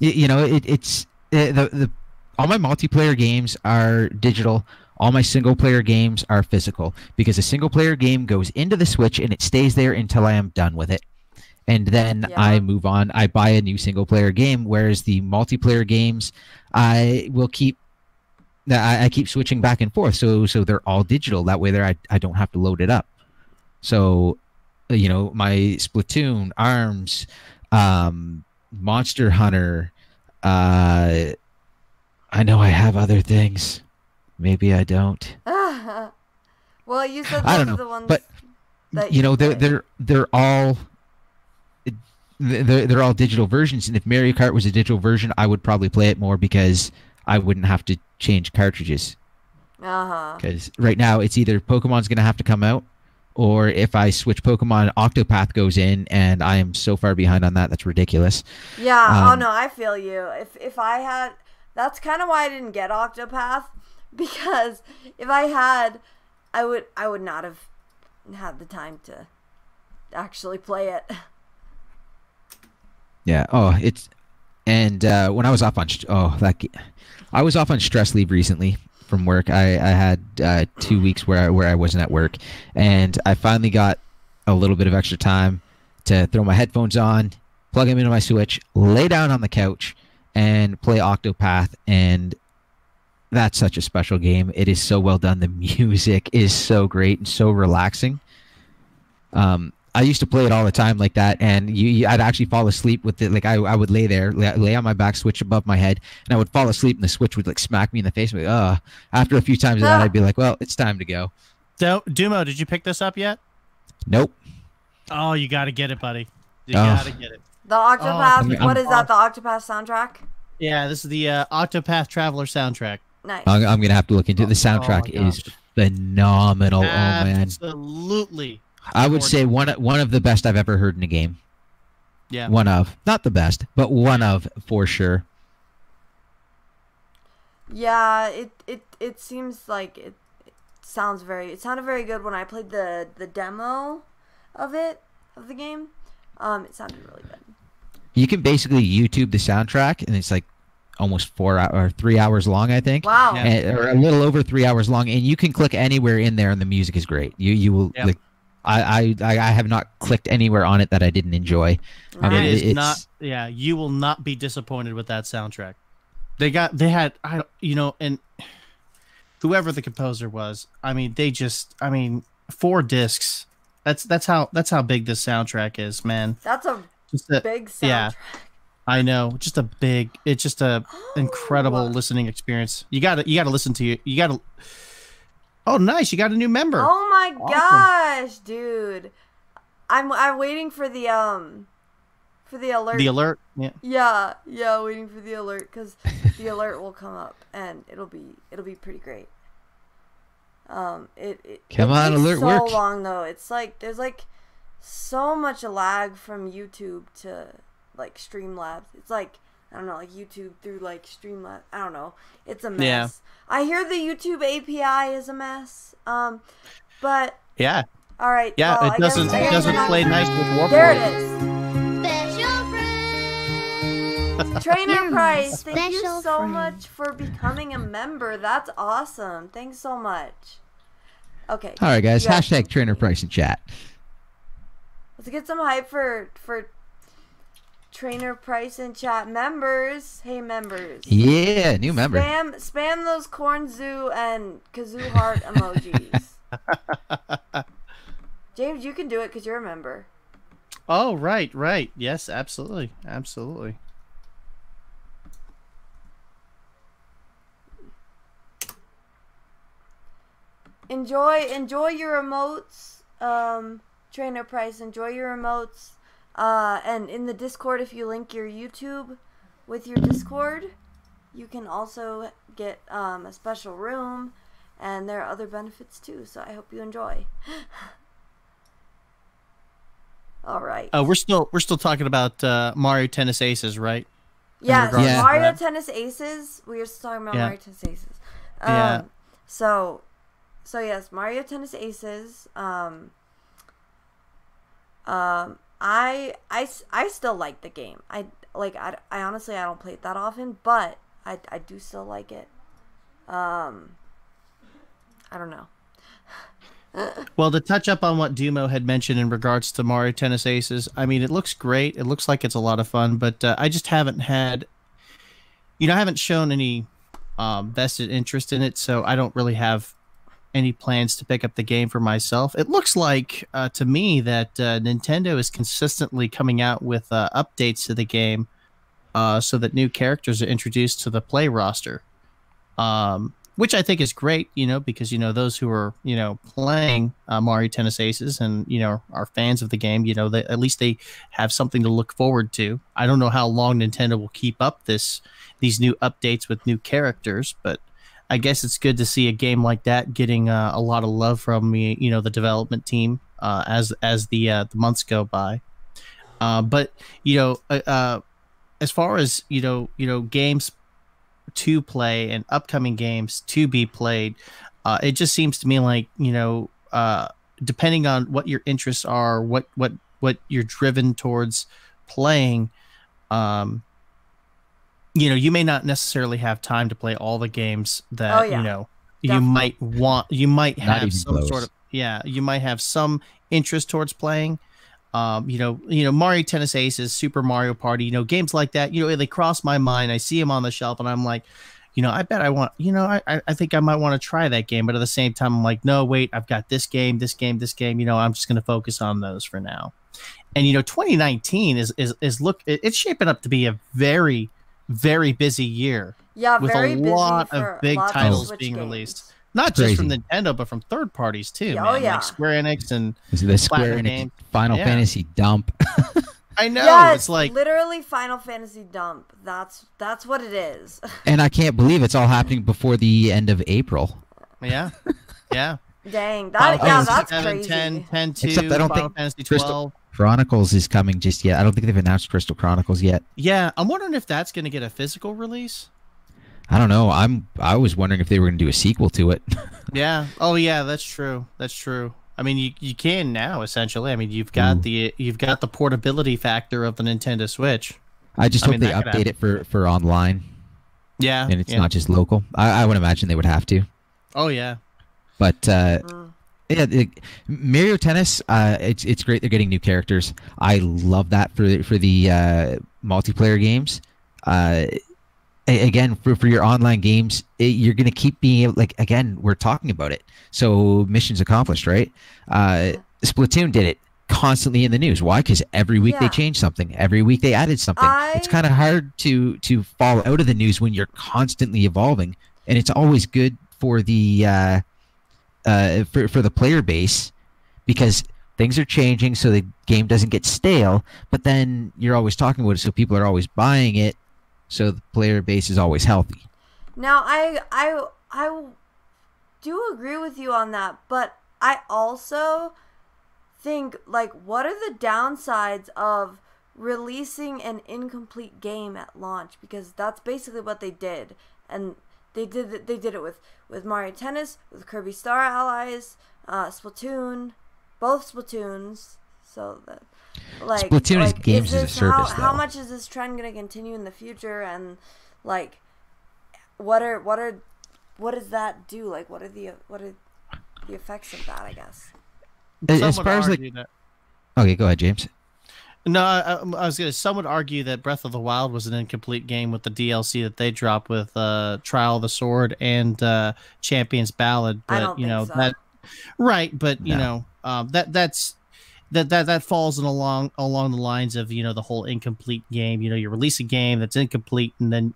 S4: you know, it's the all my multiplayer games are digital. All my single player games are physical, because a single player game goes into the Switch and it stays there until I am done with it. And then I move on. I buy a new single player game, whereas the multiplayer games I will keep I keep switching back and forth. So they're all digital. That way I don't have to load it up. So, you know, my Splatoon, ARMS, Monster Hunter, I know I have have things. Maybe I don't.
S1: Well, you said
S4: I
S1: those
S4: don't
S1: are
S4: know,
S1: the ones
S4: but
S1: that
S4: you know,
S1: play.
S4: they're all digital versions, and if Mario Kart was a digital version, I would probably play it more because I wouldn't have to change cartridges. Because right now it's either Pokemon's going to have to come out, or if I switch Pokemon, Octopath goes in, and I am so far behind on that. That's ridiculous.
S1: Yeah. Oh no, I feel you. If I had, that's kind of why I didn't get Octopath, because if I had, I would not have had the time to actually play it.
S4: Yeah. Oh, it's and when I was off on I was off on stress leave recently from work. I had 2 weeks where I wasn't at work, and I finally got a little bit of extra time to throw my headphones on, plug them into my Switch, lay down on the couch, and play Octopath. And that's such a special game. It is so well done. The music is so great and so relaxing. I used to play it all the time like that, and I'd actually fall asleep with it. Like I would lay there, lay on my back, Switch above my head, and I would fall asleep, and the Switch would like smack me in the face. Like, after a few times of that, I'd be like, well, it's time to go.
S7: So, Dumo, did you pick this up yet?
S4: Nope.
S7: Oh, you got to get it, buddy. You got to get it.
S1: The Octopath.
S7: Oh,
S1: what is that? The Octopath soundtrack?
S7: Yeah, this is the Octopath Traveler soundtrack.
S1: Nice.
S4: I'm gonna have to look into it. The soundtrack is phenomenal. Oh man,
S7: Absolutely.
S4: I would say one of the best I've ever heard in a game.
S7: Yeah.
S4: One of, not the best, but one of for sure.
S1: Yeah, it seems like it sounded very good when I played the demo of the game. It sounded really good.
S4: You can basically YouTube the soundtrack, and it's like almost 3 hours long, I think.
S1: Wow.
S4: Or a little over 3 hours long, and you can click anywhere in there, and the music is great. You will like. I have not clicked anywhere on it that I didn't enjoy. I mean,
S7: It is not. Yeah, you will not be disappointed with that soundtrack. They had and whoever the composer was, I mean, 4 discs. That's how big this soundtrack is, man.
S1: That's a big soundtrack.
S7: Yeah, I know. It's just a incredible listening experience. You gotta listen to you gotta. Oh, nice! You got a new member.
S1: Oh my gosh, dude! I'm waiting for the alert.
S7: The alert, yeah.
S1: Yeah, waiting for the alert because the alert will come up and it'll be pretty great. It
S4: Come on,
S1: takes
S4: alert
S1: so
S4: work.
S1: long though. It's like there's like so much lag from YouTube to like Streamlabs. It's like I don't know, like YouTube through like Streamlabs. I don't know. It's a mess.
S7: Yeah.
S1: I hear the YouTube API is a mess. But
S7: Yeah.
S1: all right.
S7: Yeah,
S1: well,
S7: it doesn't play nice with Warp.
S1: There it is. Trainer
S8: You're my
S1: Price, thank you
S8: special
S1: so
S8: friend.
S1: much for becoming a member. That's awesome. Thanks so much. Okay.
S4: All right, guys.
S1: you got-
S4: Hashtag Trainer Price in chat.
S1: Let's get some hype for Trainer Price in chat members. Hey members.
S4: Yeah, new member.
S1: Spam those Corn Zoo and Kazoo heart emojis. James, you can do it because you're a member.
S7: Oh, right. Yes, absolutely.
S1: Enjoy your emotes, Trainer Price. Enjoy your emotes. And in the Discord, if you link your YouTube with your Discord, you can also get a special room, and there are other benefits too. So I hope you enjoy. All right.
S7: We're still talking about Mario Tennis Aces, right?
S1: Yes,
S7: regards
S4: to
S1: Mario
S7: that.
S1: Tennis Aces. We are still talking about
S7: Yeah.
S1: Mario Tennis Aces.
S7: Yeah.
S1: So yes, Mario Tennis Aces. I still like the game. I honestly I don't play it that often, but I do still like it. I don't know.
S7: Well, to touch up on what Dumo had mentioned in regards to Mario Tennis Aces, I mean, it looks great. It looks like it's a lot of fun, but I just haven't had, I haven't shown any vested interest in it, so I don't really have any plans to pick up the game for myself. It looks like to me that Nintendo is consistently coming out with updates to the game so that new characters are introduced to the play roster, which I think is great, because those who are playing Mario Tennis Aces and are fans of the game, at least they have something to look forward to. I don't know how long Nintendo will keep up these new updates with new characters, but I guess it's good to see a game like that getting a lot of love from the development team as the months go by. But as far as games to play and upcoming games to be played, it just seems to me like depending on what your interests are, what you're driven towards playing, you may not necessarily have time to play all the games that you might want. You might have some
S4: close.
S7: sort of you might have some interest towards playing. Mario Tennis Aces, Super Mario Party, games like that. They cross my mind. I see them on the shelf, and I'm like, I bet I want. I think I might want to try that game, but at the same time, I'm like, no, wait, I've got this game. I'm just going to focus on those for now. And 2019 it's shaping up to be a very, very busy year.
S1: Yeah,
S7: with
S1: very
S7: a
S1: busy
S7: lot
S1: for
S7: of big
S1: lots of
S7: titles
S1: Switch
S7: being
S1: games.
S7: released. Not just from
S4: Crazy.
S7: Nintendo, but from third parties too.
S1: Yeah,
S7: Man.
S1: oh, yeah.
S7: Like Square Enix and
S4: This is the Square
S7: Platinum
S4: Enix
S7: Games.
S4: Final
S7: Yeah.
S4: Fantasy dump.
S7: I know
S1: Yeah,
S7: it's like
S1: literally Final Fantasy dump. That's what it is.
S4: And I can't believe it's all happening before the end of April.
S7: yeah.
S1: Dang,
S7: Final
S1: that's
S7: Fantasy 7,
S1: crazy.
S7: 10, 10 2,
S4: Except I don't
S7: Final
S4: think
S7: Fantasy
S4: Crystal
S7: 12.
S4: Chronicles is coming just yet. I don't think they've announced Crystal Chronicles yet.
S7: Yeah, I'm wondering if that's going to get a physical release.
S4: I don't know. I was wondering if they were going to do a sequel to it.
S7: Yeah. Oh yeah, that's true. That's true. I mean, you can now essentially. I mean, you've got the portability factor of the Nintendo Switch.
S4: I just hope they update it for online.
S7: Yeah.
S4: And it's not just local. I would imagine they would have to.
S7: Oh yeah.
S4: But yeah, Mario Tennis. It's great. They're getting new characters. I love that for the multiplayer games. Again, for your online games, you're going to keep being able, like, again, we're talking about it. So missions accomplished, right? Splatoon did it constantly in the news. Why? Because every week they changed something. Every week they added something. It's kind of hard to fall out of the news when you're constantly evolving. And it's always good for the for the player base because things are changing so the game doesn't get stale. But then you're always talking about it, so people are always buying it. So the player base is always healthy.
S1: Now, I do agree with you on that, but I also think, like, what are the downsides of releasing an incomplete game at launch? Because that's basically what they did, and they did it with Mario Tennis, with Kirby Star Allies, Splatoon, both Splatoons. So that. Like,
S4: Splatoon is games as a service,
S1: how much is this trend going to continue in the future? And like, what does that do? Like, what are the effects of that? I guess.
S4: As far as like, okay, go ahead, James.
S7: No, I was gonna. Some would argue that Breath of the Wild was an incomplete game with the DLC that they dropped with Trial of the Sword and Champion's Ballad. But
S1: I don't think so.
S7: that, right? But you know, that falls along the lines of, you know, the whole incomplete game. You know, you release a game that's incomplete, and then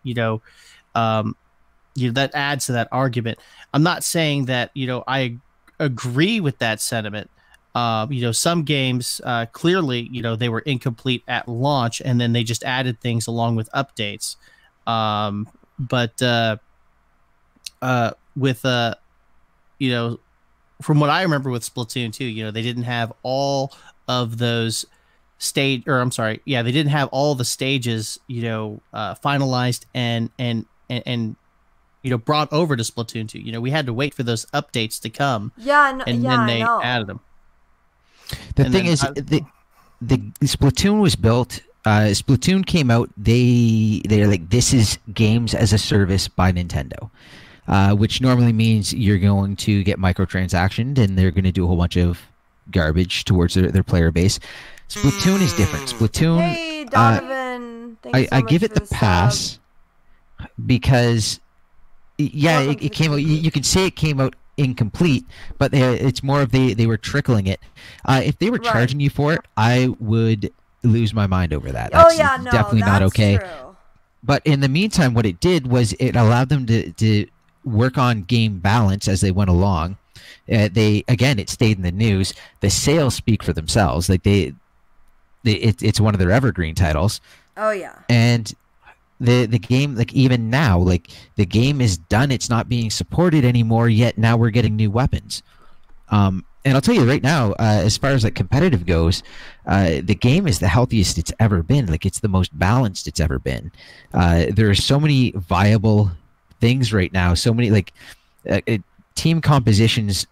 S7: that adds to that argument. I'm not saying that, you know, I agree with that sentiment. You know, some games clearly, you know, they were incomplete at launch, and then they just added things along with updates. But with you know, from what I remember with Splatoon 2, you know, they didn't have all of those they didn't have all the stages, you know, finalized and you know, brought over to Splatoon 2. You know, we had to wait for those updates to come.
S1: Yeah,
S7: and then they added them.
S4: The thing is, the Splatoon was built. Splatoon came out. They're like, this is games as a service by Nintendo. Which normally means you're going to get microtransactioned, and they're going to do a whole bunch of garbage towards their player base. Splatoon is different. Splatoon,
S1: hey, Donovan,
S4: I give it the pass because, yeah, it came out. You can say it came out incomplete, but it's more of they were trickling it. If they were charging you for it, I would lose my mind over that. That's definitely not okay.
S1: True.
S4: But in the meantime, what it did was it allowed them to work on game balance as they went along. It stayed in the news. The sales speak for themselves. Like it's one of their evergreen titles.
S1: Oh yeah.
S4: And the game, like, even now, like, the game is done. It's not being supported anymore. Yet now we're getting new weapons. And I'll tell you right now, as far as like competitive goes, the game is the healthiest it's ever been. Like, it's the most balanced it's ever been. There are so many viable things right now. So many like team compositions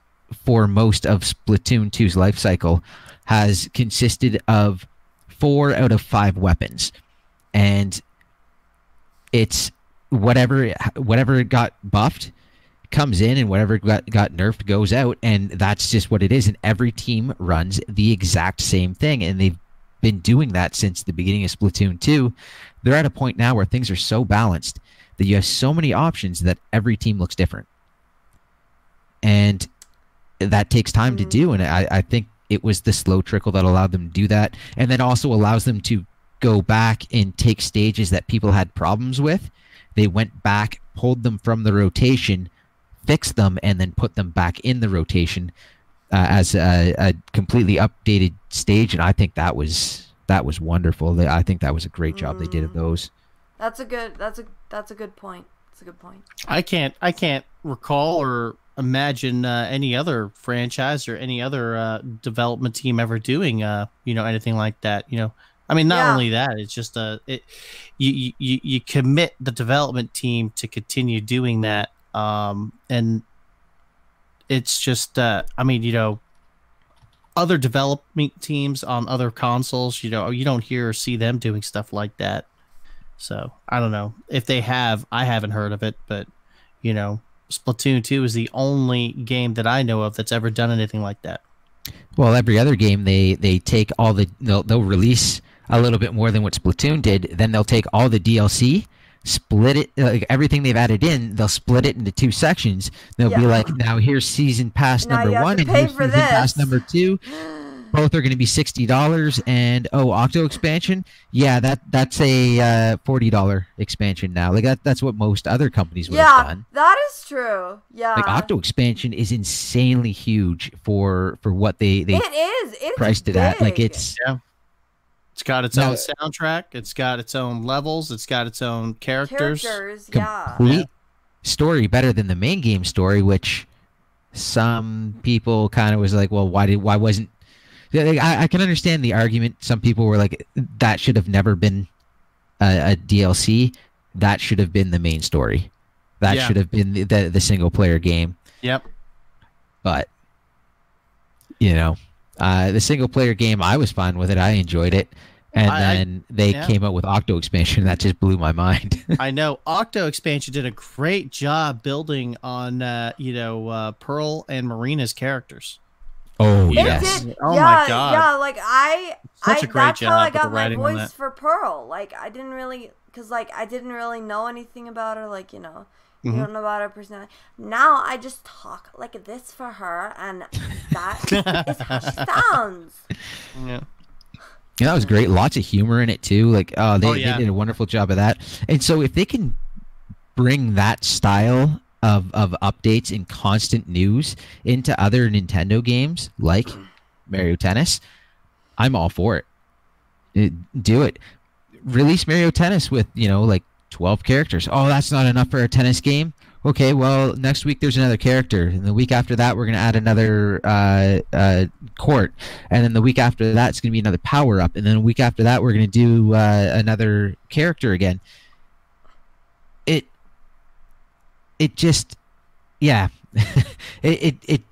S4: for most of Splatoon 2's life cycle has consisted of 4 out of 5 weapons, and it's whatever got buffed comes in, and whatever got nerfed goes out, and that's just what it is. And every team runs the exact same thing, and they've been doing that since the beginning of Splatoon 2. They're at a point now where things are so balanced that you have so many options that every team looks different, and that takes time to do. And I think it was the slow trickle that allowed them to do that, and then also allows them to go back and take stages that people had problems with. They went back, pulled them from the rotation, fixed them, and then put them back in the rotation as a completely updated stage. And I think that was wonderful. I think that was a great job they did of those.
S1: That's a good point. That's a good point.
S7: I can't recall or imagine any other franchise or any other development team ever doing anything like that. I mean, not
S1: Yeah.
S7: only that, it's just you commit the development team to continue doing that, and it's just I mean, other development teams on other consoles, you don't hear or see them doing stuff like that. So I don't know if they have. I haven't heard of it, but Splatoon 2 is the only game that I know of that's ever done anything like that.
S4: Well, every other game they take all they'll release a little bit more than what Splatoon did. Then they'll take all the DLC, split it, like everything they've added in, they'll split it into 2 sections. They'll be like, now here's season pass
S1: Now
S4: number
S1: you have
S4: 1
S1: to
S4: and
S1: pay
S4: here's
S1: for
S4: season pass
S1: this.
S4: number 2. Both are going to be $60, and Octo expansion, yeah, that's a $40 expansion now. Like that's what most other companies would have done.
S1: That is true. Yeah,
S4: Like Octo expansion is insanely huge for what they
S1: it is. It's
S4: priced it at. Like it's
S7: It's got its own soundtrack. It's got its own levels. It's got its own characters.
S4: Complete story, better than the main game story, which some people kind of was like, well, why wasn't? I can understand the argument. Some people were like, that should have never been a DLC. That should have been the main story. That should have been the single player game.
S7: Yep.
S4: But the single player game, I was fine with it. I enjoyed it. And then they came out with Octo expansion. That just blew my mind.
S7: I know Octo expansion did a great job building on Pearl and Marina's characters.
S4: Oh
S1: It
S4: yes.
S1: did.
S7: Oh my God.
S1: Yeah, like
S7: Such a great
S1: that's
S7: job
S1: how I
S7: with the
S1: got my
S7: writing on
S1: voice
S7: that.
S1: for Pearl. Like I didn't really know anything about her. Like you don't know about her personality. Now I just talk like this for her, and that is how she sounds.
S7: Yeah.
S4: Yeah, that was great. Lots of humor in it too. Like, they did a wonderful job of that. And so, if they can bring that style of updates and constant news into other Nintendo games like Mario Tennis, I'm all for it. Do it. Release Mario Tennis with 12 characters. Oh, that's not enough for a tennis game. Okay, well, next week there's another character, and the week after that we're going to add another court, and then the week after that it's going to be another power-up, and then the week after that we're going to do another character again. It just, it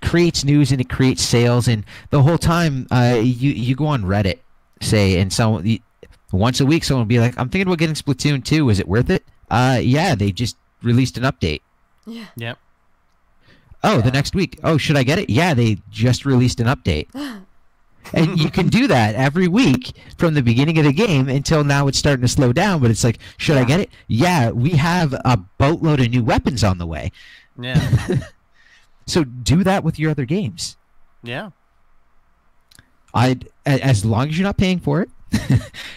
S4: creates news and it creates sales, and the whole time you go on Reddit, say, and once a week someone will be like, I'm thinking about getting Splatoon 2, is it worth it? Yeah, they just released an update.
S1: Yeah.
S7: Yep.
S4: Oh, the next week. Oh, should I get it? Yeah, they just released an update. And you can do that every week from the beginning of the game until now it's starting to slow down, but it's like, should I get it? Yeah, we have a boatload of new weapons on the way.
S7: Yeah.
S4: So do that with your other games.
S7: Yeah.
S4: As long as you're not paying for it,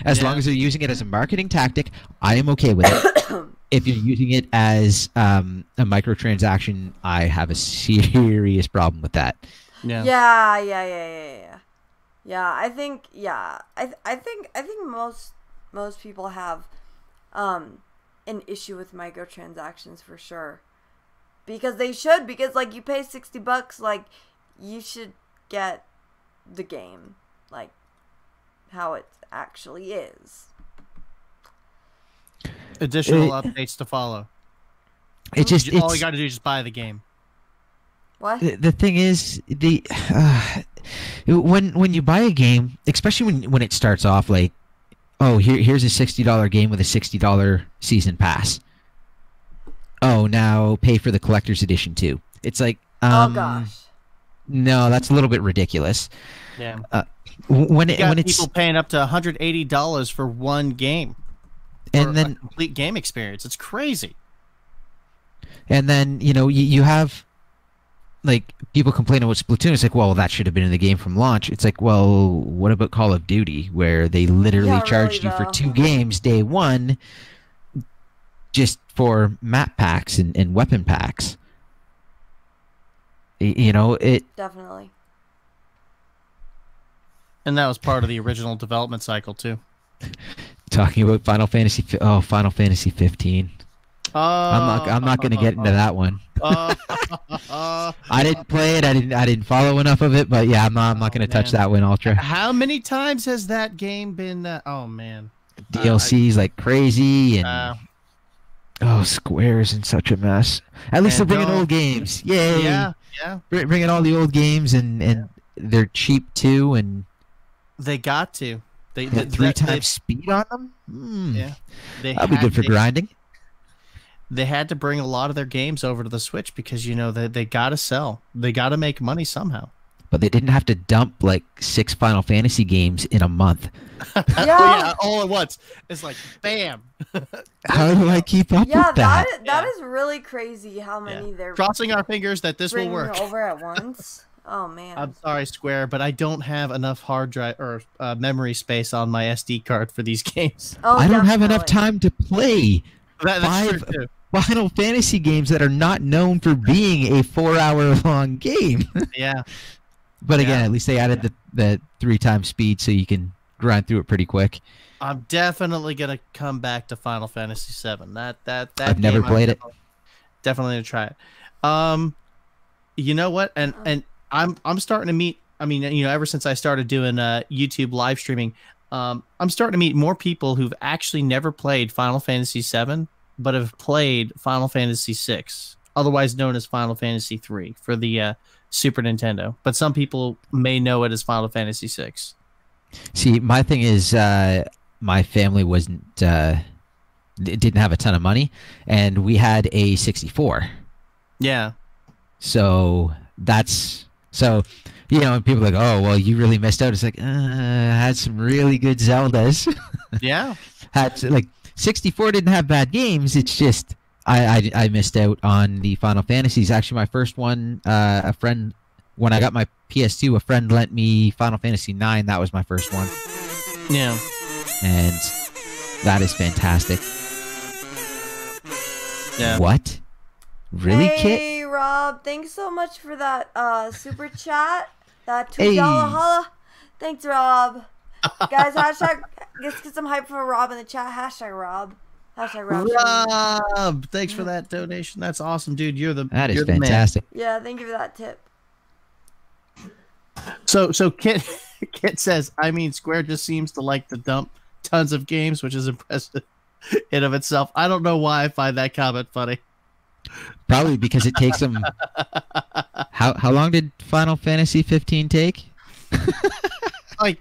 S4: as long as they're using it as a marketing tactic, I am okay with it. If you're using it as a microtransaction, I have a serious problem with that.
S1: Yeah. I think I think most people have an issue with microtransactions for sure. Because they should, because like you pay $60, like you should get the game like how it actually is.
S7: Additional updates to follow. All you got to do is just buy the game.
S1: What?
S4: The thing is, when you buy a game, especially when it starts off like, oh, here's a $60 game with a $60 season pass. Oh, now pay for the collector's edition too. It's like,
S1: oh gosh.
S4: No, that's a little bit ridiculous.
S7: Yeah.
S4: When
S7: you got
S4: it's
S7: people paying up to $180 for one game,
S4: and then
S7: a complete game experience, it's crazy.
S4: And then you have like people complaining about Splatoon. It's like, well, that should have been in the game from launch. It's like, well, what about Call of Duty, where they literally charged you for 2 games day one, just for map packs and weapon packs.
S1: Definitely.
S7: And that was part of the original development cycle too.
S4: Talking about Final Fantasy 15. I'm not going to get into that one. I didn't play it. I didn't follow enough of it. But yeah, I'm not going to touch that one. Ultra.
S7: How many times has that game been? Oh man,
S4: DLCs like crazy, and Square is in such a mess. At least they're bringing old games. Yay!
S7: Yeah.
S4: Bringing all the old games, and they're cheap too, and
S7: they got to. They
S4: 3 times speed on them.
S7: Yeah,
S4: that'll be good for grinding.
S7: They had to bring a lot of their games over to the Switch because they got to sell. They got to make money somehow.
S4: But they didn't have to dump like 6 Final Fantasy games in a month.
S7: Yeah, all at once. It's like bam.
S4: How do I keep up with that?
S1: That is really crazy. How many they're
S7: crossing our fingers that this will work
S1: over at once. Oh man.
S7: I'm sorry, Square, but I don't have enough hard drive or memory space on my SD card for these games.
S1: Oh,
S4: I don't have enough time to play
S7: that's
S4: 5
S7: true too.
S4: Final Fantasy games that are not known for being a 4-hour long game.
S7: Yeah.
S4: But again, at least they added the 3 times speed so you can grind through it pretty quick.
S7: I'm definitely gonna come back to Final Fantasy VII. That
S4: I've never played it.
S7: Definitely gonna try it. You know what? And I'm starting to meet. I mean, ever since I started doing YouTube live streaming, I'm starting to meet more people who've actually never played Final Fantasy VII, but have played Final Fantasy VI, otherwise known as Final Fantasy III for the Super Nintendo. But some people may know it as Final Fantasy VI.
S4: See, my thing is, my family didn't have a ton of money, and we had a 64.
S7: Yeah.
S4: So and people are like, oh, well, you really missed out. It's like, had some really good Zeldas.
S7: Yeah.
S4: 64 didn't have bad games. It's just I missed out on the Final Fantasies. Actually, my first one, a friend, when I got my PS2, a friend lent me Final Fantasy 9. That was my first one.
S7: Yeah.
S4: And that is fantastic.
S7: Yeah.
S4: What? Really,
S1: hey,
S4: Kit?
S1: Hey, Rob. Thanks so much for that super chat. That $2 holla. Thanks, Rob. Guys, hashtag, let's get some hype for Rob in the chat. Hashtag Rob. Hashtag Rob.
S7: Rob, thanks for that donation. That's awesome, dude.
S4: That is fantastic.
S1: Yeah, thank you for that tip.
S7: So Kit says, I mean, Square just seems to like to dump tons of games, which is impressive in of itself. I don't know why I find that comment funny.
S4: Probably because it takes them. How long did Final Fantasy 15 take?
S7: Like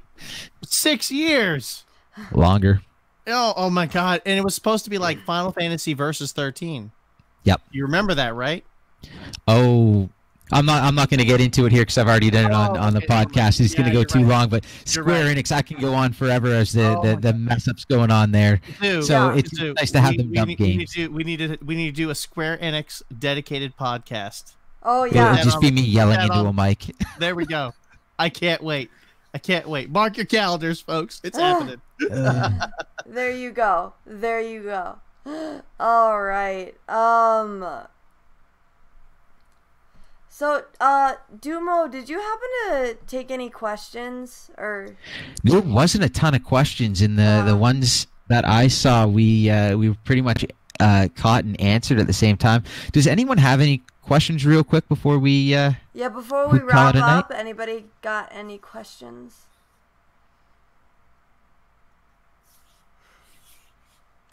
S7: 6 years.
S4: Longer.
S7: Oh my god! And it was supposed to be like Final Fantasy versus 13.
S4: Yep.
S7: You remember that, right?
S4: Oh, I'm not going to get into it here because I've already done it on the podcast. It's going to go too long. But Square Enix, I can go on forever as the mess ups going on there. So it's nice to have them dump games.
S7: We need to do a Square Enix dedicated podcast.
S1: Oh yeah.
S4: It'll just be me yelling into a mic.
S7: There we go. I can't wait. Mark your calendars, folks. It's happening.
S1: There you go. All right. So, Dumo, did you happen to take any questions or?
S4: There wasn't a ton of questions in the ones that I saw. We were pretty much caught and answered at the same time. Does anyone have any questions real quick before we
S1: before we wrap up, anybody got any questions?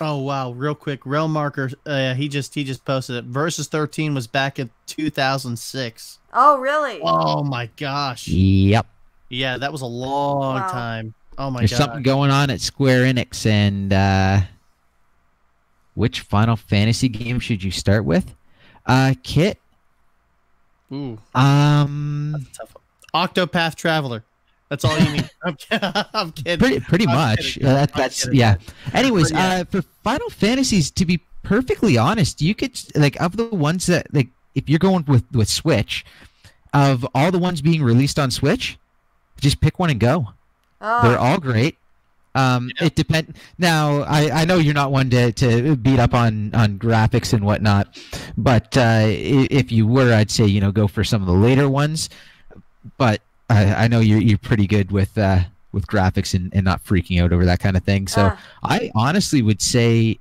S7: Oh wow, real quick, Realm Marker, he just posted it. Versus 13 was back in 2006.
S1: Oh really?
S7: Oh my gosh.
S4: Yep.
S7: Yeah, that was a long time. Oh my god.
S4: There's something going on at Square Enix, and which Final Fantasy game should you start with? Kit?
S7: Ooh.
S4: That's
S7: a tough one. Octopath Traveler. That's all you need. I'm kidding.
S4: Pretty much. That's yeah. Anyways, for Final Fantasies, to be perfectly honest, you could of the ones that if you're going with Switch, of all the ones being released on Switch, just pick one and go. Oh. They're all great. It depends. Now, I know you're not one to beat up on graphics and whatnot, but if you were, I'd say go for some of the later ones. But I know you're pretty good with graphics and not freaking out over that kind of thing. So I honestly would say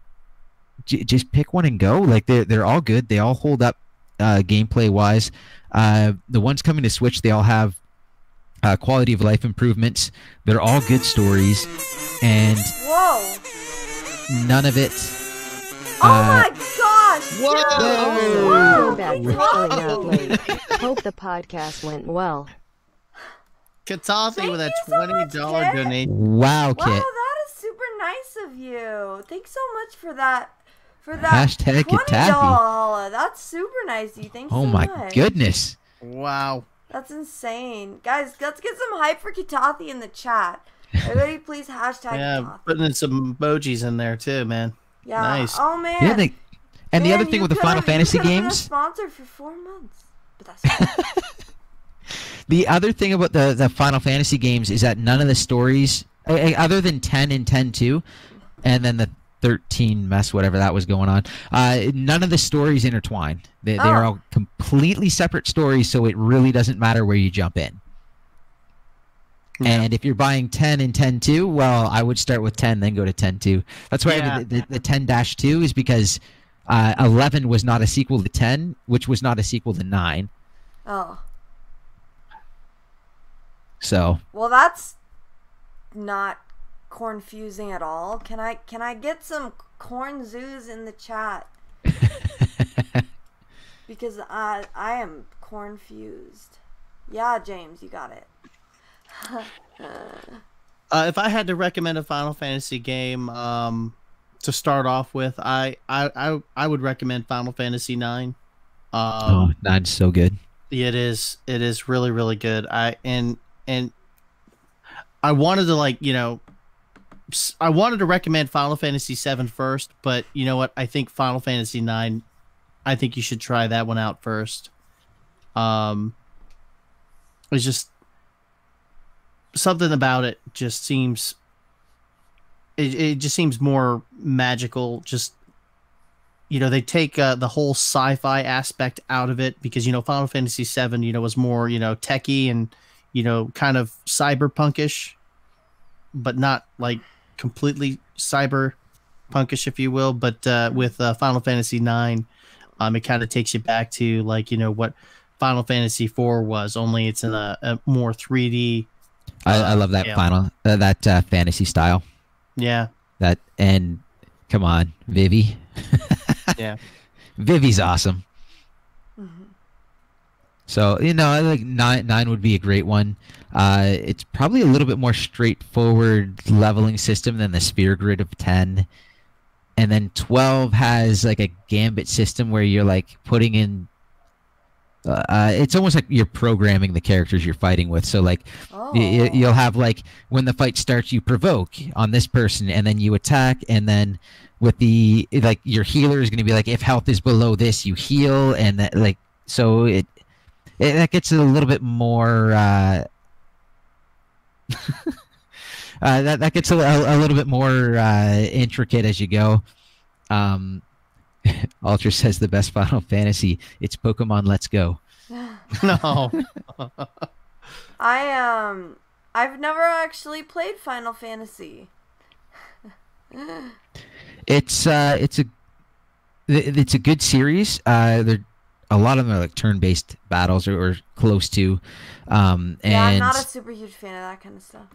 S4: just pick one and go. Like they're all good. They all hold up gameplay wise. The ones coming to Switch, they all have quality of life improvements. They're all good stories, and
S1: Whoa!
S4: none of it.
S1: Oh my gosh!
S7: Whoa!
S8: Feel bad for showing out late. Hope the podcast went well.
S7: Katati
S1: Thank
S7: with a
S1: you so much,
S7: $20
S1: Kit.
S7: donation.
S4: Wow,
S1: Wow,
S4: Kit.
S1: that is super nice of you. Thanks so much for that.
S4: Hashtag
S1: $20
S4: Kitafi.
S1: holla. That's super nice of you. Thanks
S4: Oh
S1: so
S4: my
S1: much.
S4: goodness.
S7: Wow.
S1: That's insane. Guys, let's get some hype for Kitathi in the chat. Everybody please hashtag
S7: Yeah,
S1: Kitathi.
S7: putting in some emojis in there too, man.
S1: Yeah.
S7: nice.
S1: Oh man.
S4: Yeah, and the
S1: Man,
S4: other thing
S1: you
S4: with the Final
S1: could've-
S4: Fantasy
S1: you could've been a
S4: games,
S1: sponsor for 4 months. But that's
S4: the other thing about the Final Fantasy games is that none of the stories, other than 10 and 10-2, and then the 13 mess, whatever that was going on, none of the stories intertwine. They're all completely separate stories, so it really doesn't matter where you jump in.
S7: Yeah.
S4: And if you're buying 10 and 10-2, well, I would start with 10, then go to 10-2. That's why
S7: Yeah.
S4: the 10-2 is because 11 was not a sequel to 10, which was not a sequel to 9.
S1: Oh.
S4: So
S1: Well, that's not cornfusing at all. Can I get some corn zoos in the chat? Because I am cornfused. Yeah, James, you got it.
S7: If I had to recommend a Final Fantasy game to start off with, I would recommend Final Fantasy 9.
S4: oh, 9's so good.
S7: It is really, really good. And I wanted to I wanted to recommend Final Fantasy 7 first, but you know what? I think Final Fantasy 9, I think you should try that one out first. It's just something about it just seems it just seems more magical. Just they take the whole sci-fi aspect out of it because Final Fantasy 7 was more techie and kind of cyberpunkish, but not like completely cyberpunkish, if you will. But with Final Fantasy 9, it kind of takes you back to what Final Fantasy 4 was, only it's in a more 3D.
S4: I love that that fantasy style.
S7: Yeah.
S4: And come on, Vivi.
S7: Yeah.
S4: Vivi's awesome.
S1: Mm-hmm.
S4: So I think 9 would be a great one. It's probably a little bit more straightforward leveling system than the Sphere Grid of 10. And then 12 has like a gambit system where you're like putting in. It's almost like you're programming the characters you're fighting with. So like you'll have like when the fight starts, you provoke on this person, and then you attack, and then with the your healer is going to be like if health is below this, you heal, and that so that gets a little bit more. That gets a little bit more intricate as you go. Ultra says the best Final Fantasy. It's Pokemon Let's Go.
S7: No.
S1: I've never actually played Final Fantasy.
S4: It's a good series. A lot of them are like turn-based battles or close to. And
S1: Yeah, I'm not a super huge fan of that kind of stuff.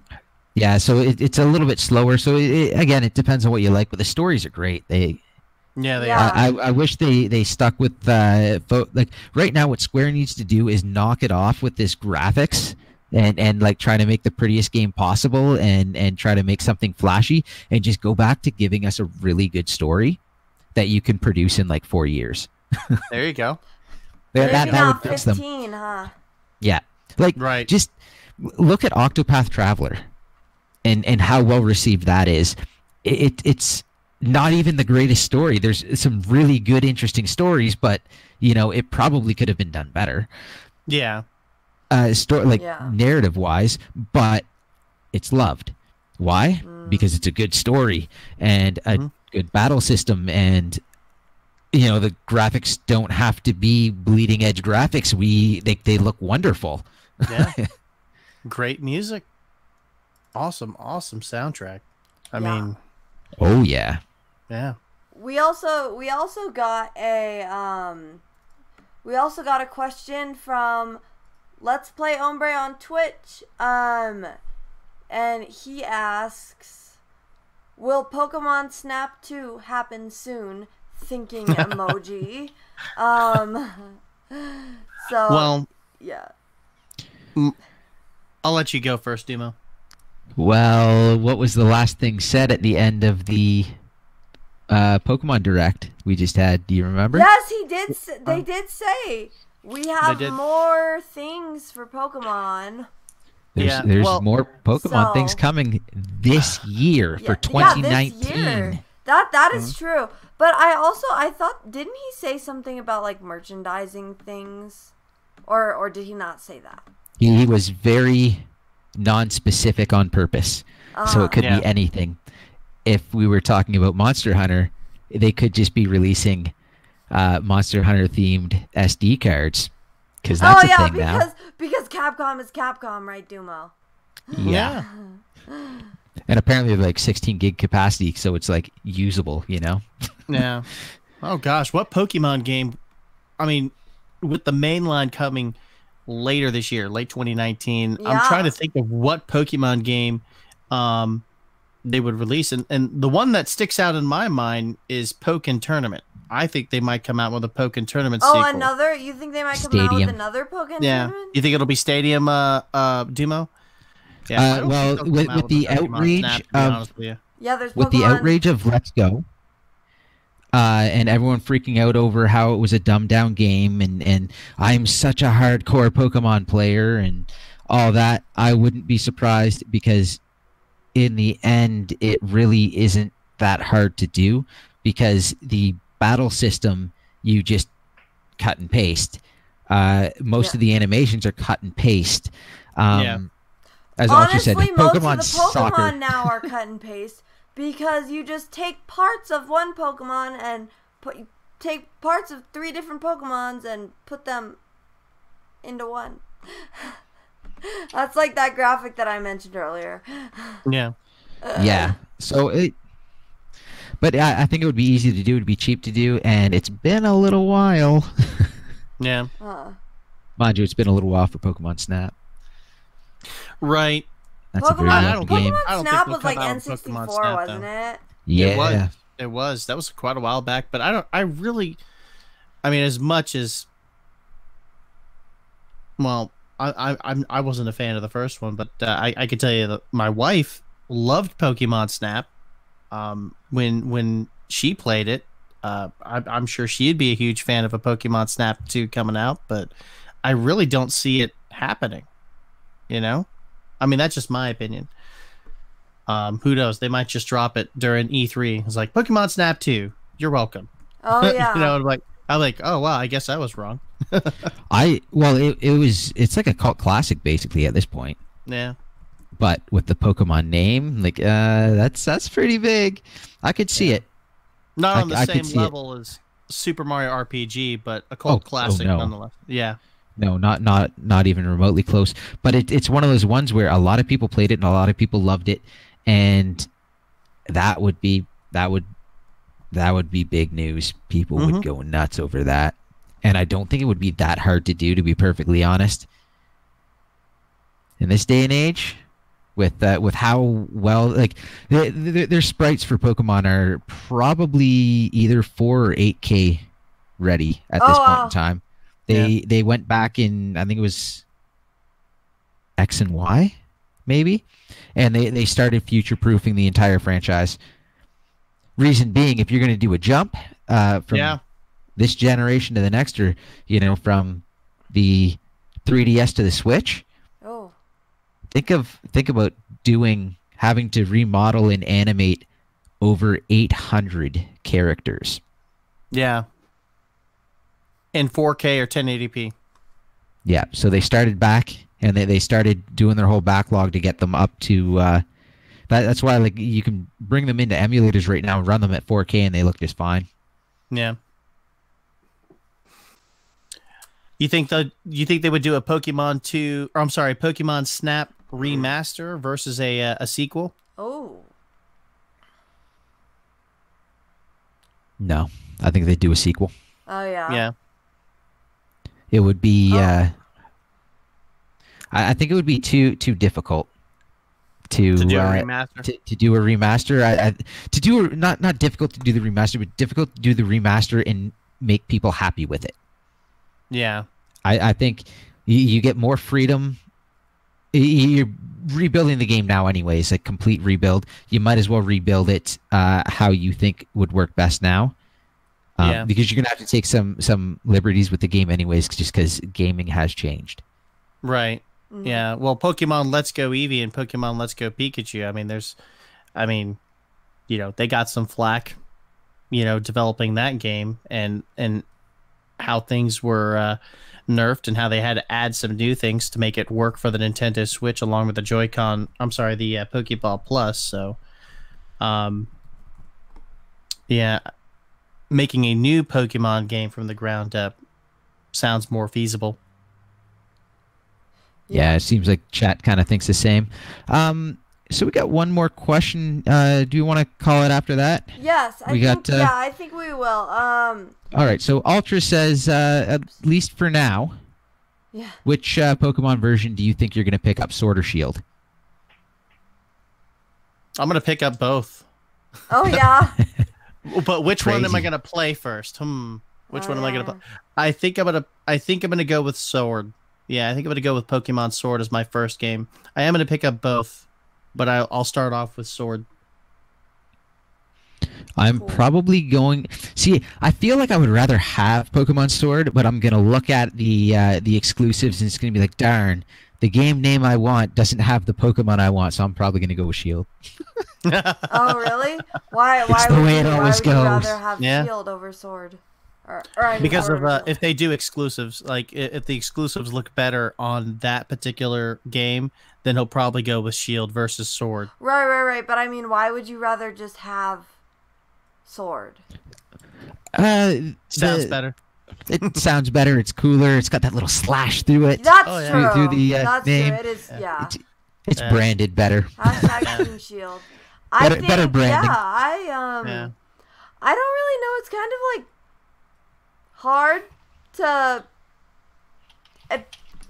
S4: Yeah, so it's a little bit slower. So again, it depends on what you like, but the stories are great. They
S1: Yeah.
S4: are. I wish they stuck with like right now. What Square needs to do is knock it off with this graphics and like try to make the prettiest game possible and try to make something flashy and just go back to giving us a really good story that you can produce in like 4 years.
S7: There you go.
S1: Maybe
S4: that
S1: not
S4: would fix them.
S1: 15, huh?
S4: Yeah, like
S7: Right.
S4: just look at Octopath Traveler and how well received that is. It's not even the greatest story. There's some really good, interesting stories, but it probably could have been done better.
S7: Yeah.
S4: Narrative wise, but it's loved. Why? Because it's a good story and a good battle system, and the graphics don't have to be bleeding edge graphics. They look wonderful.
S7: Yeah. Great music. Awesome soundtrack. I mean,
S4: oh yeah.
S7: yeah.
S1: we also got a question from Let's Play Ombre on Twitch. And he asks, will Pokemon Snap 2 happen soon? Thinking emoji. So
S7: Well,
S1: yeah.
S7: I'll let you go first, Demo.
S4: Well, what was the last thing said at the end of the Pokemon Direct we just had? Do you remember?
S1: Yes, he did. They did say we have
S7: did.
S1: more things for Pokemon.
S4: There's more Pokemon things coming this year for 2019.
S1: This year. That is true. But I thought, didn't he say something about like merchandising things, or did he not say that?
S4: He was very non-specific on purpose, so it could be anything. If we were talking about Monster Hunter, they could just be releasing Monster Hunter themed SD cards, because that's a thing now.
S1: Because Capcom is Capcom, right, Dumo?
S4: Yeah. And apparently like 16 gig capacity, so it's like usable, you know?
S7: Yeah. Oh gosh, what Pokemon game? I mean, with the main line coming later this year, late 2019, I'm trying to think of what Pokemon game they would release, and the one that sticks out in my mind is Pokken Tournament. I think they might come out with a Pokken Tournament sequel.
S1: Another? You think they might come out with another Pokken Tournament?
S7: You think it'll be Stadium, Dumo? Yeah.
S4: Well, with the outrage of
S1: there's Pokemon.
S4: With the outrage of Let's Go, and everyone freaking out over how it was a dumbed down game, and I'm such a hardcore Pokemon player and all that, I wouldn't be surprised, because in the end it really isn't that hard to do, because the battle system you just cut and paste. Most of the animations are cut and paste. As
S1: Honestly,
S4: said,
S1: most
S4: Pokemon
S1: of the Pokemon
S4: soccer
S1: now are cut and paste, because you just take parts of one Pokemon and take parts of 3 different Pokemons and put them into one. That's like that graphic that I mentioned earlier.
S7: Yeah.
S4: Yeah. So but I think it would be easy to do. It would be cheap to do, and it's been a little while.
S7: Yeah.
S4: Mind you, it's been a little while for Pokemon Snap.
S7: Right.
S4: That's a very lucky game.
S1: Pokemon Snap was like N64, wasn't it?
S4: Yeah.
S7: It was. That was quite a while back, but I mean, as much as, well, I wasn't a fan of the first one, but I could tell you that my wife loved Pokemon Snap. When she played it, I'm sure she'd be a huge fan of a Pokemon Snap 2 coming out, but I really don't see it happening. You know? I mean, that's just my opinion. Who knows? They might just drop it during E3. It's like, Pokemon Snap 2, you're welcome.
S1: Oh, yeah.
S7: You know, I'm like, oh, wow, I guess I was wrong.
S4: It's like a cult classic, basically, at this point.
S7: Yeah.
S4: But with the Pokemon name, like, that's pretty big. I could see it.
S7: Not on the same level as Super Mario RPG, but a cult classic nonetheless. Yeah.
S4: No, not even remotely close. But it's one of those ones where a lot of people played it and a lot of people loved it, and that would be big news. People would go nuts over that, and I don't think it would be that hard to do, to be perfectly honest. In this day and age, with how well, like, their sprites for Pokemon are probably either 4 or 8K ready at this point in time. They went back in, I think it was X and Y, maybe, and they started future-proofing the entire franchise. Reason being, if you're going to do a jump from this generation to the next, or from the 3DS to the Switch, think about having to remodel and animate over 800 characters.
S7: Yeah. In 4K or 1080p.
S4: Yeah, so they started back, and they started doing their whole backlog to get them up to. That's why, like, you can bring them into emulators right now and run them at 4K, and they look just fine.
S7: Yeah. You think they would do a Pokemon Snap remaster versus a sequel?
S1: Oh.
S4: No, I think they'd do a sequel.
S1: Oh yeah.
S7: Yeah.
S4: It would be.
S1: Oh.
S4: I think it would be too difficult to
S7: To do a remaster.
S4: To do a remaster. To do not difficult to do the remaster, but difficult to do the remaster and make people happy with it.
S7: Yeah.
S4: I think you get more freedom. You're rebuilding the game now anyways, a complete rebuild. You might as well rebuild it how you think would work best now. Because you're going to have to take some liberties with the game anyways, just because gaming has changed.
S7: Right.
S1: Mm-hmm.
S7: Yeah. Well, Pokemon Let's Go Eevee and Pokemon Let's Go Pikachu, they got some flack, developing that game and how things were nerfed and how they had to add some new things to make it work for the Nintendo Switch along with the Joy-Con, the Pokeball Plus. So, making a new Pokemon game from the ground up sounds more feasible.
S4: Yeah, it seems like chat kind of thinks the same. So we got one more question. Do you want to call it after that?
S1: Yes, I think we will.
S4: All right. So Ultra says, at least for now.
S1: Yeah.
S4: Which Pokemon version do you think you're going to pick up, Sword or Shield?
S7: I'm going to pick up both.
S1: Oh yeah.
S7: But which one am I
S4: Crazy.
S7: going to play first? Which one am I going to
S1: yeah.
S7: play? I think I'm going to go with Sword. Yeah, I think I'm going to go with Pokemon Sword as my first game. I am going to pick up both, but I'll start off with Sword.
S4: I'm probably going. See, I feel like I would rather have Pokemon Sword, but I'm gonna look at the exclusives, and it's gonna be like, darn, the game name I want doesn't have the Pokemon I want, so I'm probably gonna go with Shield.
S1: Oh really? Why?
S4: It's the way it always
S1: would you rather
S4: goes.
S1: have
S7: Yeah.
S1: Shield over Sword?
S7: Because of if they do exclusives, like if the exclusives look better on that particular game, then he'll probably go with Shield versus Sword.
S1: Right. But I mean, why would you rather just have Sword?
S7: Sounds better.
S4: It sounds better. It's cooler. It's got that little slash through it.
S1: That's true.
S4: Through the
S1: That's
S4: name.
S1: true. It is. Yeah.
S4: It's branded better.
S1: Hashtag Team Shield.
S4: Better branding.
S1: Yeah. I don't really know. It's kind of like hard to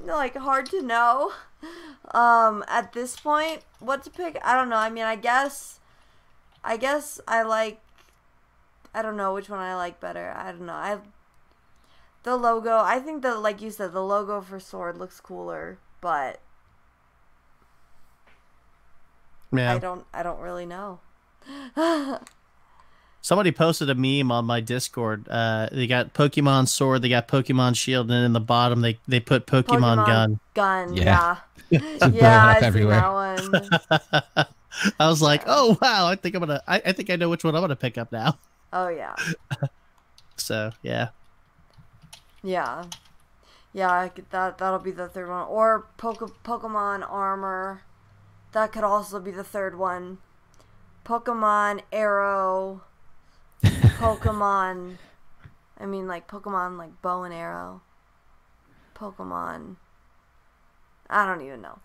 S1: know at this point what to pick. I don't know. I mean, I guess I don't know which one I like better. I don't know. The logo, I think like you said, the logo for Sword looks cooler, but
S7: Yeah.
S1: I don't really know.
S7: Somebody posted a meme on my Discord. They got Pokemon Sword, they got Pokemon Shield, and in the bottom they put Pokemon Gun.
S1: Yeah.
S4: It's blowing
S1: Yeah,
S4: up
S1: I see
S4: everywhere.
S1: that one.
S7: I was like, oh wow, I think I know which one I'm gonna pick up now.
S1: Oh yeah.
S7: So yeah.
S1: Yeah. Yeah, that'll be the third one. Or Pokemon Armor. That could also be the third one. Pokemon Arrow. Pokemon like bow and arrow. Pokemon. I don't even know.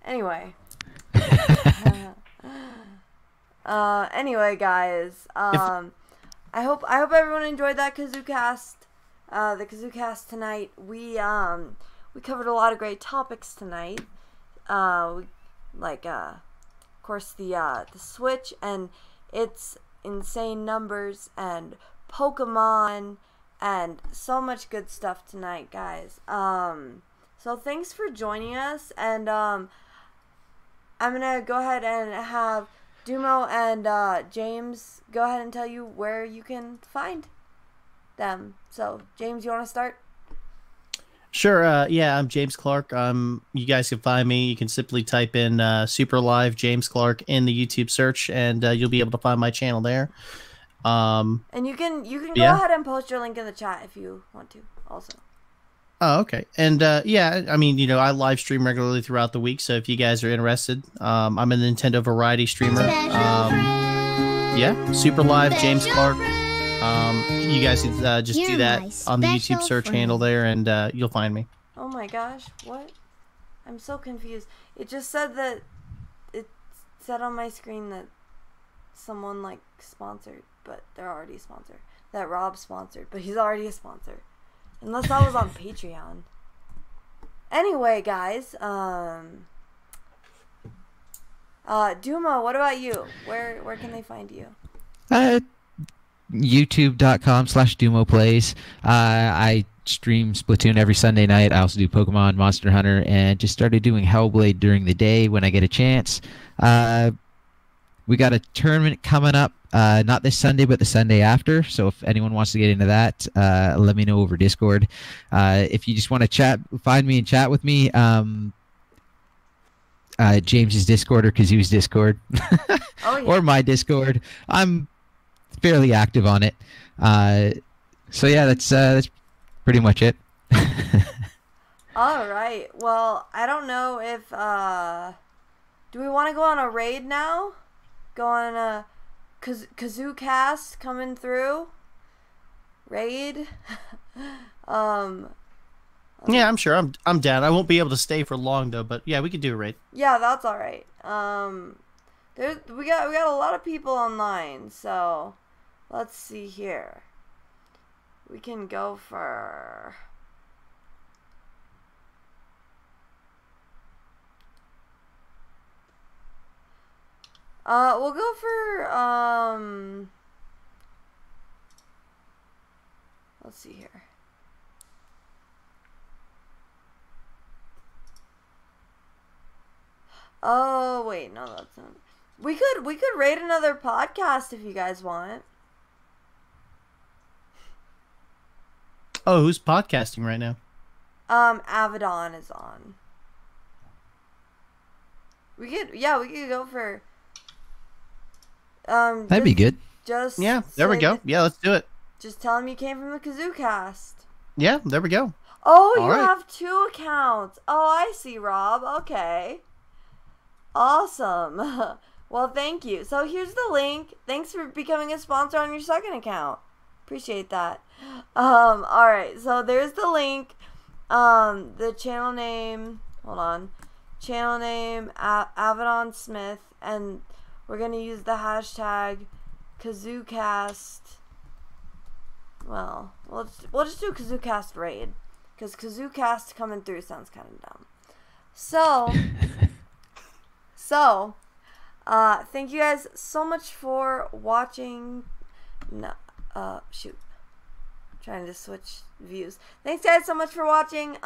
S1: Anyway. Anyway, guys. I hope everyone enjoyed that KazooCast. The KazooCast tonight. We covered a lot of great topics tonight. Of course, the Switch and its insane numbers and Pokemon and so much good stuff tonight, guys. So thanks for joining us, and I'm gonna go ahead and have Dumo and James go ahead and tell you where you can find them. So James, you want to start?
S7: Sure. Yeah, I'm James Clark. You guys can find me. You can simply type in Super Live James Clark in the YouTube search, and you'll be able to find my channel there.
S1: And you can go ahead and post your link in the chat if you want to also.
S7: Oh, okay. And yeah, I mean, I live stream regularly throughout the week, so if you guys are interested, I'm a Nintendo variety streamer. Yeah, Super Live James Clark. You guys can just do that on the YouTube search handle there, and you'll find me.
S1: Oh my gosh, what? I'm so confused. It just said that it said on my screen that someone like sponsored, but they're already sponsored. That Rob sponsored, but he's already a sponsor. Unless that was on Patreon. Anyway, guys, Duma, what about you? Where can they find you?
S4: YouTube.com/DumoPlays. I stream Splatoon every Sunday night. I also do Pokemon, Monster Hunter, and just started doing Hellblade during the day when I get a chance. We got a tournament coming up, not this Sunday, but the Sunday after. So if anyone wants to get into that, let me know over Discord. If you just want to chat, find me and chat with me. James's Discord or Kazoo's Discord, or my Discord. I'm fairly active on it. So yeah, that's pretty much it.
S1: All right. Well, I don't know if do we want to go on a raid now? Go on a KazooCast coming through raid.
S7: Yeah, I'm sure. I'm down. I won't be able to stay for long though, but yeah, we could do a raid.
S1: Yeah, that's all right. We got a lot of people online, so let's see here. We can go for we'll go for let's see here. Oh wait, no, that's not. We could rate another podcast if you guys want.
S7: Oh, who's podcasting right now?
S1: Avedon is on. We could go for.
S4: That'd be good.
S1: Just
S7: yeah, there we go. Yeah, let's do it.
S1: Just tell him you came from the KazooCast.
S7: Yeah, there we go.
S1: Oh,
S7: All
S1: you
S7: right.
S1: have 2 accounts. Oh, I see, Rob. Okay. Awesome. Well, thank you. So here's the link. Thanks for becoming a sponsor on your second account. Appreciate that. All right. So there's the link. The channel name. Hold on. Channel name Avedon Smith, and we're gonna use the hashtag KazooCast. Well, we'll just do KazooCast raid, because KazooCast coming through sounds kind of dumb. So, thank you guys so much for watching. No, shoot. I'm trying to switch views. Thanks guys so much for watching.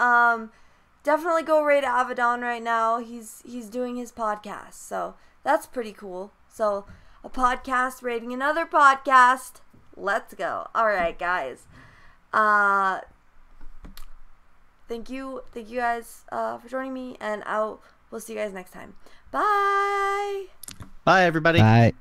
S1: Definitely go raid Avedon right now. He's doing his podcast, so that's pretty cool. So, a podcast rating another podcast. Let's go. All right, guys. Thank you guys for joining me, and we'll see you guys next time. Bye.
S7: Bye, everybody.
S4: Bye.